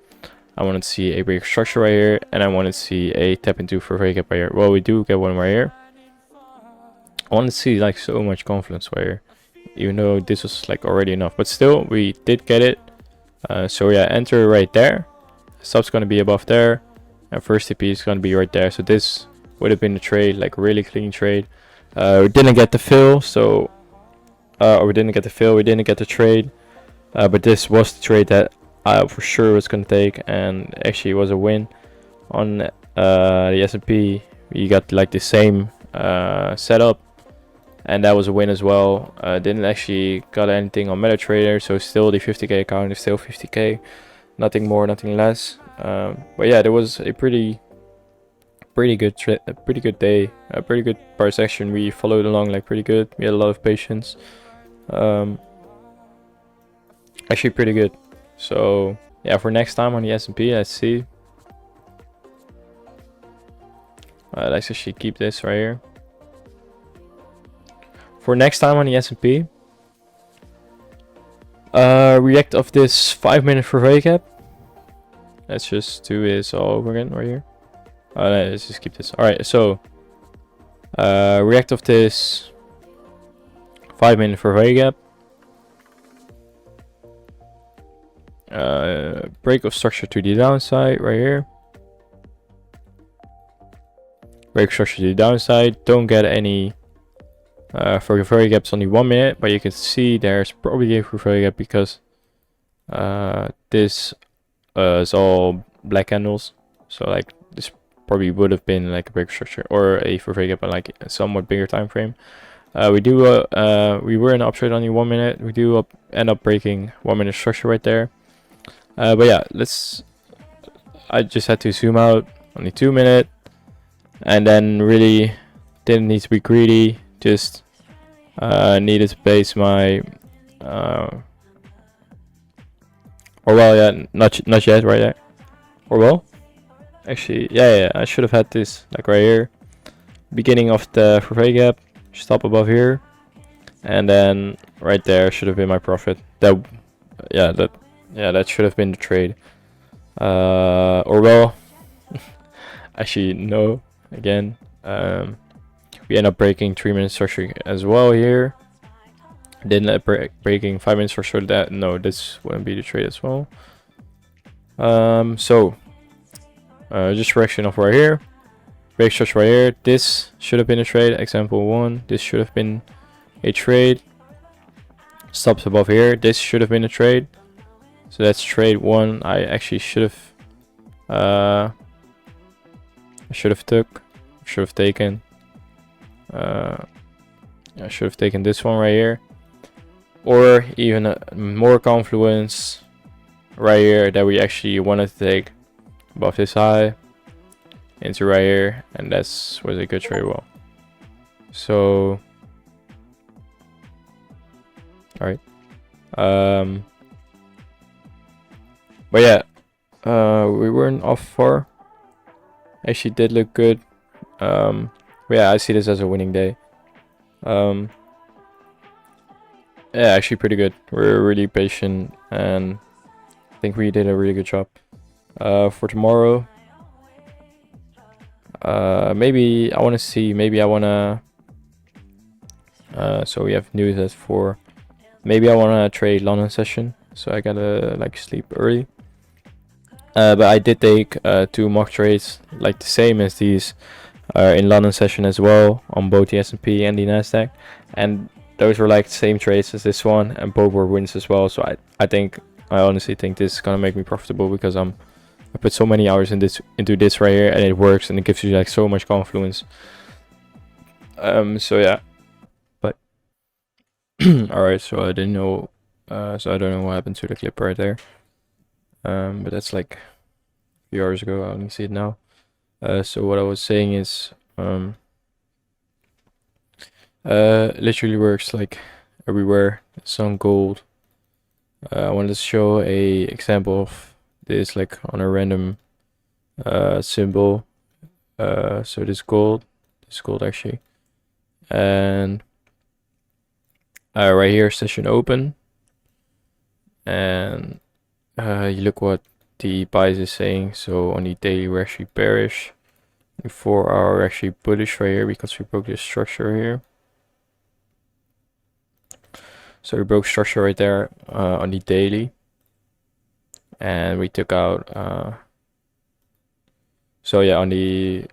I want to see a break of structure right here, and I want to see a tap into for value gap right here. Well, we do get one right here. I want to see like so much confluence right here, even though this was like already enough, but still we did get it. So yeah, enter right there, stop's going to be above there, and first TP is going to be right there. So this would have been the trade, like really clean trade. We didn't get the fill, so or we didn't get the fill, we didn't get the trade, but this was the trade that I for sure was going to take, and actually it was a win. On the S&P we got like the same setup, and that was a win as well. Didn't actually got anything on MetaTrader, so still the 50k account is still 50k, nothing more, nothing less. But yeah, there was a pretty good day, a pretty good price action. We followed along like pretty good. We had a lot of patience. Actually pretty good. So yeah, for next time on the S&P, let's see. Let's actually keep this right here. For next time on the S&P, react of this 5 minute for value gap. Let's just do this all over again right here. Let's just keep this. Alright, so react of this 5 minute for value gap. Break of structure to the downside right here. Break structure to the downside. Don't get any for value gaps on the 1 minute, but you can see there's probably a value gap because this it's all black candles. So like this probably would have been like a bigger structure or a for gap, but like a somewhat bigger time frame. We were in uptrade only 1 minute. We do end up breaking 1 minute structure right there. But yeah, I just had to zoom out, only 2 minute, and then really didn't need to be greedy. Just needed to base my or well, yeah, not yet, right there. Or well, actually, yeah, I should have had this like right here, beginning of the for gap, stop above here, and then right there should have been my profit. That should have been the trade. Or well, actually no. Again, we end up breaking 3 minute structure as well here. Didn't end up breaking 5 minutes structure. That no, this wouldn't be the trade as well. Just correction of right here. Break structure right here. This should have been a trade. Example 1. This should have been a trade. Stops above here. This should have been a trade. So that's trade 1. I actually should have taken. I should have taken this one right here, or even more confluence right here that we actually wanted to take above this high into right here, and that's was a good trade. Well, so all right, but yeah, we weren't off far. Actually did look good. Yeah, I see this as a winning day. Yeah, actually pretty good. We're really patient, and I think we did a really good job. For tomorrow, maybe I want to see. Maybe I want to. So we have news at 4. Maybe I want to trade London session, so I gotta like sleep early. But I did take 2 mock trades, like the same as these, in London session as well, on both the S&P and the Nasdaq, and those were like the same trades as this one, and both were wins as well. So I honestly think this is gonna make me profitable, because I put so many hours into this right here, and it works, and it gives you like so much confluence. So yeah, but all right. So I didn't know. So I don't know what happened to the clip right there. But that's like a few hours ago. I only see it now. So what I was saying is, literally works like everywhere. Some gold. I wanted to show a example of this, like on a random symbol. So this gold actually, and right here session open, and you look what the bias is saying. So on the daily we're actually bearish, the 4 hour we're actually bullish right here, because we broke this structure here. So we broke structure right there on the daily, and we took out so yeah, on the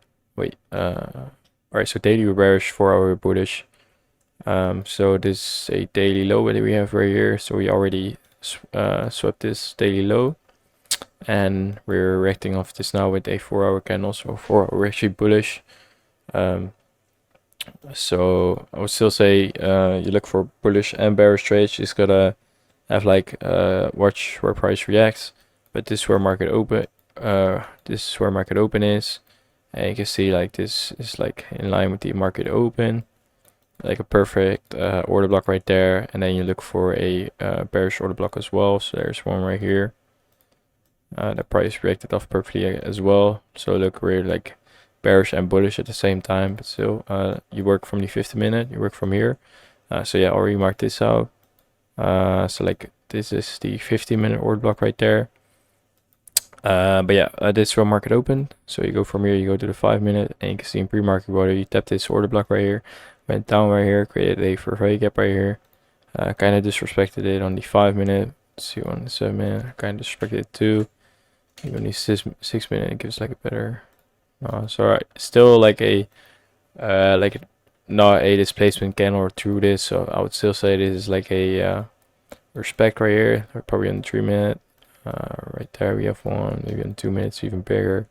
alright, so daily we're bearish, 4 hour we're bullish. So this is a daily low that we have right here, so we already swept this daily low, and we're reacting off this now with a 4 hour candle. So 4 hour we're actually bullish. So I would still say you look for bullish and bearish trades. You just gotta have like watch where price reacts. But this is where market open. This is where market open is, and you can see like this is like in line with the market open, like a perfect order block right there. And then you look for a bearish order block as well. So there's one right here. The price reacted off perfectly as well. So look, we're like bearish and bullish at the same time, but still you work from the 50 minute, you work from here. So yeah, I already marked this out. So like this is the 50 minute order block right there. But yeah, this is where market opened. So you go from here, you go to the 5 minute, and you can see in pre-market order, you tap this order block right here, went down right here, created a for gap right here, kind of disrespected it on the 5 minute. Let's see, on the 7 minute, kind of disrespected it too. Maybe on the 6 minute, it gives like a better. So right, still like a not a displacement candle through this. So I would still say this is like a respect right here. Probably on the 3 minute. Right there we have one, maybe in 2 minutes even bigger.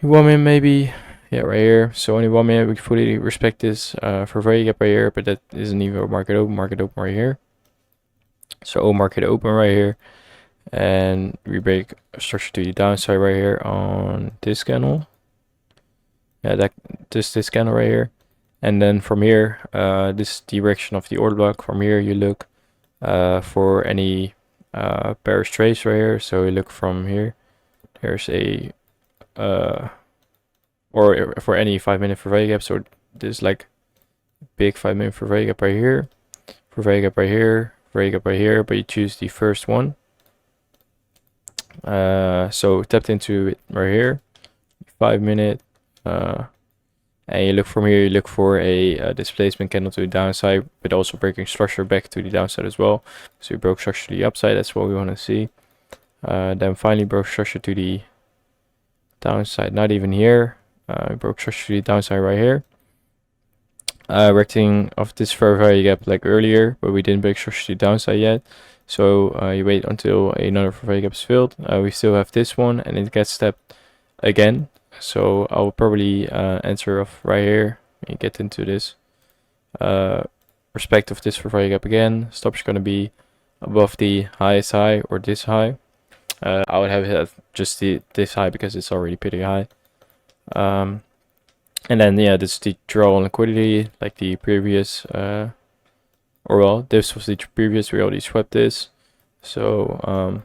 1 minute maybe, yeah, right here. So only 1 minute, we fully respect this for value gap right here, but that isn't even a market open right here. So market open right here, and we break structure to the downside right here on this candle. Yeah, that this candle right here, and then from here, this direction of the order block. From here, you look for any bearish trades right here. So you look from here. There's a or for any 5 minute for value gap. So there's like big 5 minute for value gap right here, for value gap right here, value gap right here, but you choose the first one. So tapped into it right here, 5 minute, and you look from here, you look for a displacement candle to the downside, but also breaking structure back to the downside as well. So we broke structure to the upside, that's what we want to see. Then finally broke structure to the downside, not even here. We broke structure to the downside right here. Recting of this fair value gap like earlier, but we didn't break structure to the downside yet. So you wait until another fair value gap is filled. We still have this one, and it gets stepped again. So I will probably answer off right here and get into this. Respect of this fair value gap again. Stop is going to be above the highest high or this high. I would have it just this high because it's already pretty high. And then yeah, this is the draw on liquidity like the previous, or well, this was the previous, we already swept this. So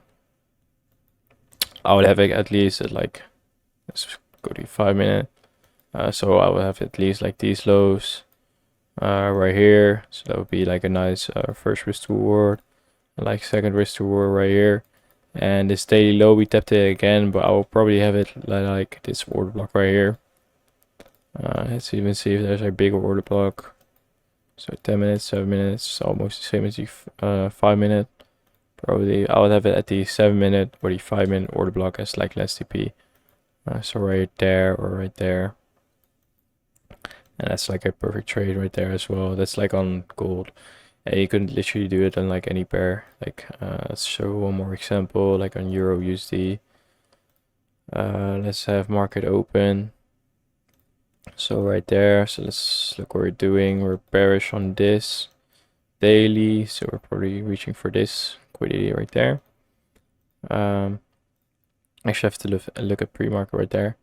I would have it at least at like, let's go to 5 minute. So I would have at least like these lows right here. So that would be like a nice first risk to reward, like second risk to reward right here. And this daily low, we tapped it again, but I will probably have it like this order block right here. Let's even see if there's a bigger order block. So 10 minutes, 7 minutes, almost the same as the 5 minute. Probably I would have it at the 7 minute or the 5 minute order block as like less TP. So right there or right there. And that's like a perfect trade right there as well. That's like on gold. And you could literally do it on like any pair. Like let's show one more example, like on Euro USD. Let's have market open. So right there, so let's look what we're doing. We're bearish on this daily, so we're probably reaching for this liquidity right there. Actually I have to look at pre-market right there.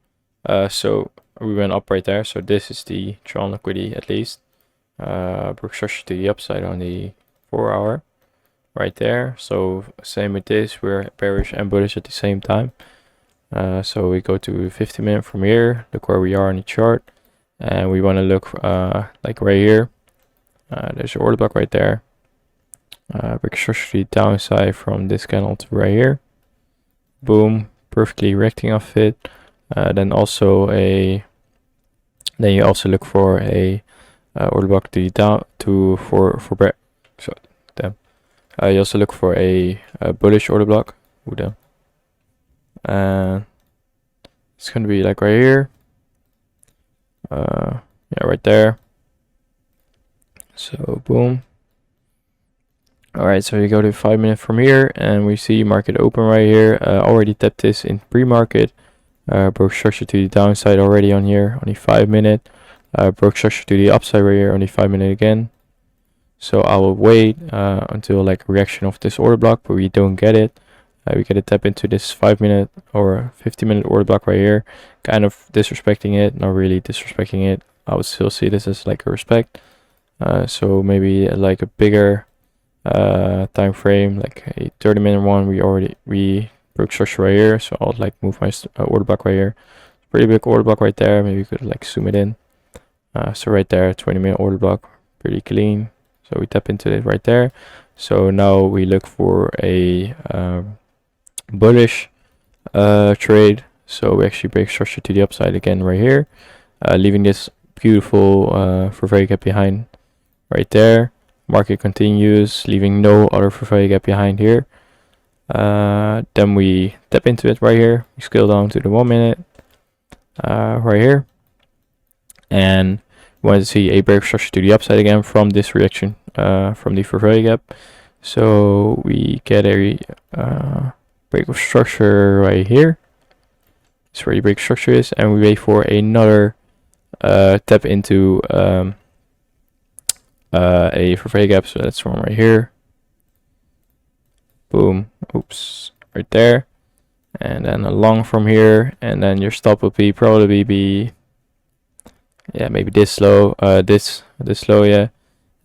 So we went up right there, so this is the Tron liquidity at least. Broke structure to the upside on the 4 hour right there. So same with this, we're bearish and bullish at the same time. So we go to 50 minute from here, look where we are on the chart, and we want to look like right here. There's your order block right there. Break structure to the downside from this candle to right here. Boom, perfectly recting off it. Then you also look for a order block to the down to you also look for a bullish order block. And it's gonna be like right here. Yeah, right there. So boom. Alright, so you go to 5 minute from here, and we see market open right here. Already tapped this in pre-market. Broke structure to the downside already on here, only 5 minute. Broke structure to the upside right here, only 5 minute again. So I will wait until like a reaction of this order block, but we don't get it. We get to tap into this 5 minute or 50 minute order block right here, kind of disrespecting it, not really disrespecting it. I would still see this as like a respect. So maybe like a bigger time frame, like a 30 minute one. We broke structure right here, so I'll like move my order block right here. Pretty big order block right there. Maybe you could like zoom it in. So right there, 20 minute order block, pretty clean. So we tap into it right there. So now we look for a bullish trade. So we actually break structure to the upside again right here, leaving this beautiful fair value gap behind right there. Market continues, leaving no other fair value gap behind here. Then we tap into it right here. We scale down to the 1 minute right here, and we want to see a break structure to the upside again from this reaction from the fair value gap. So we get a break of structure right here. That's where your break structure is, and we wait for another tap into a Vervey gap. So that's one right here. Boom. Oops. Right there. And then a long from here, and then your stop would be probably be maybe this low, this low, yeah.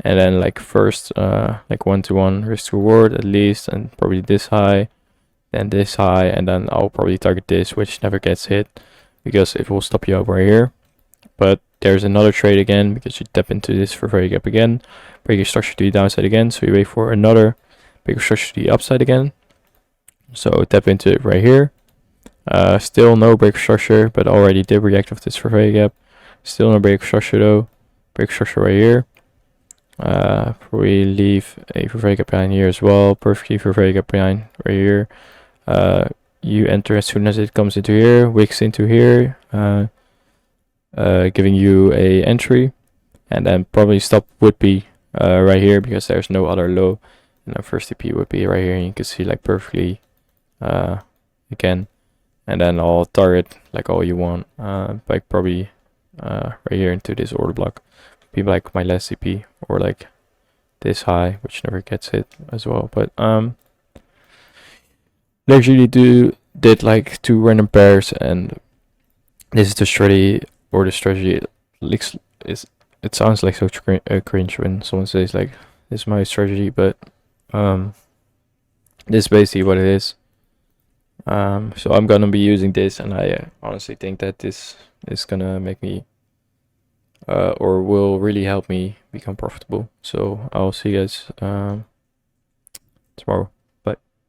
And then like first like 1-to-1 risk to reward at least, and probably this high, then this high, and then I'll probably target this, which never gets hit because it will stop you up right here. But there's another trade again because you tap into this for very gap again, break your structure to the downside again, so you wait for another break your structure to the upside again. So tap into it right here. Still no break structure, but already did react with this for very gap. Still no break structure though. Break structure right here. We leave a very gap behind here as well. Perfectly for very gap behind right here. You enter as soon as it comes into here, wicks into here, giving you a entry, and then probably stop would be right here because there's no other low, and the first TP would be right here, and you can see like perfectly again, and then I'll target like all you want, like probably right here into this order block, be like my last TP, or like this high, which never gets hit as well. But they actually did like 2 random pairs, and this is the strategy, or the strategy. It sounds like so cringe when someone says like this is my strategy, but this is basically what it is. So I'm gonna be using this, and I honestly think that this is gonna make me or will really help me become profitable. So I'll see you guys tomorrow.